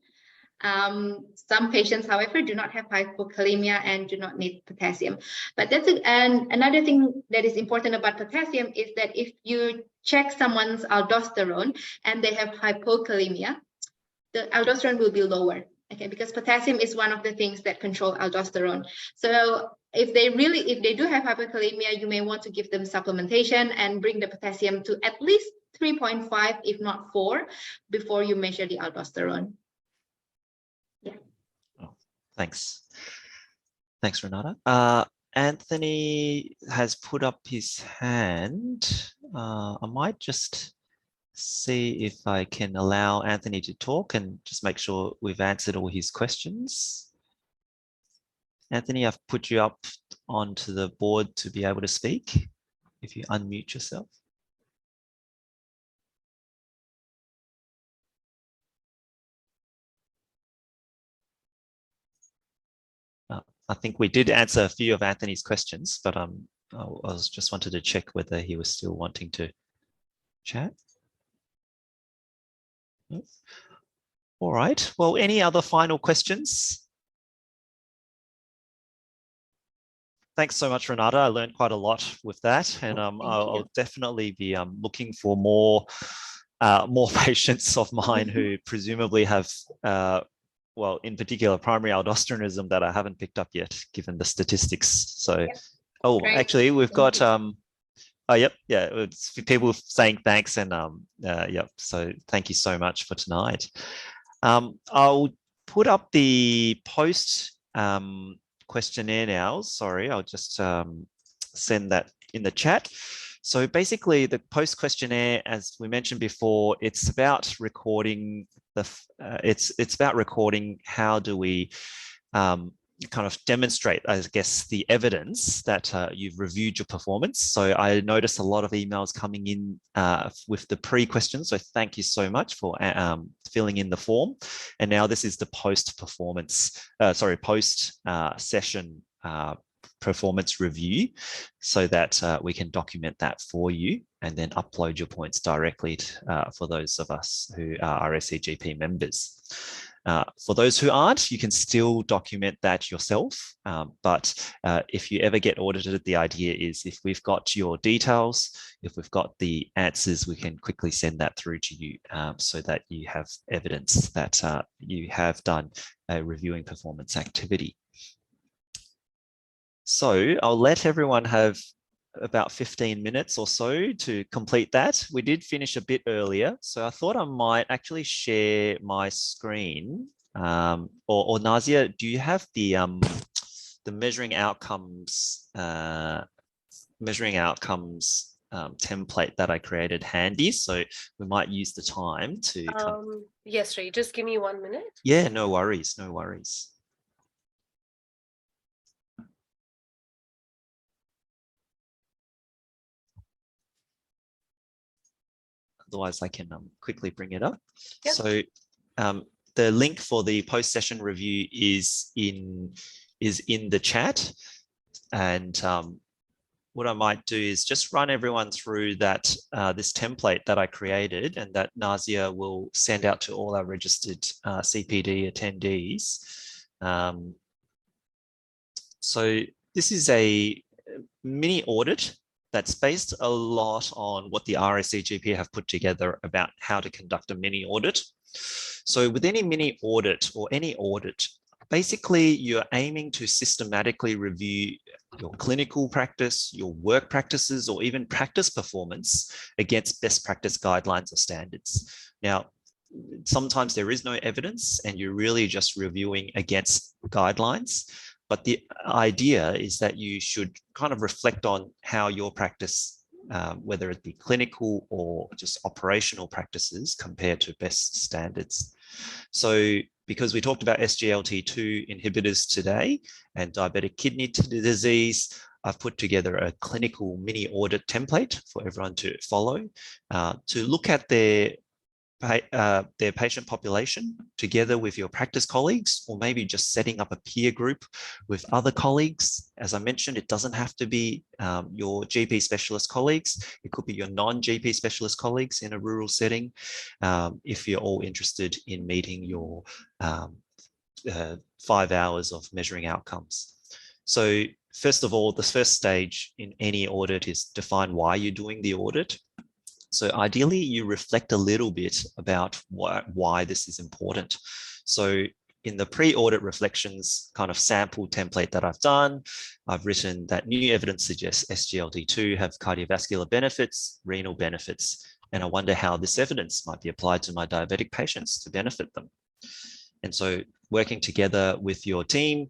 Some patients, however, do not have hypokalemia and do not need potassium. But that's it. And another thing that is important about potassium is that if you check someone's aldosterone and they have hypokalemia, the aldosterone will be lower. Okay, because potassium is one of the things that control aldosterone. So if they do have hypokalemia, you may want to give them supplementation and bring the potassium to at least 3.5, if not 4, before you measure the aldosterone. Yeah. Oh, thanks, Renata. Anthony has put up his hand. I might just see if I can allow Anthony to talk and just make sure we've answered all his questions. Anthony, I've put you up onto the board to be able to speak. If you unmute yourself. I think we did answer a few of Anthony's questions, but I was just wanted to check whether he was still wanting to chat. All right. Well, any other final questions? Thanks so much, Renata. I learned quite a lot with that, and I'll definitely be looking for more patients of mine who presumably have, well, in particular, primary aldosteronism that I haven't picked up yet, given the statistics. So, Great. actually, we've Thank got oh, yep, yeah, it's people saying thanks, and yep. So, thank you so much for tonight. I'll put up the post questionnaire now. Sorry, I'll just send that in the chat. So basically, the post questionnaire, as we mentioned before, it's about recording the. It's about recording how do we kind of demonstrate, I guess, the evidence that you've reviewed your performance. So I noticed a lot of emails coming in with the pre-questions. So thank you so much for filling in the form. And now this is the post-performance, post-session performance review, so that we can document that for you and then upload your points directly for those of us who are RACGP members. For those who aren't, you can still document that yourself. But if you ever get audited, the idea is if we've got your details, if we've got the answers, we can quickly send that through to you so that you have evidence that you have done a reviewing performance activity. So I'll let everyone have about 15 minutes or so to complete that. We did finish a bit earlier, so I thought I might actually share my screen. Or Nazia, do you have the measuring outcomes template that I created handy? So we might use the time to. Yes, Ray. Just give me 1 minute. Yeah, no worries, no worries. Otherwise, I can quickly bring it up. Yep. So the link for the post-session review is in the chat. And what I might do is just run everyone through that this template that I created and that Nazia will send out to all our registered CPD attendees. So this is a mini audit that's based a lot on what the RACGP have put together about how to conduct a mini audit. So with any mini audit or any audit, basically you're aiming to systematically review your clinical practice, your work practices, or even practice performance against best practice guidelines or standards. Now, sometimes there is no evidence and you're really just reviewing against guidelines. But the idea is that you should kind of reflect on how your practice, whether it be clinical or just operational practices, compare to best standards. So because we talked about SGLT2 inhibitors today and diabetic kidney disease, I've put together a clinical mini audit template for everyone to follow to look at their patient population together with your practice colleagues, or maybe just setting up a peer group with other colleagues. As I mentioned, it doesn't have to be your GP specialist colleagues. It could be your non-GP specialist colleagues in a rural setting, if you're all interested in meeting your 5 hours of measuring outcomes. So first of all, the first stage in any audit is define why you're doing the audit. So ideally, you reflect a little bit about why this is important. So in the pre-audit reflections kind of sample template that I've done, I've written that new evidence suggests SGLT2 have cardiovascular benefits, renal benefits, and I wonder how this evidence might be applied to my diabetic patients to benefit them. And so working together with your team,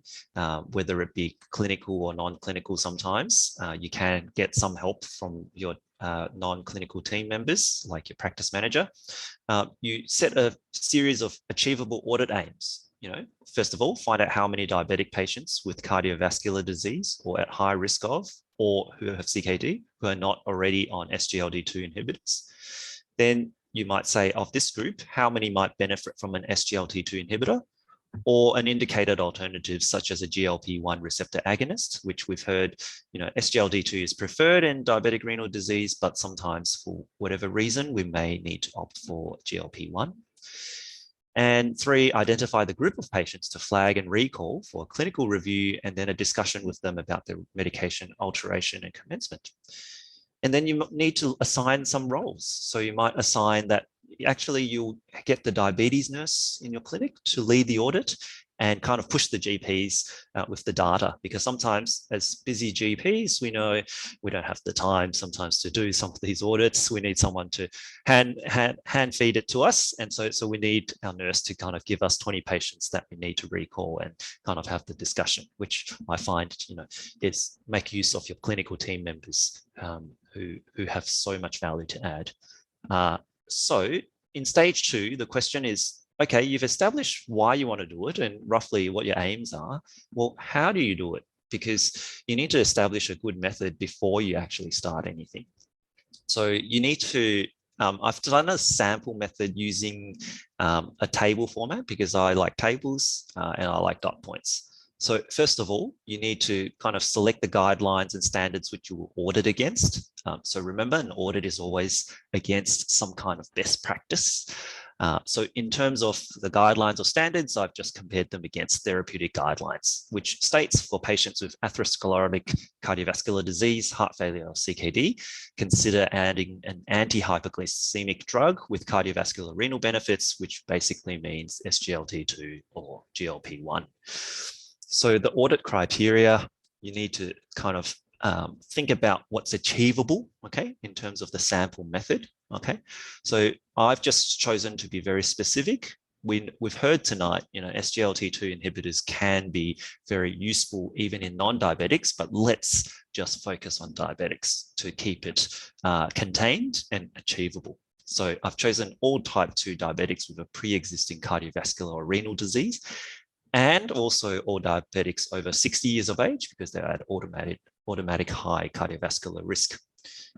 whether it be clinical or non-clinical sometimes, you can get some help from your non-clinical team members, like your practice manager. You set a series of achievable audit aims. First of all, find out how many diabetic patients with cardiovascular disease or at high risk of, or who have CKD, who are not already on SGLT2 inhibitors. Then you might say, of this group, how many might benefit from an SGLT2 inhibitor or an indicated alternative such as a GLP-1 receptor agonist, which we've heard, SGLT2 is preferred in diabetic renal disease, but sometimes for whatever reason, we may need to opt for GLP-1. And 3, identify the group of patients to flag and recall for a clinical review and then a discussion with them about their medication alteration and commencement. And then you need to assign some roles. So you might assign that actually you'll get the diabetes nurse in your clinic to lead the audit and kind of push the GPs with the data, because sometimes as busy GPs, we know we don't have the time sometimes to do some of these audits. We need someone to hand feed it to us. And so we need our nurse to kind of give us 20 patients that we need to recall and kind of have the discussion, which I find, is make use of your clinical team members who have so much value to add. So in stage 2, the question is, okay, you've established why you want to do it and roughly what your aims are. Well, how do you do it? Because you need to establish a good method before you actually start anything. So you need to, I've done a sample method using a table format because I like tables and I like dot points. So first of all, you need to kind of select the guidelines and standards which you will audit against. So remember, an audit is always against some kind of best practice. So in terms of the guidelines or standards, I've just compared them against therapeutic guidelines, which states for patients with atherosclerotic cardiovascular disease, heart failure, or CKD, consider adding an anti-hyperglycemic drug with cardiovascular renal benefits, which basically means SGLT2 or GLP-1. So the audit criteria, you need to kind of think about what's achievable, okay, in terms of the sample method, okay? So I've just chosen to be very specific. We've heard tonight, SGLT2 inhibitors can be very useful even in non-diabetics, but let's just focus on diabetics to keep it contained and achievable. So I've chosen all type 2 diabetics with a pre-existing cardiovascular or renal disease, and also all diabetics over 60 years of age because they're at automatic high cardiovascular risk.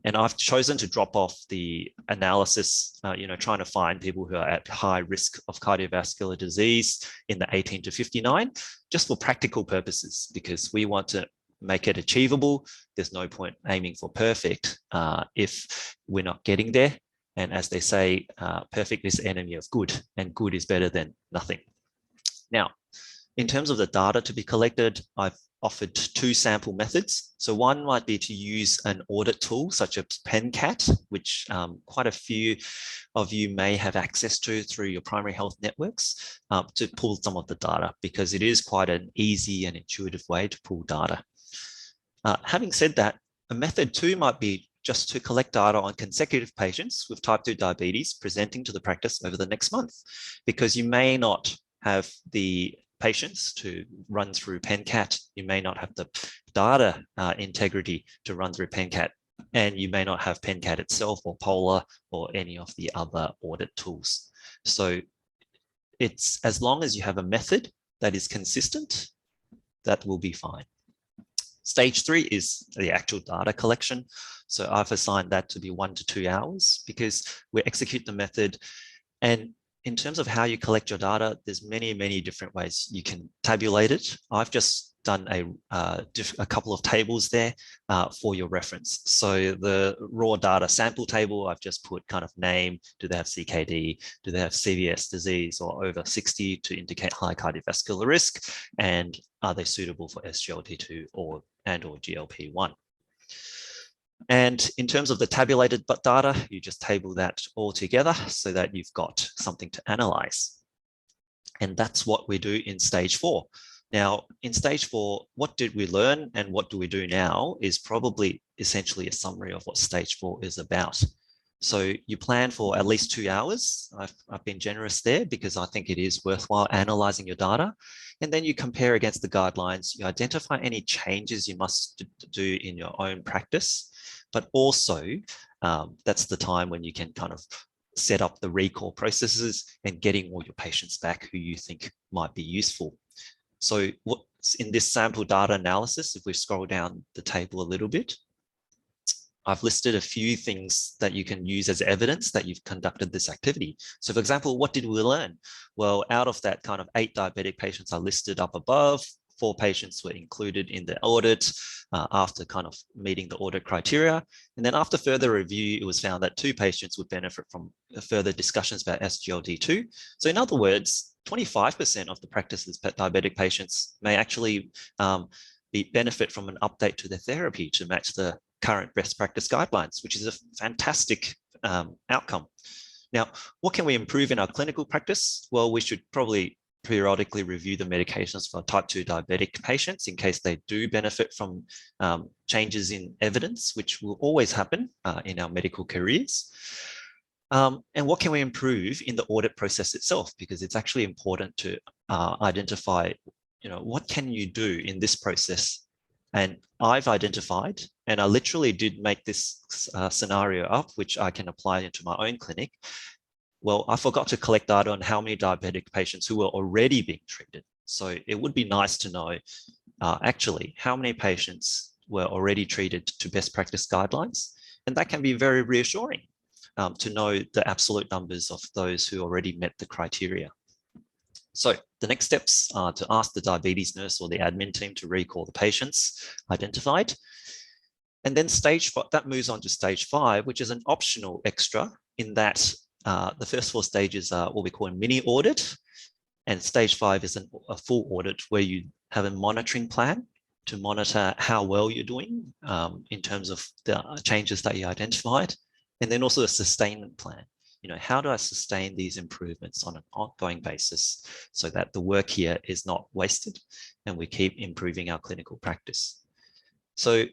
And I've chosen to drop off the analysis, trying to find people who are at high risk of cardiovascular disease in the 18 to 59, just for practical purposes, because we want to make it achievable. There's no point aiming for perfect if we're not getting there. And as they say, perfect is the enemy of good, and good is better than nothing. Now, in terms of the data to be collected, I've offered 2 sample methods. So one might be to use an audit tool such as PenCat, which quite a few of you may have access to through your primary health networks to pull some of the data, because it is quite an easy and intuitive way to pull data. Having said that, a method 2 might be just to collect data on consecutive patients with type 2 diabetes presenting to the practice over the next month, because you may not have the patients to run through PenCat, you may not have the data integrity to run through PenCat, and you may not have PenCat itself or Polar or any of the other audit tools. So it's as long as you have a method that is consistent, that will be fine. Stage 3 is the actual data collection. So I've assigned that to be 1 to 2 hours because we execute the method. And in terms of how you collect your data, there's many, many different ways you can tabulate it. I've just done a couple of tables there for your reference. So the raw data sample table, I've just put kind of name, do they have CKD, do they have CVS disease or over 60 to indicate high cardiovascular risk, and are they suitable for SGLT2 or GLP-1. And in terms of the tabulated data, you just table that all together so that you've got something to analyze. And that's what we do in stage 4. Now, in stage 4, what did we learn and what do we do now is probably essentially a summary of what stage 4 is about. So you plan for at least 2 hours. I've been generous there because I think it is worthwhile analyzing your data. And then you compare against the guidelines. You identify any changes you must do in your own practice. But also, that's the time when you can kind of set up the recall processes and getting all your patients back who you think might be useful. So what's in this sample data analysis, if we scroll down the table a little bit, I've listed a few things that you can use as evidence that you've conducted this activity. So for example, what did we learn? Well, out of that kind of 8 diabetic patients I listed up above, 4 patients were included in the audit after kind of meeting the audit criteria. And then after further review, it was found that 2 patients would benefit from further discussions about SGLT2. So in other words, 25% of the practice's diabetic patients may actually benefit from an update to their therapy to match the current best practice guidelines, which is a fantastic outcome. Now, what can we improve in our clinical practice? Well, we should probably periodically review the medications for type 2 diabetic patients in case they do benefit from changes in evidence, which will always happen in our medical careers. And what can we improve in the audit process itself? Because it's actually important to identify, what can you do in this process? And I've identified, and I literally did make this scenario up, which I can apply into my own clinic. Well, I forgot to collect data on how many diabetic patients who were already being treated. So it would be nice to know actually how many patients were already treated to best practice guidelines. And that can be very reassuring to know the absolute numbers of those who already met the criteria. So the next steps are to ask the diabetes nurse or the admin team to recall the patients identified. And then that moves on to stage 5, which is an optional extra in that the first 4 stages are what we call a mini audit. And stage 5 is a full audit where you have a monitoring plan to monitor how well you're doing in terms of the changes that you identified. And then also a sustainment plan. How do I sustain these improvements on an ongoing basis so that the work here is not wasted and we keep improving our clinical practice? So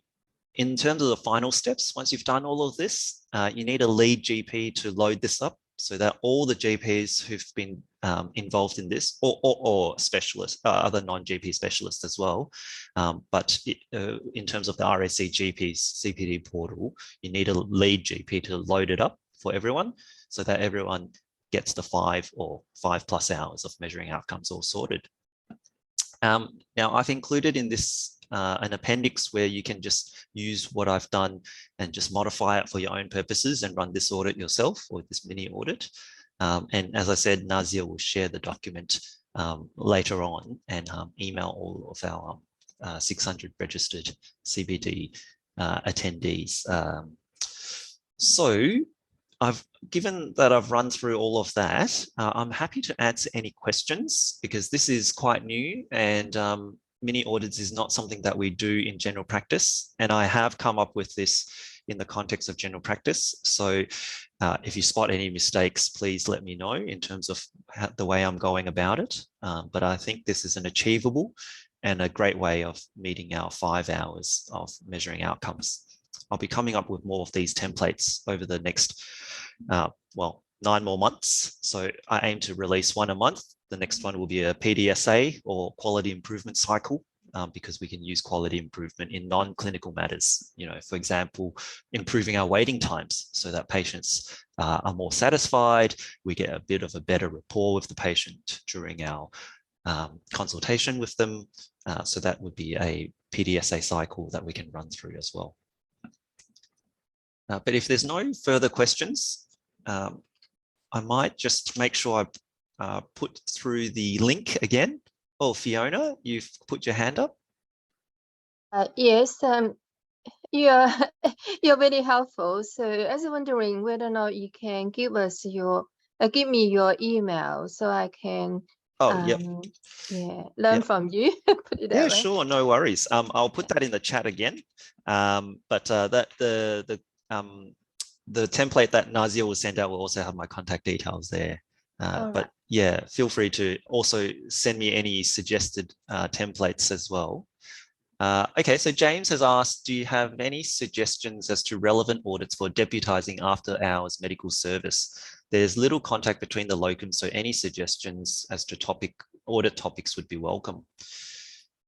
in terms of the final steps, once you've done all of this, you need a lead GP to load this up so that all the GPs who've been involved in this, or specialists, other non-GP specialists as well, but in terms of the RACGP's CPD portal, you need a lead GP to load it up for everyone so that everyone gets the 5 or 5+ hours of measuring outcomes all sorted. Now, I've included in this an appendix where you can just use what I've done and just modify it for your own purposes and run this audit yourself, or this mini audit. And as I said, Nazia will share the document later on and email all of our 600 registered CPD attendees. So given that I've run through all of that, I'm happy to answer any questions because this is quite new and mini audits is not something that we do in general practice. And I have come up with this in the context of general practice. So if you spot any mistakes, please let me know in terms of the way I'm going about it. But I think this is an achievable and a great way of meeting our 5 hours of measuring outcomes. I'll be coming up with more of these templates over the next, 9 more months. So I aim to release 1 a month. The next one will be a PDSA or quality improvement cycle because we can use quality improvement in non-clinical matters. For example, improving our waiting times so that patients are more satisfied. We get a bit of a better rapport with the patient during our consultation with them. So that would be a PDSA cycle that we can run through as well. But if there's no further questions, I might just make sure I put through the link again. Oh, Fiona, you've put your hand up. Yes, you're very helpful. So I was wondering whether or not you can give me your email so I can learn from you. Put it that way. Sure, no worries. I'll put that in the chat again. But the template that Nazia will send out will also have my contact details there. But yeah, feel free to also send me any suggested templates as well. Okay, so James has asked, do you have any suggestions as to relevant audits for deputizing after hours medical service? There's little contact between the locums, so any suggestions as to audit topics would be welcome.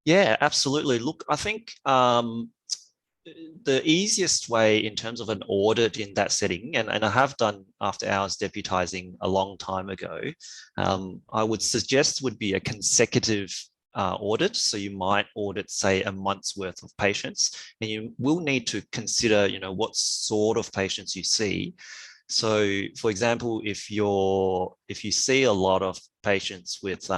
Yeah, absolutely. Look, I think the easiest way in terms of an audit in that setting, and I have done after hours deputizing a long time ago, I would suggest would be a consecutive audit. So you might audit, say, a month's worth of patients, and you will need to consider, what sort of patients you see. So, for example, if you see a lot of patients with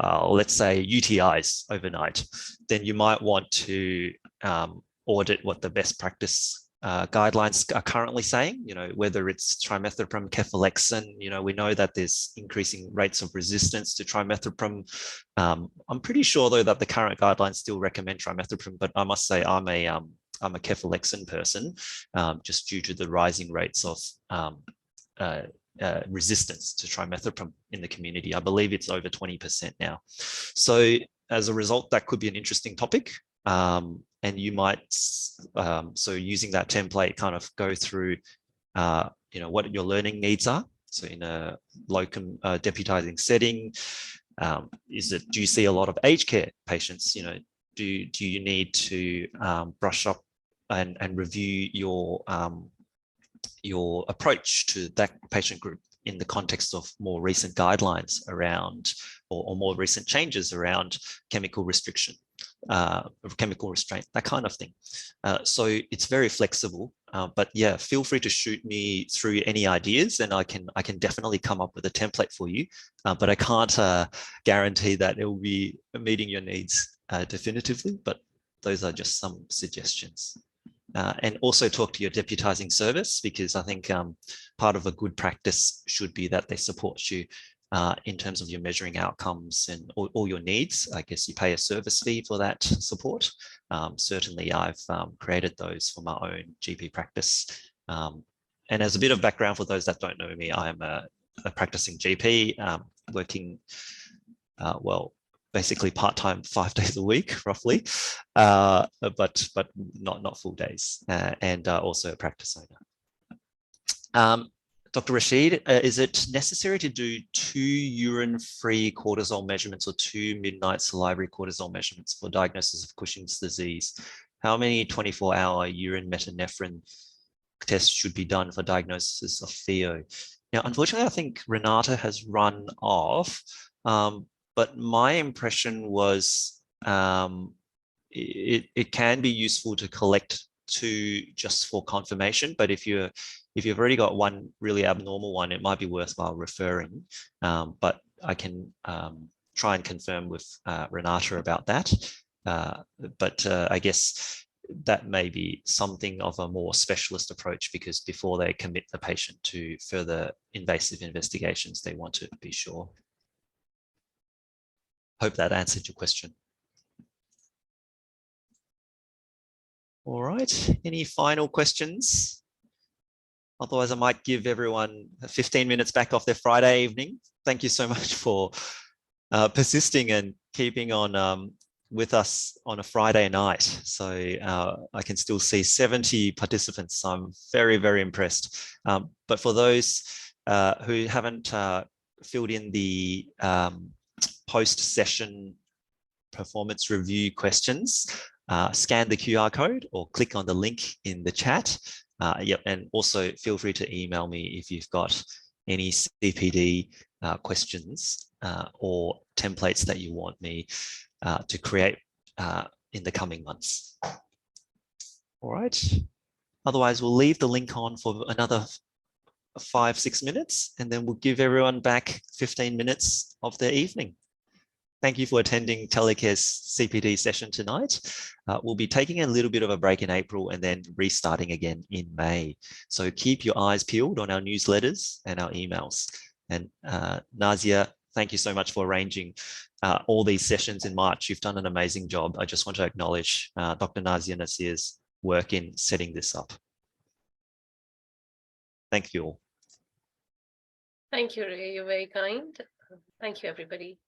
let's say UTIs overnight, then you might want to audit what the best practice guidelines are currently saying, whether it's trimethoprim, cephalexin. We know that there's increasing rates of resistance to trimethoprim. I'm pretty sure though that the current guidelines still recommend trimethoprim, but I must say I'm a cephalexin person, just due to the rising rates of resistance to trimethoprim in the community. I believe it's over 20% now. So as a result, that could be an interesting topic. And you might, so using that template, kind of go through, what your learning needs are. So in a locum deputizing setting, do you see a lot of aged care patients? Do you need to brush up and review your approach to that patient group in the context of more recent guidelines around, or more recent changes around chemical restriction, chemical restraint, that kind of thing. So it's very flexible, but yeah, feel free to shoot me through any ideas, and I can definitely come up with a template for you, but I can't guarantee that it will be meeting your needs definitively, but those are just some suggestions. And also talk to your deputizing service, because I think part of a good practice should be that they support you in terms of your measuring outcomes and all your needs. I guess you pay a service fee for that support. Certainly, I've created those for my own GP practice. And as a bit of background for those that don't know me, I am a practicing GP working, basically part-time 5 days a week, roughly, but not full days, and also a practice owner. Dr. Rashid, is it necessary to do 2 urine-free cortisol measurements or 2 midnight salivary cortisol measurements for diagnosis of Cushing's disease? How many 24-hour urine metanephrine tests should be done for diagnosis of FEO? Now, unfortunately, I think Renata has run off, but my impression was it can be useful to collect 2 just for confirmation. But if you've already got one really abnormal one, it might be worthwhile referring. But I can try and confirm with Renata about that. But I guess that may be something of a more specialist approach, because before they commit the patient to further invasive investigations, they want to be sure. Hope that answered your question. All right, any final questions? Otherwise, I might give everyone 15 minutes back off their Friday evening. Thank you so much for persisting and keeping on with us on a Friday night. So I can still see 70 participants. So I'm very, very impressed. But for those who haven't filled in the post-session performance review questions, scan the QR code or click on the link in the chat. And also feel free to email me if you've got any CPD questions or templates that you want me to create in the coming months. All right. Otherwise, we'll leave the link on for another 5-6 minutes, and then we'll give everyone back 15 minutes of their evening. Thank you for attending Telecare's CPD session tonight. We'll be taking a little bit of a break in April and then restarting again in May. So keep your eyes peeled on our newsletters and our emails. And Nazia, thank you so much for arranging all these sessions in March. You've done an amazing job. I just want to acknowledge Dr. Nazia Nasir's work in setting this up. Thank you all. Thank you, Ray. You're very kind. Thank you, everybody.